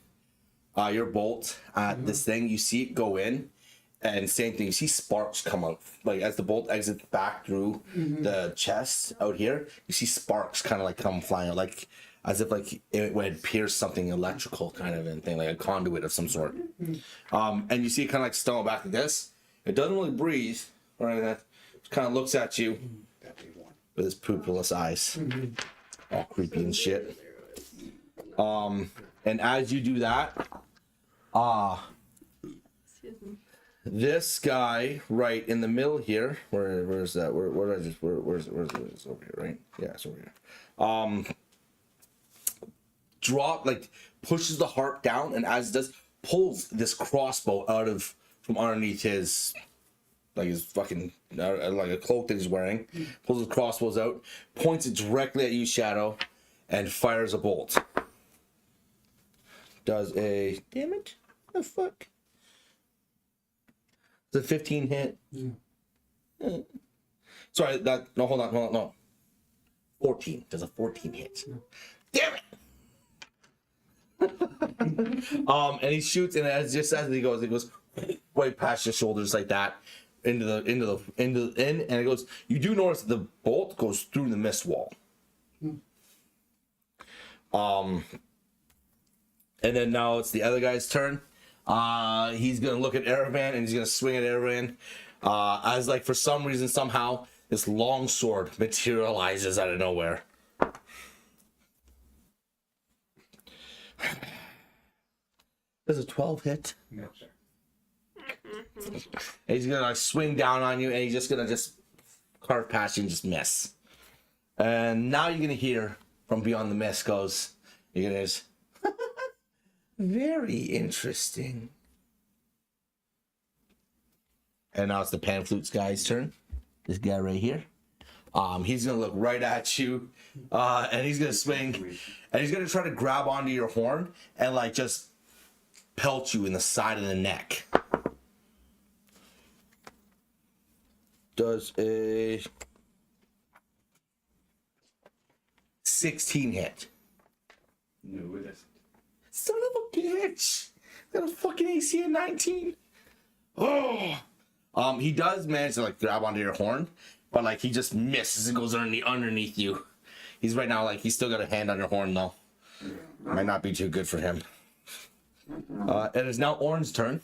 your bolt at this thing, you see it go in, and same thing. You see sparks come out, like as the bolt exits back through the chest out here. You see sparks kind of like come flying out, like as if like it would pierce something electrical kind of thing, like a conduit of some sort. And you see it kind of like stumble back like this. It doesn't really breathe or anything. It kind of looks at you with its pupilless eyes, all creepy and shit. And as you do that, this guy right in the middle here, where's that? Where's it? It's over here, right? Yeah, it's over here. Pushes the harp down, and as it does, pulls this crossbow from underneath his fucking like a cloak that he's wearing. Pulls his crossbows out, points it directly at you, Shadow, and fires a bolt. Does a damage? The fuck? Does a 15 hit? Sorry, hold on, no. 14. Does a 14 hit? Damn it! And he shoots, and as he goes right past your shoulders like that, into the end, and it goes. You do notice the bolt goes through the mist wall. And then now it's the other guy's turn. He's gonna look at Erevan, and he's gonna swing at Erevan. As like for some reason, somehow, this long sword materializes out of nowhere. Does a 12 hit? No, sir. And he's gonna like swing down on you, and he's just gonna carve past you and just miss. And now you're gonna hear from beyond the mist you're gonna just very interesting. And now it's the pan flutes guy's turn. This guy right here. He's gonna look right at you, and he's gonna swing, and he's gonna try to grab onto your horn and like just pelt you in the side of the neck. Does a 16 hit? No, it doesn't. Son of a bitch! Got a fucking AC of 19. Oh. He does manage to like grab onto your horn, but like he just misses and goes underneath you. He's right now like he's still got a hand on your horn though. Might not be too good for him. It is now Orin's turn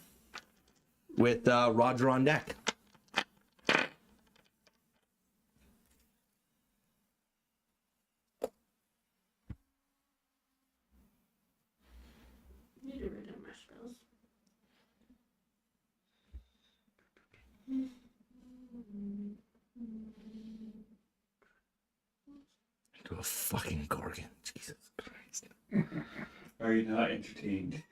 with Roger on deck. I need to write down my spells. To a fucking Gorgon. Jesus Christ. Are you not entertained?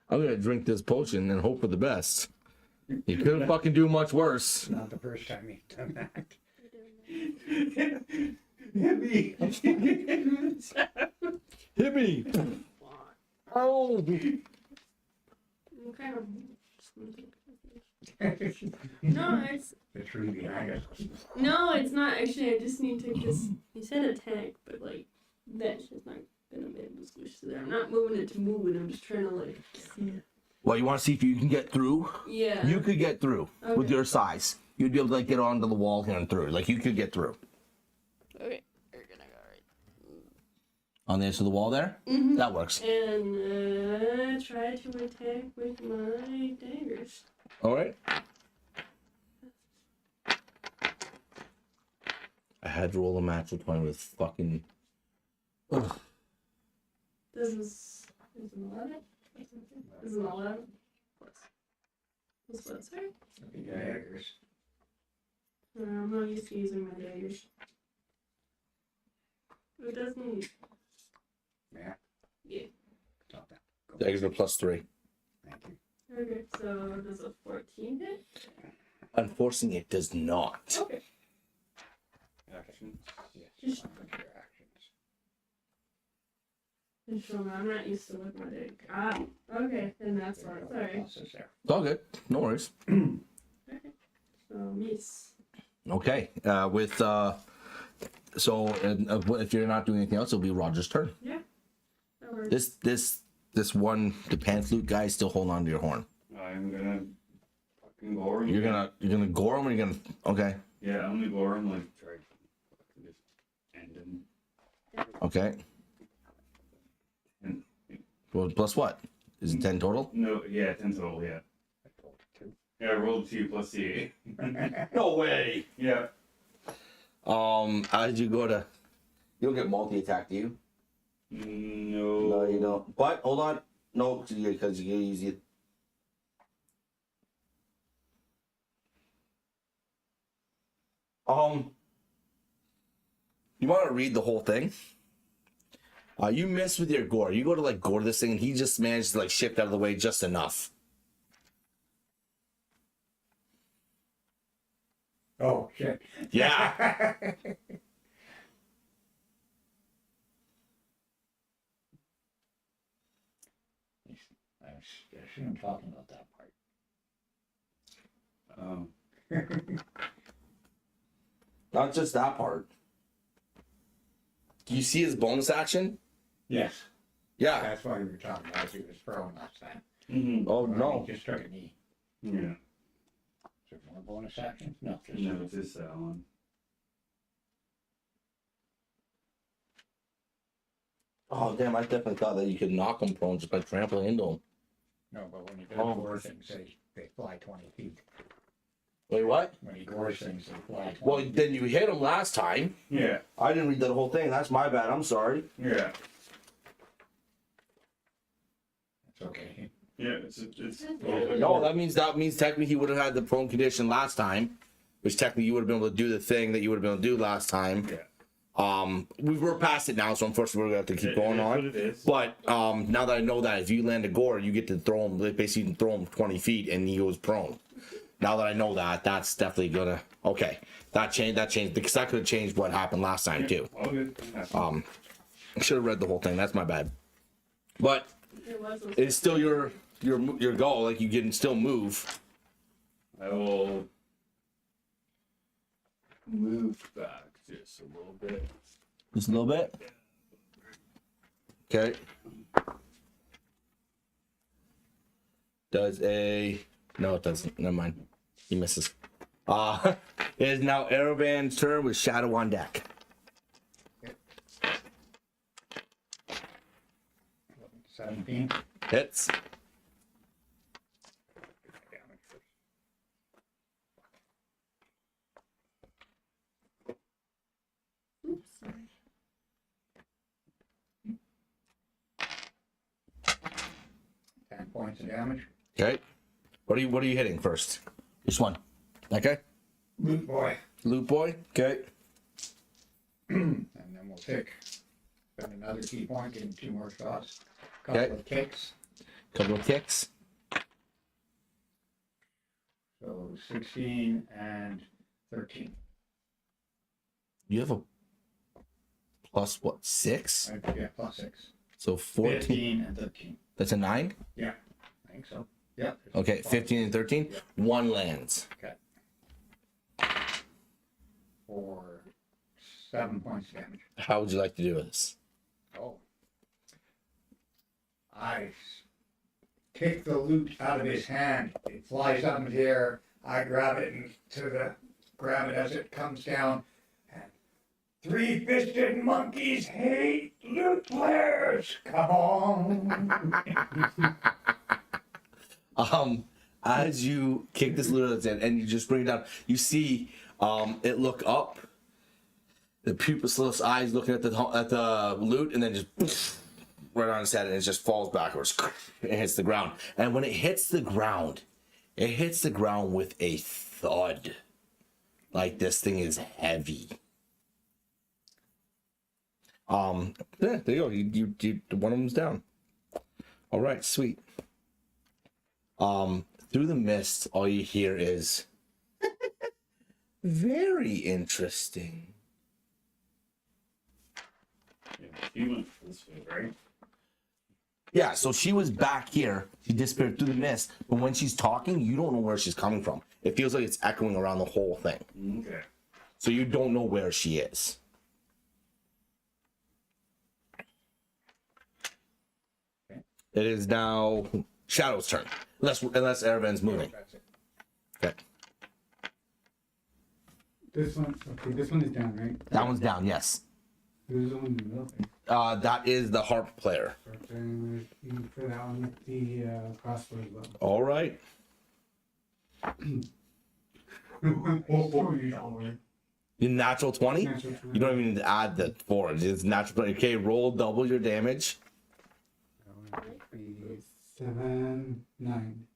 I'm gonna drink this potion and hope for the best. You couldn't fucking do much worse. Not the first time he's done that. Hit me! Oh. I'm kind of. No, it's The tree behind us. no, it's not actually. I just need to just. He said attack, but like that's just not gonna be able to switch to there. I'm not moving it to move it. I'm just trying to like see it. Well, you want to see if you can get through? Yeah. You could get through with Okay. your size. You'd be able to like get onto the wall here and through. Like you could get through. Okay, we're gonna go right. On the edge of the wall there? Mm-hmm. That works. And try to attack with my daggers. All right. I had to roll a natural 20 with fucking. Ugh. This is an 11. This is an 11. What's that say? Daggers. I'm not used to using my daggers. It doesn't. Yeah. Yeah. Stop that. Go. Daggers are +3. Thank you. Okay, so does a 14 hit? Unfortunately, it does not. Okay. Actions. Yes. Just- Look at your actions. Just show me, I'm not used to with my dag. Ah, okay, then that's why. Sorry. Pluses there. It's all good. No worries. Okay. So, miss. Okay. If you're not doing anything else, it'll be Roger's turn. Yeah. That works. This one, the pantaloot guy, is still holding on to your horn. I'm gonna fucking gore him. You're gonna gore him, or you're gonna. Okay. Yeah, I'm gonna gore him, like, try to just end him. Okay. And, Well, plus what? Is it 10 total? no, yeah, 10 total, yeah. I told you Yeah, I rolled 2 plus the 8. to. No way. Yeah. As you go to, you'll get multi-attack, do you? No. No, you don't. But hold on, no, because you use it. You want to read the whole thing? You miss with your gore. You go to like gore this thing, and he just managed to like shift out of the way just enough. Oh, shit. Yeah. I shouldn't talk about that part. Not just that part. Do you see his bonus action? Yes. Yeah. That's why we were talking about he was thrown last time. Mm-hmm. Oh no. He just struck a knee. Yeah. Is there more bonus actions? No, just No, just that one. Oh damn! I definitely thought that you could knock him prone just by trampling into him. No, but when he does Oh. gore things, they fly 20 feet. Wait, what? When he gores things, they fly 20 Well, feet. then you hit him last time. Yeah. I didn't read that whole thing. That's my bad. I'm sorry. Yeah. It's okay. Yeah, it's No, that means technically he would have had the prone condition last time, which technically you would have been able to do the thing that you would have been able to do last time. Yeah. We're past it now, so unfortunately we're gonna have to keep going That's what on. it is. But now that I know that if you land a gore, you get to throw him. Basically, you can throw him 20 feet and he goes prone. Now that I know that, that's definitely gonna. Okay, that changed because that could have changed what happened last time too. All good. I should have read the whole thing. That's my bad. But It was. it's still your goal. Like you can still move. I will move back just a little bit. Just a little bit. Okay. Does a no? It doesn't. Never mind. He misses. It is now Aravan's turn with Shadow on deck. 17. Hits. Damage first. Oops, sorry. 10 points of damage. Okay. What are you hitting first? Which one? Okay. Loot boy. Loot boy. Okay. And then we'll spend another key point, getting 2 more shots. Couple Okay. of kicks. Couple of kicks. So 16 and 13. You have a plus what? 6? Yeah, plus 6. So 14. 15 and 13. That's a 9? I think so. Yeah. Okay, 15 and 13. 1 lands. Okay. For 7 points of damage. How would you like to do this? Oh. I take the loot out of his hand. It flies up in the air. I grab it grab it as it comes down. And 3-fisted monkeys hate loot players. Come on. As you kick this loot out and you just bring it down, you see it look up. The pupilless eyes looking at the loot, and then just right on his head, and it just falls backwards and hits the ground. And when it hits the ground with a thud. Like this thing is heavy. Yeah, there you go. You one of them's down. All right, sweet. Through the mist, all you hear is very interesting. Yeah, she went this way, right? Yeah, so she was back here. She disappeared through the mist, but when she's talking, you don't know where she's coming from. It feels like it's echoing around the whole thing. Okay. So you don't know where she is. It is now Shadow's turn. Unless Erevan's moving. That's it. Okay. This one is down, right? That one's down, yes. Who's the one in the middle thing? That is the harp player. Okay, I'm gonna for that one with the crossbow as well. All right. You natural 20? Natural 20. You don't even need to add the 4. It's natural 20. Okay, roll double your damage. That would be 7, 9.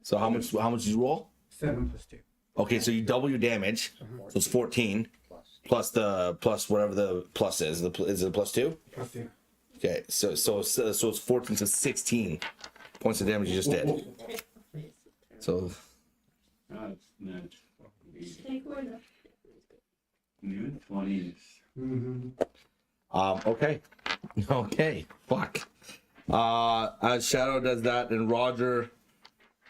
So how much did you roll? 7 plus 2. Okay, so you double your damage. So it's 14 plus whatever the plus is. Is it a plus 2? Plus 2. Okay, so it's 14, so 16 points of damage you just did. So That's not Take away the new 20s. Mm-hmm. okay, fuck. As Shadow does that, and Roger,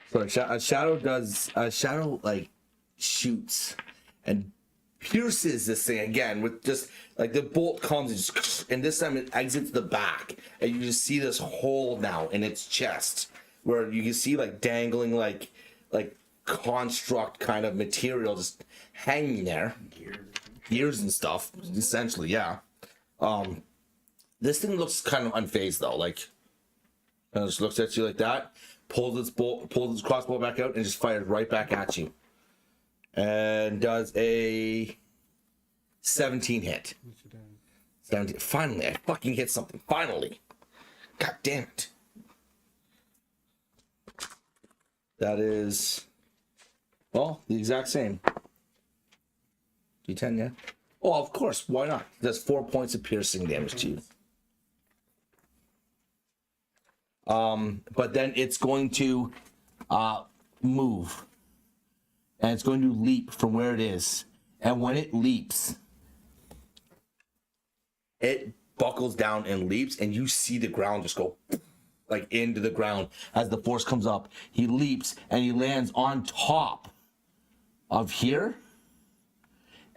sorry, Shadow like shoots and pierces this thing again with just like the bolt comes and, just, and this time it exits the back, and you just see this hole now in its chest where you can see like dangling like construct kind of material just hanging there, gears and stuff, essentially. Yeah. This thing looks kind of unfazed though, like kind of just looks at you like that, pulls its crossbow back out and just fires right back at you, and does a 17 hit. 17. Finally, I fucking hit something. Finally. God damn it. That is, well, the exact same. D10, yeah. Oh, of course. Why not? That's 4 points of piercing damage to you. But then it's going to move, and it's going to leap from where it is. And when it leaps, it buckles down and leaps, and you see the ground just go like into the ground as the force comes up. He leaps and he lands on top of here,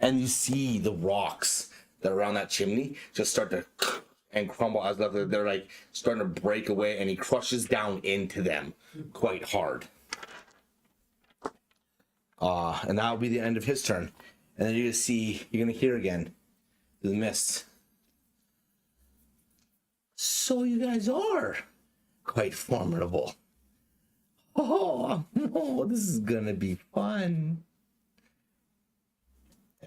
and you see the rocks that are around that chimney just start to and crumble as they're like starting to break away, and he crushes down into them quite hard. And that'll be the end of his turn. And then you're gonna hear again through the mist. So you guys are quite formidable. Oh, this is gonna be fun.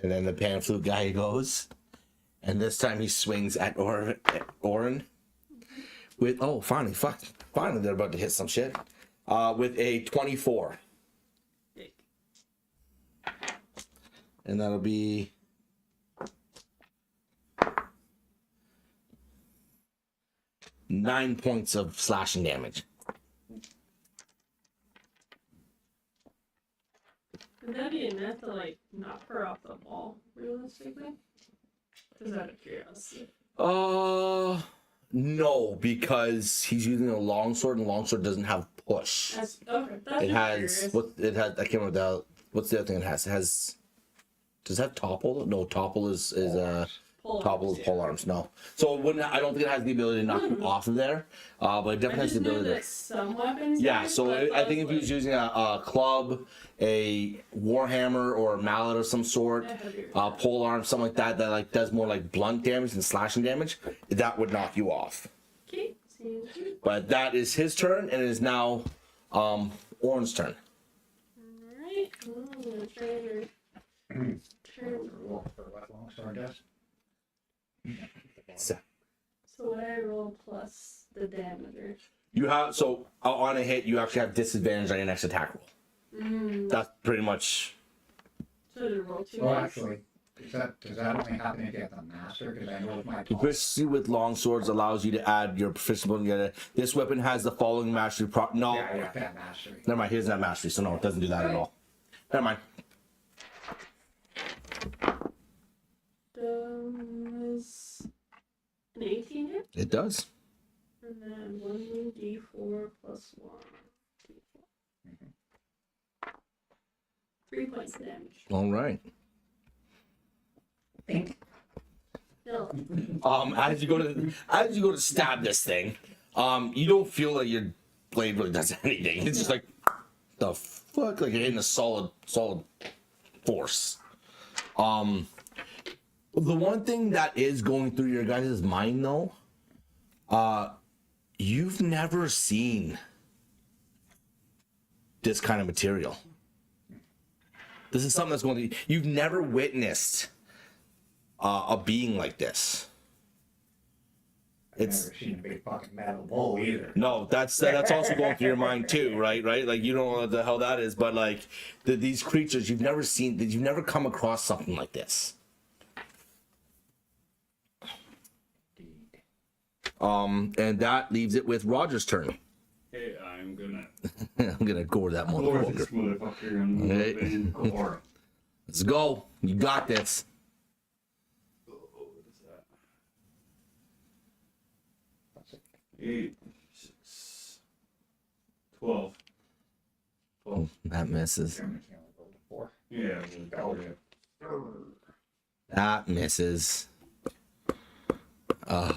And then the pan flute guy goes, and this time he swings at Orin with, finally they're about to hit some shit, with a 24. And that'll be 9 points of slashing damage. Would that be enough to like knock her off the ball, realistically? Just out of curiosity. No, because he's using a longsword, and longsword doesn't have push. That's okay. That's It just has curious. what it has. I can't remember that. What's the other thing it has? It has. Does it have topple? No, topple is Pole topple arms, is pole arms. No, so it wouldn't. I don't think it has the ability to knock you off of there. But it I definitely has just the knew ability. that some weapons. Yeah, did, so but I think if he was using a club, a warhammer, or a mallet of some sort, pole arm, something like that, that like does more like blunt damage and slashing damage, that would knock you off. Okay. Seems good. But that is his turn, and it is now Orin's turn. Alright. Well, I'm gonna turn. Roll for what longsword does. So So what I roll plus the damager. you have on a hit, you actually have disadvantage on your next attack roll. That's pretty much. So to roll 2 Well, dice. actually, does that only happen if you have the master? Because I know with my Proficiency with long swords allows you to add your proficiency. This weapon has the following mastery. No, yeah, you have to have mastery. never mind. He doesn't have mastery, so no, it doesn't do that at all. Never mind. Does an 18 hit? It does. And then 1d4 plus 1. D4. 3 points of damage. All right. No. As you go to stab this thing, you don't feel like your blade really does anything. It's just like the fuck, like you're hitting a solid force. The one thing that is going through your guys' mind though, you've never seen this kind of material. This is something that's going to. You've never witnessed a being like this. I've never seen a big fucking metal bowl either. No, that's also going through your mind too, right? Like you don't know what the hell that is, but like these creatures you've never seen, you've never come across something like this. And that leaves it with Roger's turn. Hey, I'm gonna I'm gonna gore that gore this motherfucker. motherfucker and move Hey. up and gore. Let's go. You got this. Oh, what is that? 8, 6, 12. 12. That misses. Germans only rolled a 4. Yeah, we'll go. That misses. I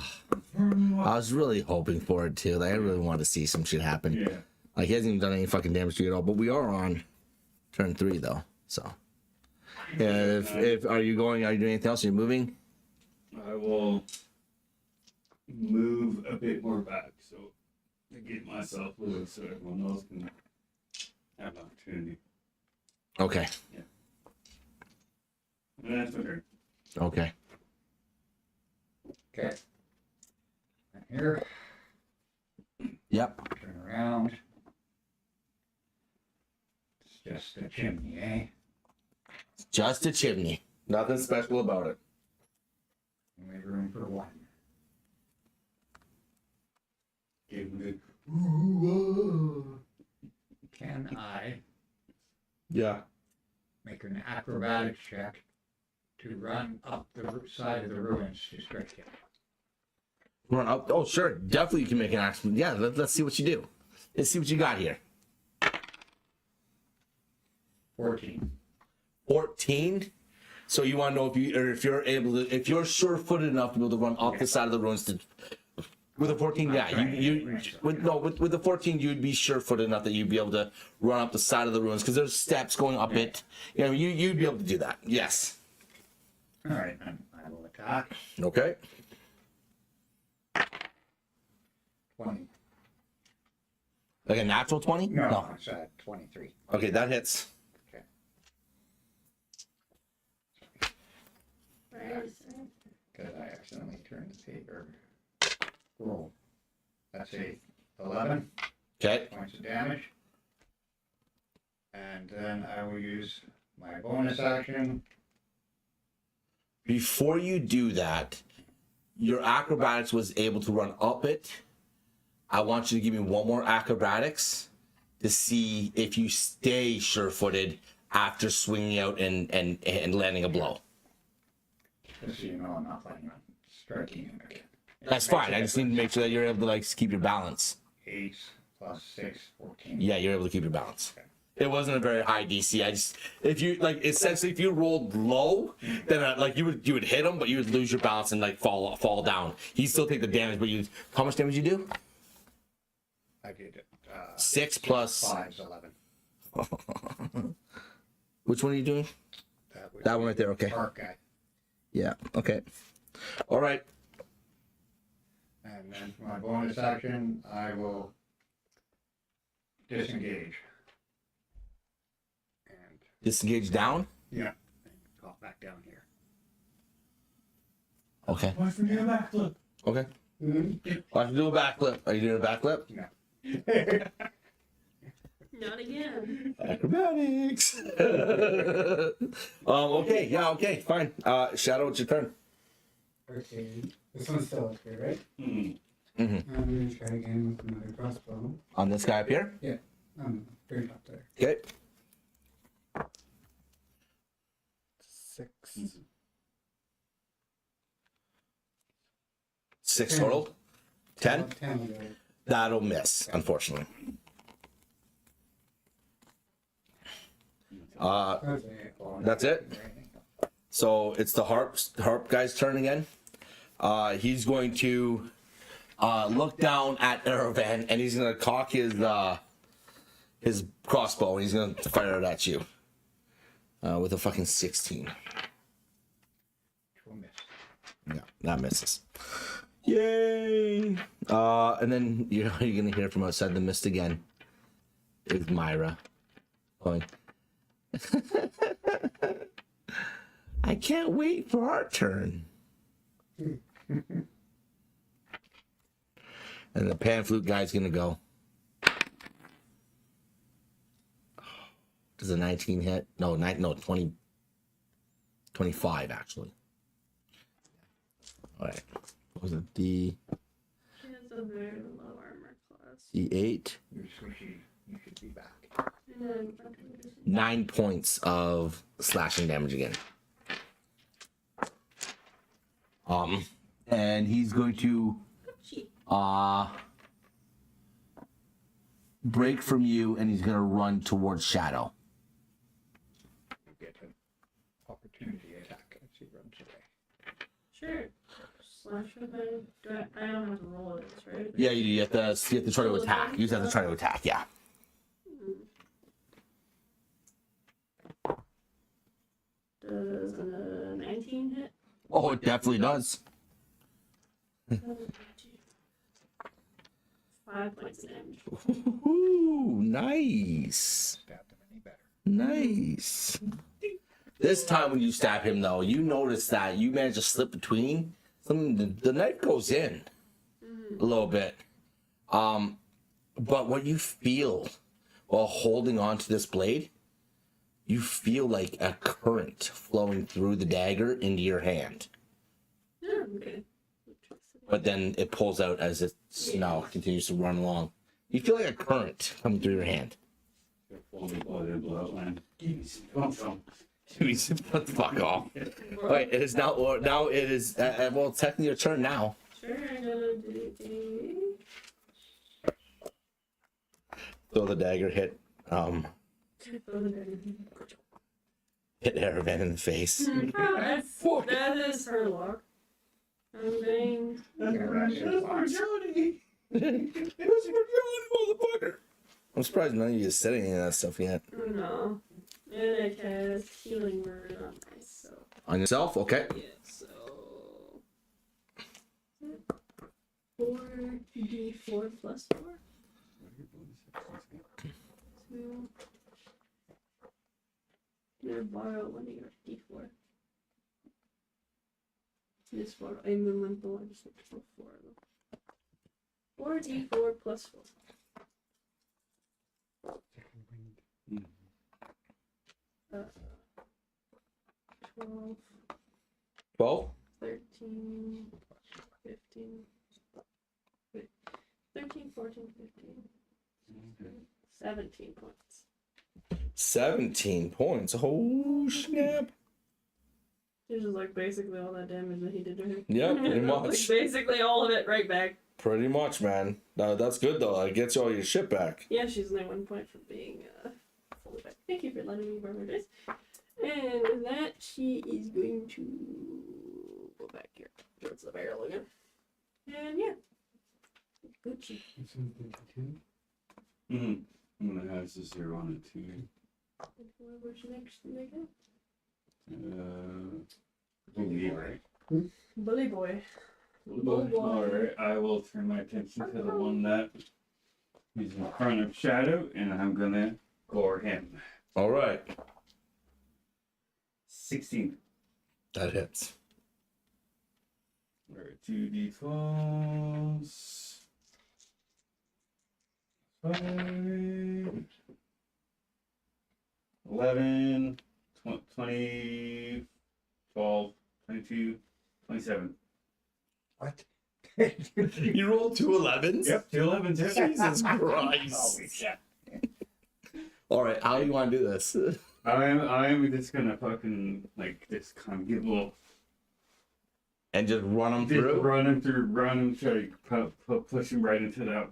was really hoping for it too. Like I really wanted to see some shit happen. Yeah. Like he hasn't even done any fucking damage to you at all. But we are on turn 3 though. So yeah, if are you doing anything else? Are you moving? I will move a bit more back so to get myself loose so everyone else can have an opportunity. Okay. And that's my turn. Okay. Okay. And here, Yep. turn around. It's just a chimney, eh? Just a chimney. Nothing special about it. Only room for one. Give him good. Can I Yeah. make an acrobatics check to run up the side of the ruins to stretch it? Run up. Oh, sure. Definitely you can make an action. Yeah, let's see what you do. Let's see what you got here. 14. 14. So you want to know if you're sure-footed enough to be able to run up the side of the ruins to. With a 14, yeah, with the 14, you'd be sure-footed enough that you'd be able to run up the side of the ruins because there's steps going up it. You know, you'd be able to do that. Yes. All right, then I will attack. Okay. 20. Like a natural 20? No, it's 23. Okay, that hits. Okay. Right. Because I accidentally turned the paper. Roll. That's a 11 Okay. points of damage. And then I will use my bonus action. Before you do that, your acrobatics was able to run up it. I want you to give me one more acrobatics to see if you stay sure-footed after swinging out and landing a blow. Just so you know, I'm not planning on striking him again. That's fine. I just need to make sure that you're able to like keep your balance. 8 plus 6, 14. Yeah, you're able to keep your balance. Okay. It wasn't a very high DC. I just, if you like, essentially, if you rolled low, then like you would hit him, but you would lose your balance and like fall down. He'd still take the damage, but you. How much damage you do? I did it. 6 plus. 5 is 11. Which one are you doing? Would That be one right there. Okay. Dark guy. Yeah. Okay. All right. And then for my bonus action, I will disengage. And Disengage down. yeah, and pop back down here. Okay. Why for me a backflip? Okay. Watch me do a backflip. Are you doing a backflip? No. Not again. Acrobatics. Okay. Yeah. Okay. Fine. Shadow, it's your turn. Okay. This one's still up here, right? Mm-hmm. Mm-hmm. I'm gonna try again with another crossbow. On this guy up here. Very top there. Okay. 6. 6 total. 10. 10 I got it. That'll miss, unfortunately. That's it. That's it. So it's the harp guy's turn again. He's going to look down at Eravan and he's gonna cock his crossbow and he's gonna fire it at you with a fucking 16. Will miss. Yeah, that misses. Yay! And then you're gonna hear from outside the mist again. Is Myra going? I can't wait for our turn. And the pan flute guy's gonna go. Does a 19 hit? No, 20. 25 actually. All right. What was it? She has a very low armor class. D8. You're squishy. You should be back. And then 9 points of slashing damage again. And he's going to break from you and he's gonna run towards Shadow. You get an opportunity attack as he runs away. sure. Slash with him. I don't have to roll this, right? Yeah, you have to try to attack. You just have to try to attack, yeah. Does a 19 hit? Oh, it definitely does. 5 points of damage. Ooh, nice. Stab them any better. Nice. This time when you stab him though, you notice that you manage to slip between. The knife goes in a little bit. But what you feel while holding on to this blade, you feel like a current flowing through the dagger into your hand. Yeah, okay. But then it pulls out as it now continues to run along. You feel like a current coming through your hand. Fuck off. Alright, it is now it is well technically your turn now. Sure, I'm gonna do So the dagger hit hit Eravan in the face. that is her luck. I'm going. Motherfucker. I'm surprised none of you said any of that stuff yet. No. And I cast Healing Word on myself. On yourself? Okay. Yeah, so. 4d4 plus 4. 2. I'm gonna borrow one of your d4. This one, I'm in limbo. I just looked for 4 of them. 4d4 plus 4. 12, 12? 13, 15. Wait, 13, 14, 15. 17 points. 17 points. Oh, snap. It's just like basically all that damage that he did to her. Yeah, pretty Like, much. basically all of it right back. Pretty much, man. That's good though. It gets you all your shit back. Yeah, she's only 1 point for being fully back. Thank you for letting me borrow this. And with that, she is going to go back here towards the barrel again. And yeah. Gucci. It's in 52. Mm-hmm. And it has a 0 on it too. Whoever's next to make it. Me, right? Bully boy. Bully boy. Alright, I will turn my attention to the one that is in front of Shadow, and I'm gonna gore him. All right. 16. That hits. Alright, 2d12s. 5. 11. 20. 12. 22. 27. What? You rolled 2 11s? Yep, 2 11s. Yep. Jesus Christ. Holy shit. All right, how do you want to do this? I'm just gonna fucking, like, just kind of give a little. And just run them Just through? run him, try to push him right into that.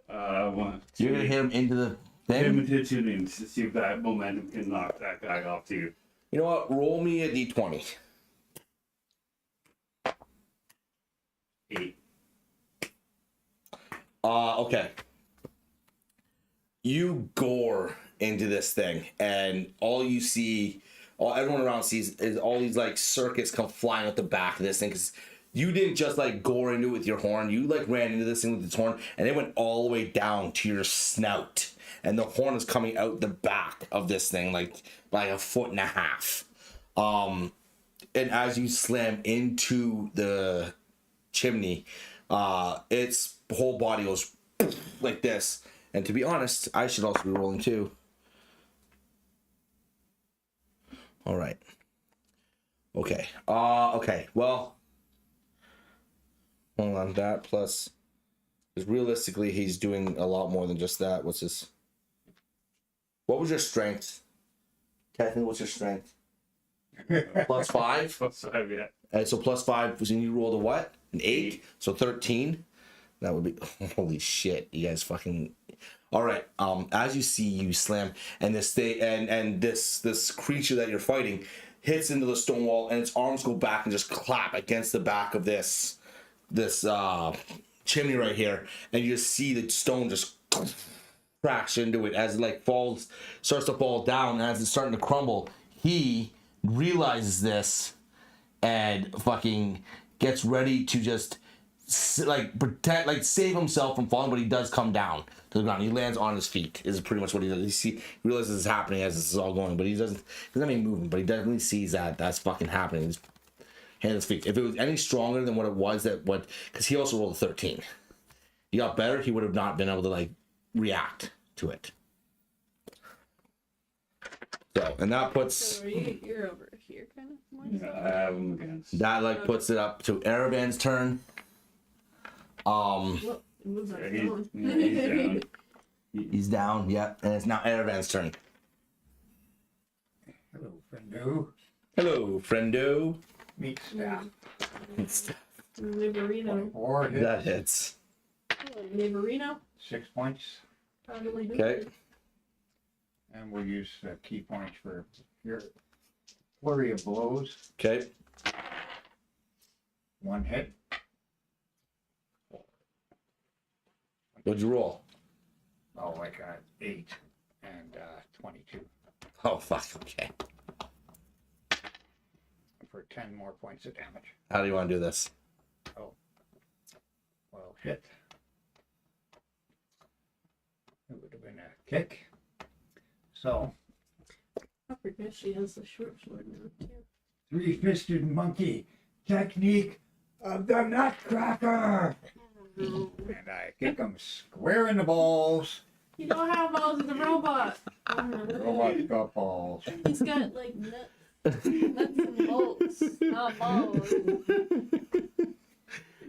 One. You're going to hit him into the Hit him thing? into 2 lanes to see if that momentum can knock that guy off too. You know what? Roll me a d20. 8. Okay. You gore into this thing, and all you see, everyone around sees is all these like circuits come flying out the back of this thing, because you didn't just like gore into it with your horn. You like ran into this thing with its horn, and it went all the way down to your snout, and the horn is coming out the back of this thing like by 1.5 feet. And as you slam into the chimney, its whole body goes like this. And to be honest, I should also be rolling too. All right. Okay. Okay. Well, hold on. That plus, because realistically, he's doing a lot more than just that. What's his? What was your strength? Technically, what's your strength? +5. +5, yeah. And so +5 was when you rolled a what? An 8. So 13. That would be holy shit. You guys fucking. All right. As you see, you slam, and this thing, and this creature that you're fighting hits into the stone wall, and its arms go back and just clap against the back of this chimney right here, and you just see the stone just crash into it as it like starts to fall down, and as it's starting to crumble. He realizes this and fucking gets ready to just like protect, like save himself from falling, but he does come down to the ground. He lands on his feet. Is pretty much what he does. He realizes it's happening as this is all going, but he doesn't have any movement. But he definitely sees that that's fucking happening. He's hand his feet. If it was any stronger than what it was, because he also rolled a 13. He got better. He would have not been able to like react to it. So, and that puts So you're over here, kind of. Yeah, I have him against. that like puts it up to Aravan's turn. Well, it moves on Yeah, its own. he's down. He's down. Yep, and it's now Aravan's turn. Hello, friendo. Hello, friendo. Meet staff. Niverino. 24 hit. That hits. Niverino. 6 points. Probably Okay. And we'll use key points for your flurry of blows. Okay. 1 hit. What'd you roll? Oh, I got 8 and 22 Oh fuck. Okay. for 10 more points of damage. How do you want to do this? Well, hit. It would have been a kick. So, I forget she has the short sword now too. 3-fisted monkey technique of the Nutcracker. And I kick him square in the balls. You don't have balls, it's a robot. Robot's got balls. He's got like nuts and bolts, not balls.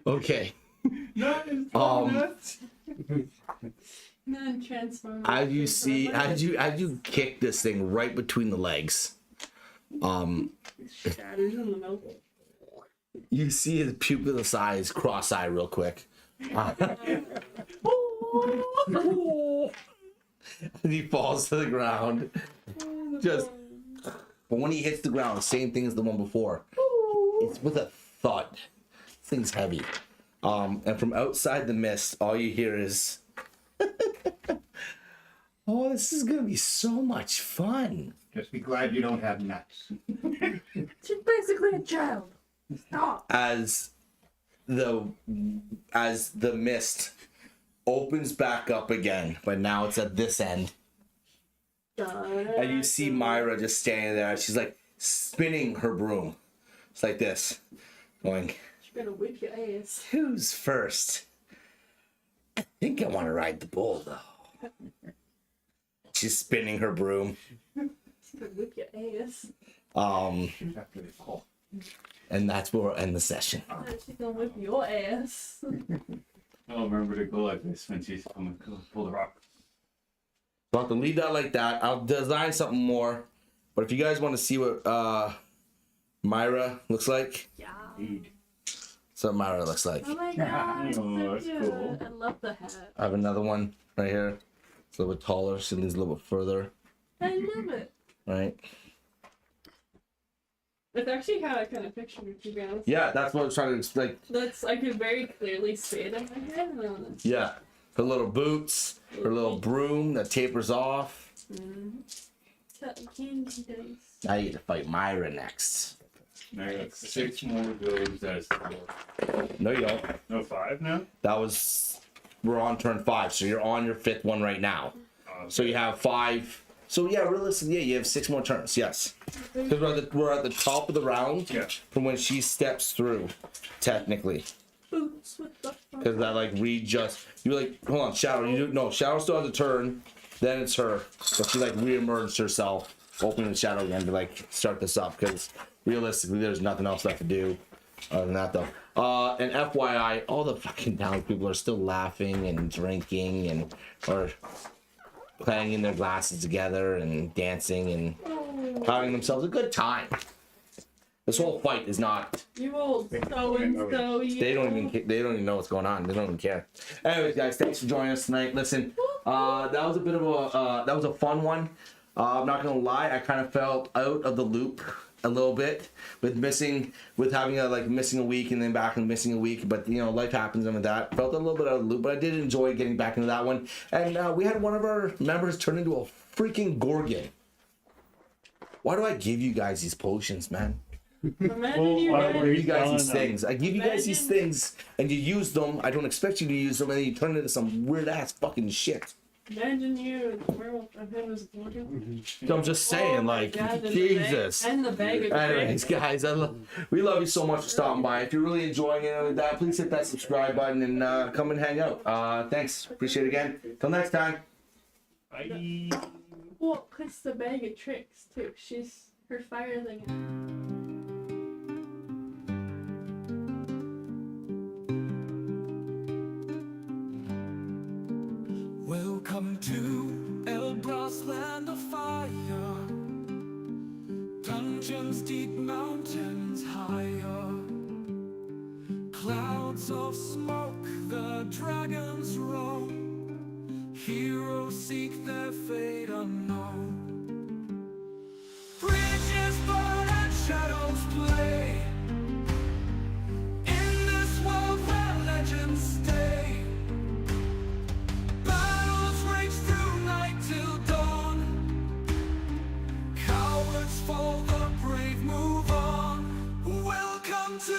Okay. Nuts. Then transform. As you see, as you kick this thing right between the legs, Shatters in the middle. You see his pupilless eyes cross-eye real quick. And he falls to the ground. Just, but when he hits the ground, same thing as the one before. It's with a thud. This thing's heavy. And from outside the mist, all you hear is, "Oh, this is gonna be so much fun." Just be glad you don't have nuts. She's basically a child. Stop. As the mist opens back up again, but now it's at this end. And you see Myra just standing there. She's like spinning her broom. It's like this. Going, She's gonna whip your ass. "Who's first? I think I want to ride the bull, though." She's spinning her broom. She's gonna whip your ass. After the call. And that's where we'll end the session. And she's gonna whip your ass. I'll remember to go like this when she's coming to pull the rock. So I'll have to leave that like that. I'll design something more. But if you guys want to see what Myra looks like, Yeah. that's what Myra looks like. Oh my god. Oh, So that's cute. cool. I love the hat. I have another one right here. It's a little bit taller. She leans a little bit further, I love it. right? It's actually how I kind of pictured it, to be honest. Yeah, that's what I was trying to explain. I could very clearly see it in my head. And I wanna... Yeah, her little boots, her little broom that tapers off. Cotton candy dice. Now you get to fight Myra next. Now I got 6 more goes as 4. No, you don't. No, 5 now? That was, we're on turn 5, so you're on your 5th one right now. So you have 5. So yeah, realistically, yeah, you have 6 more turns. Yes, because we're at the top of the round Yeah. from when she steps through, technically. Boots with the front. Because that like you like, hold on, Shadow. Shadow still has a turn. Then it's her, but she like reemerged herself, opening the Shadow again to like start this up. Because realistically, there's nothing else left to do other than that though. And FYI, all the fucking townspeople are still laughing and drinking and or clanging their glasses together and dancing and having themselves a good time. This whole fight is not. You old so and so. They don't even know what's going on. They don't even care. Anyways, guys, thanks for joining us tonight. Listen, that was a bit of a fun one. I'm not gonna lie, I kind of felt out of the loop a little bit with having missing a week and then back and missing a week. But you know, life happens and with that, felt a little bit out of the loop. But I did enjoy getting back into that one. And we had one of our members turn into a freaking Gorgon. Why do I give you guys these potions, man? Imagine you Well, I had- give you guys these things. I give you guys these Imagine- things, and you use them. I don't expect you to use them, and then you turn it into some weird ass fucking shit. Imagine you and werewolf and him as Gorgon. So I'm just saying, Oh my like, God, and the Jesus. bag- and the bag of Anyways, tricks. guys, we love you so much for stopping by. If you're really enjoying it with that, please hit that subscribe button and come and hang out. Thanks. Appreciate it again. Till next time. Bye. Well, cause the bag of tricks too. She's her fire thing. Welcome to Elbraz, land of fire. Dungeons deep, mountains higher. Clouds of smoke, the dragons roam. Heroes seek their fate unknown. Bridges burn and shadows play. In this world where legends stay. Battles rage through night till dawn. Cowards fall, the brave move on. Welcome to